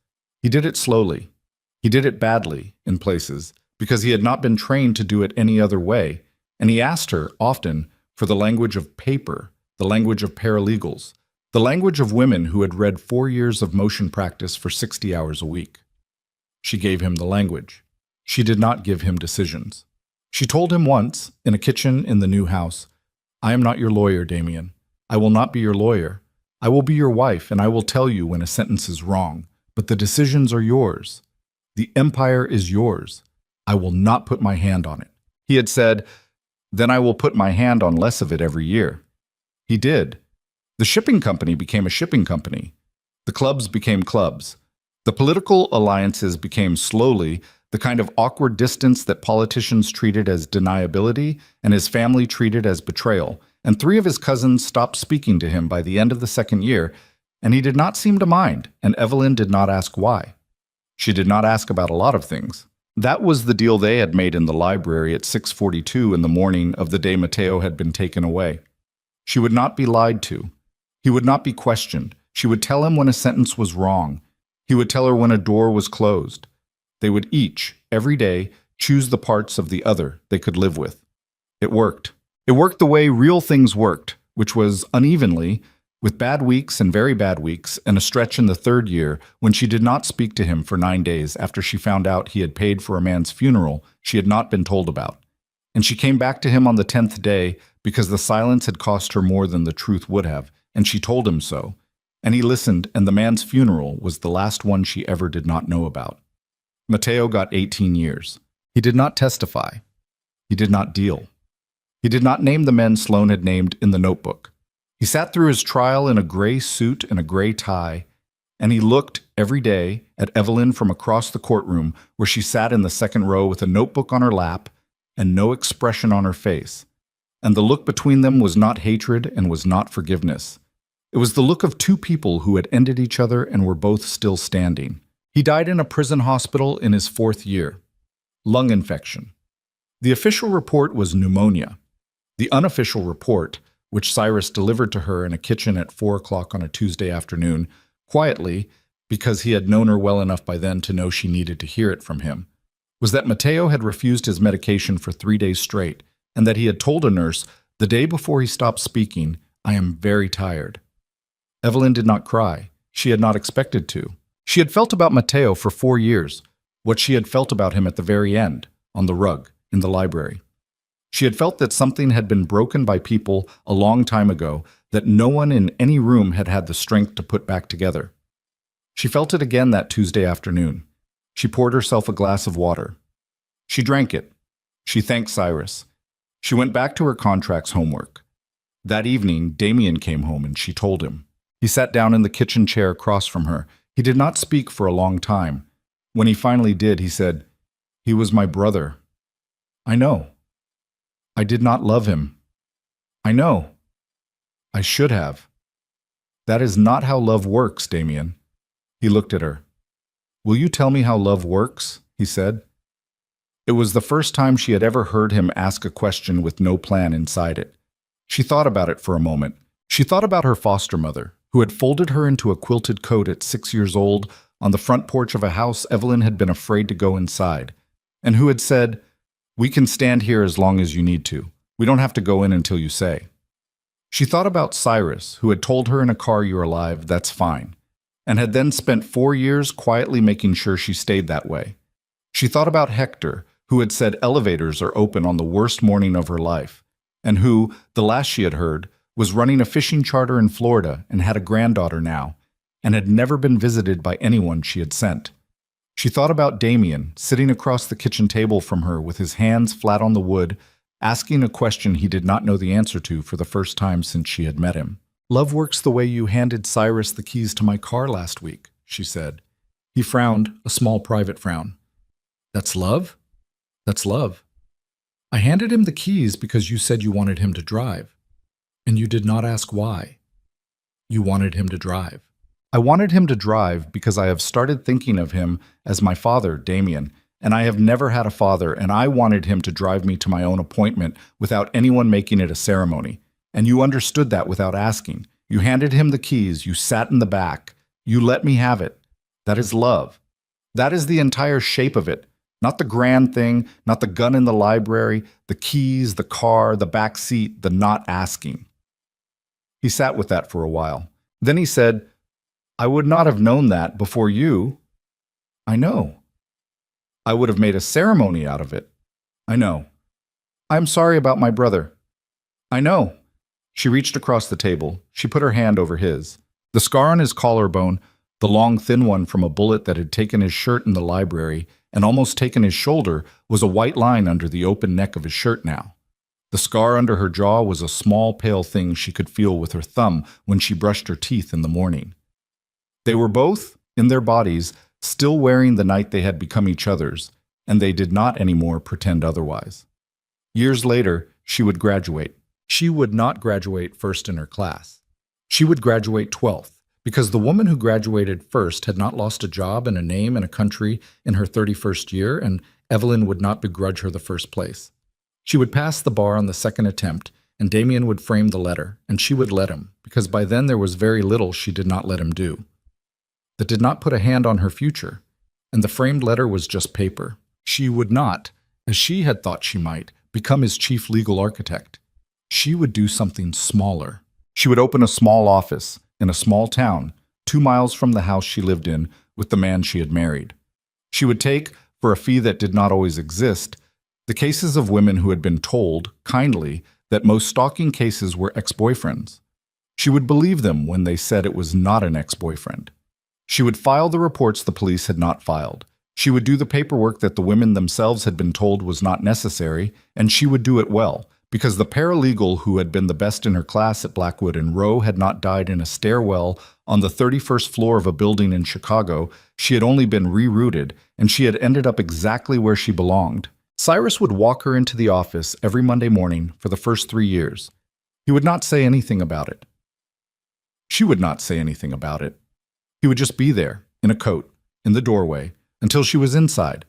He did it slowly. He did it badly, in places, because he had not been trained to do it any other way, and he asked her, often, for the language of paper, the language of paralegals, the language of women who had read 4 years of motion practice for 60 hours a week. She gave him the language. She did not give him decisions. She told him once, in a kitchen in the new house, "I am not your lawyer, Damien. I will not be your lawyer. I will be your wife, and I will tell you when a sentence is wrong, but the decisions are yours. The empire is yours. I will not put my hand on it." He had said, "Then I will put my hand on less of it every year." He did. The shipping company became a shipping company. The clubs became clubs. The political alliances became slowly the kind of awkward distance that politicians treated as deniability and his family treated as betrayal, and 3 of his cousins stopped speaking to him by the end of the second year, and he did not seem to mind, and Evelyn did not ask why. She did not ask about a lot of things. That was the deal they had made in the library at 6:42 in the morning of the day Mateo had been taken away. She would not be lied to. He would not be questioned. She would tell him when a sentence was wrong. He would tell her when a door was closed. They would each, every day, choose the parts of the other they could live with. It worked. It worked the way real things worked, which was unevenly, with bad weeks and very bad weeks, and a stretch in the 3rd year when she did not speak to him for 9 days after she found out he had paid for a man's funeral she had not been told about. And she came back to him on the 10th day because the silence had cost her more than the truth would have, and she told him so. And he listened, and the man's funeral was the last one she ever did not know about. Mateo got 18 years. He did not testify. He did not deal. He did not name the men Sloan had named in the notebook. He sat through his trial in a gray suit and a gray tie, and he looked every day at Evelyn from across the courtroom where she sat in the second row with a notebook on her lap and no expression on her face. And the look between them was not hatred and was not forgiveness. It was the look of 2 people who had ended each other and were both still standing. He died in a prison hospital in his 4th year. Lung infection. The official report was pneumonia. The unofficial report, which Cyrus delivered to her in a kitchen at 4 o'clock on a Tuesday afternoon, quietly, because he had known her well enough by then to know she needed to hear it from him, was that Mateo had refused his medication for 3 days straight, and that he had told a nurse the day before he stopped speaking, "I am very tired." Evelyn did not cry. She had not expected to. She had felt about Mateo for 4 years, what she had felt about him at the very end, on the rug, in the library. She had felt that something had been broken by people a long time ago that no one in any room had had the strength to put back together. She felt it again that Tuesday afternoon. She poured herself a glass of water. She drank it. She thanked Cyrus. She went back to her contract's homework. That evening, Damien came home and she told him. He sat down in the kitchen chair across from her. He did not speak for a long time. When he finally did, he said, "He was my brother." "I know. I did not love him." "I know. I should have." "That is not how love works, Damien." He looked at her. "Will you tell me how love works?" he said. It was the first time she had ever heard him ask a question with no plan inside it. She thought about it for a moment. She thought about her foster mother, who had folded her into a quilted coat at 6 years old on the front porch of a house Evelyn had been afraid to go inside, and who had said, "We can stand here as long as you need to. We don't have to go in until you say." She thought about Cyrus, who had told her in a car, "You're alive, that's fine," and had then spent 4 years quietly making sure she stayed that way. She thought about Hector, who had said elevators are open on the worst morning of her life, and who, the last she had heard, was running a fishing charter in Florida and had a granddaughter now, and had never been visited by anyone she had sent. She thought about Damien, sitting across the kitchen table from her with his hands flat on the wood, asking a question he did not know the answer to for the first time since she had met him. "Love works the way you handed Cyrus the keys to my car last week," she said. He frowned, a small private frown. "That's love? That's love. I handed him the keys because you said you wanted him to drive. And you did not ask why. You wanted him to drive." "I wanted him to drive because I have started thinking of him as my father, Damien, and I have never had a father, and I wanted him to drive me to my own appointment without anyone making it a ceremony. And you understood that without asking. You handed him the keys, you sat in the back, you let me have it. That is love. That is the entire shape of it. Not the grand thing, not the gun in the library, the keys, the car, the back seat, the not asking." He sat with that for a while. Then he said, "I would not have known that before you." "I know." "I would have made a ceremony out of it." "I know." "I am sorry about my brother." "I know." She reached across the table. She put her hand over his. The scar on his collarbone, the long thin one from a bullet that had taken his shirt in the library and almost taken his shoulder, was a white line under the open neck of his shirt now. The scar under her jaw was a small pale thing she could feel with her thumb when she brushed her teeth in the morning. They were both, in their bodies, still wearing the night they had become each other's, and they did not anymore pretend otherwise. Years later, she would graduate. She would not graduate first in her class. She would graduate 12th, because the woman who graduated first had not lost a job and a name and a country in her 31st year, and Evelyn would not begrudge her the first place. She would pass the bar on the second attempt, and Damien would frame the letter, and she would let him, because by then there was very little she did not let him do. That did not put a hand on her future, and the framed letter was just paper. She would not, as she had thought she might, become his chief legal architect. She would do something smaller. She would open a small office in a small town, 2 miles from the house she lived in with the man she had married. She would take, for a fee that did not always exist, the cases of women who had been told, kindly, that most stalking cases were ex-boyfriends. She would believe them when they said it was not an ex-boyfriend. She would file the reports the police had not filed. She would do the paperwork that the women themselves had been told was not necessary, and she would do it well, because the paralegal who had been the best in her class at Blackwood and Row had not died in a stairwell on the 31st floor of a building in Chicago. She had only been rerouted, and she had ended up exactly where she belonged. Cyrus would walk her into the office every Monday morning for the first 3 years. He would not say anything about it. She would not say anything about it. He would just be there, in a coat, in the doorway, until she was inside,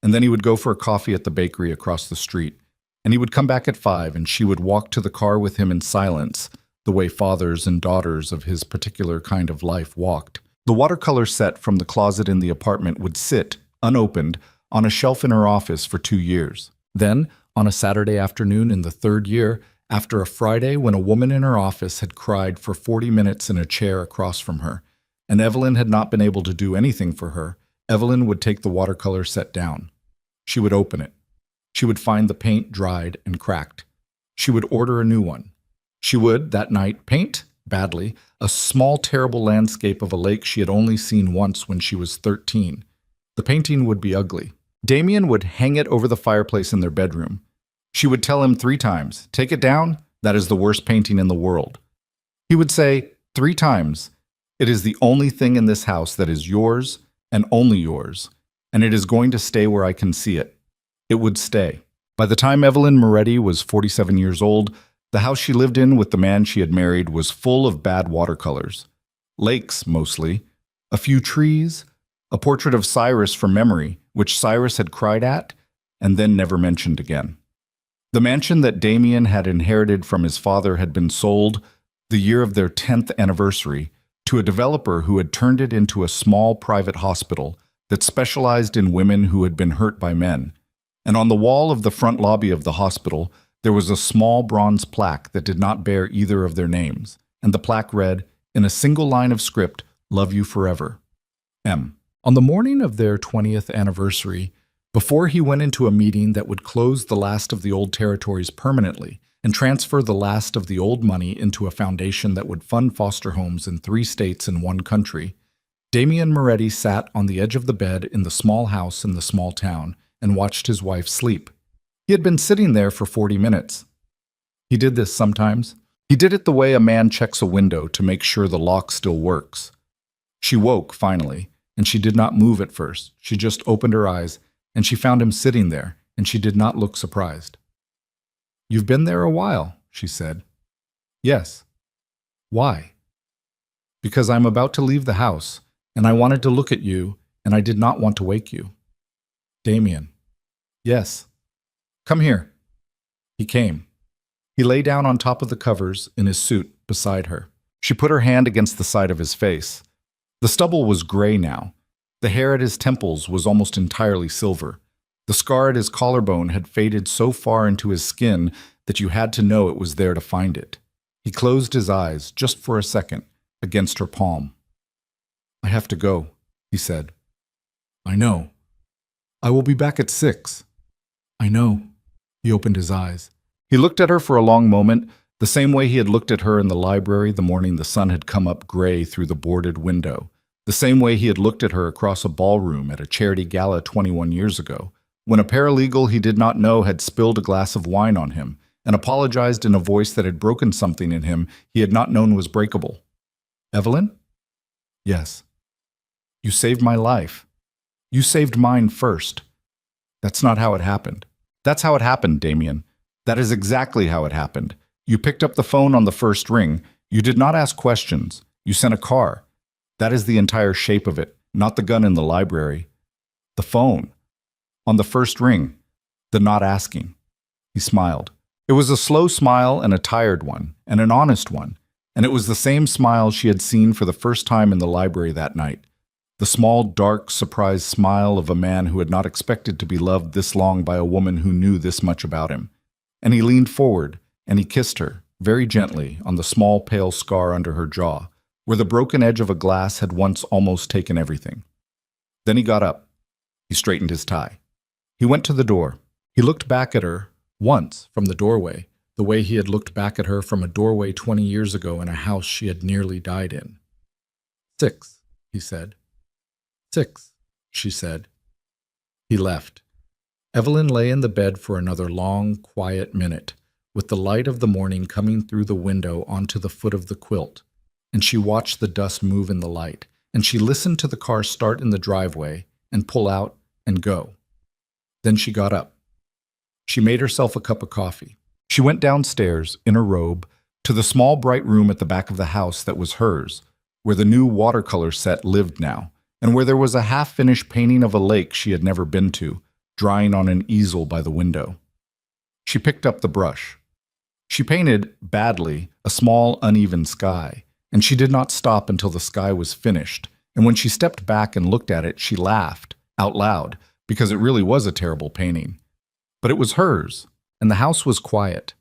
and then he would go for a coffee at the bakery across the street, and he would come back at 5, and she would walk to the car with him in silence, the way fathers and daughters of his particular kind of life walked. The watercolor set from the closet in the apartment would sit, unopened, on a shelf in her office for 2 years. Then, on a Saturday afternoon in the 3rd year, after a Friday when a woman in her office had cried for 40 minutes in a chair across from her, and Evelyn had not been able to do anything for her, Evelyn would take the watercolor set down. She would open it. She would find the paint dried and cracked. She would order a new one. She would, that night, paint, badly, a small terrible landscape of a lake she had only seen once when she was 13. The painting would be ugly. Damien would hang it over the fireplace in their bedroom. She would tell him 3 times, "Take it down, that is the worst painting in the world." He would say 3 times, "It is the only thing in this house that is yours and only yours, and it is going to stay where I can see it." It would stay. By the time Evelyn Moretti was 47 years old, the house she lived in with the man she had married was full of bad watercolors. Lakes, mostly. A few trees. A portrait of Cyrus from memory, which Cyrus had cried at and then never mentioned again. The mansion that Damien had inherited from his father had been sold, the year of their 10th anniversary, to a developer who had turned it into a small private hospital that specialized in women who had been hurt by men. And on the wall of the front lobby of the hospital, there was a small bronze plaque that did not bear either of their names, and the plaque read, in a single line of script, "Love you forever. M." On the morning of their 20th anniversary, before he went into a meeting that would close the last of the old territories permanently and transfer the last of the old money into a foundation that would fund foster homes in 3 states and 1 country, Damien Moretti sat on the edge of the bed in the small house in the small town and watched his wife sleep. He had been sitting there for 40 minutes. He did this sometimes. He did it the way a man checks a window to make sure the lock still works. She woke, finally, and she did not move at first. She just opened her eyes, and she found him sitting there, and she did not look surprised. "You've been there a while," she said. "Yes." "Why?" "Because I'm about to leave the house, and I wanted to look at you, and I did not want to wake you." "Damien." "Yes." "Come here." He came. He lay down on top of the covers in his suit beside her. She put her hand against the side of his face. The stubble was gray now. The hair at his temples was almost entirely silver. The scar at his collarbone had faded so far into his skin that you had to know it was there to find it. He closed his eyes, just for a second, against her palm. "I have to go," he said. "I know. I will be back at 6. "I know." He opened his eyes. He looked at her for a long moment, the same way he had looked at her in the library the morning the sun had come up gray through the boarded window, the same way he had looked at her across a ballroom at a charity gala 21 years ago, when a paralegal he did not know had spilled a glass of wine on him and apologized in a voice that had broken something in him he had not known was breakable. "Evelyn?" "Yes." "You saved my life. You saved mine first." "That's not how it happened." "That's how it happened, Damien. That is exactly how it happened. You picked up the phone on the first ring. You did not ask questions. You sent a car. That is the entire shape of it, not the gun in the library. The phone. On the first ring. The not asking." He smiled. It was a slow smile and a tired one, and an honest one, and it was the same smile she had seen for the first time in the library that night. The small, dark, surprised smile of a man who had not expected to be loved this long by a woman who knew this much about him. And he leaned forward, and he kissed her, very gently, on the small pale scar under her jaw, where the broken edge of a glass had once almost taken everything. Then he got up. He straightened his tie. He went to the door. He looked back at her, once, from the doorway, the way he had looked back at her from a doorway 20 years ago in a house she had nearly died in. 6, he said. 6, she said. He left. Evelyn lay in the bed for another long, quiet minute, with the light of the morning coming through the window onto the foot of the quilt, and she watched the dust move in the light, and she listened to the car start in the driveway and pull out and go. Then she got up. She made herself a cup of coffee. She went downstairs, in her robe, to the small bright room at the back of the house that was hers, where the new watercolor set lived now, and where there was a half-finished painting of a lake she had never been to, drying on an easel by the window. She picked up the brush. She painted, badly, a small, uneven sky, and she did not stop until the sky was finished, And when she stepped back and looked at it, she laughed out loud because it really was a terrible painting. But it was hers, and the house was quiet.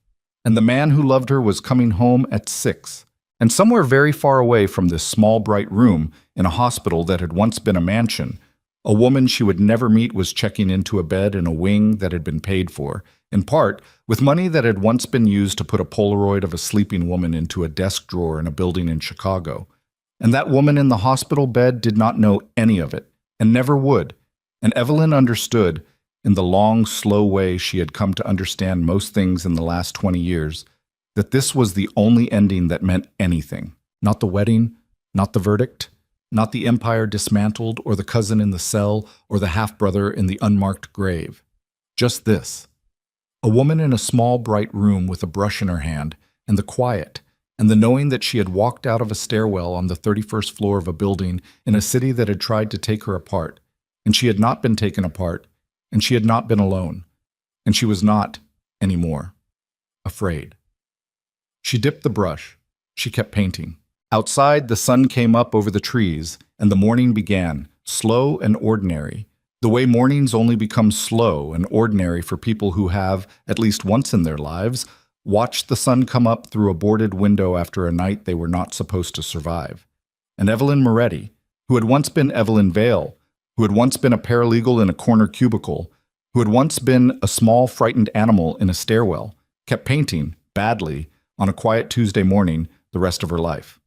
And the man who loved her was coming home at 6. And somewhere very far away from this small, bright room in a hospital that had once been a mansion, a woman she would never meet was checking into a bed in a wing that had been paid for, in part, with money that had once been used to put a Polaroid of a sleeping woman into a desk drawer in a building in Chicago. And that woman in the hospital bed did not know any of it, and never would. And Evelyn understood, in the long, slow way she had come to understand most things in the last 20 years, that this was the only ending that meant anything. Not the wedding, not the verdict, not the empire dismantled, or the cousin in the cell, or the half-brother in the unmarked grave. Just this. A woman in a small, bright room with a brush in her hand, and the quiet, and the knowing that she had walked out of a stairwell on the 31st floor of a building in a city that had tried to take her apart, and she had not been taken apart, and she had not been alone, and she was not, anymore, afraid. She dipped the brush. She kept painting. Outside, the sun came up over the trees, and the morning began, slow and ordinary, the way mornings only become slow and ordinary for people who have, at least once in their lives, watched the sun come up through a boarded window after a night they were not supposed to survive. And Evelyn Moretti, who had once been Evelyn Vale, who had once been a paralegal in a corner cubicle, who had once been a small, frightened animal in a stairwell, kept painting, badly, on a quiet Tuesday morning the rest of her life.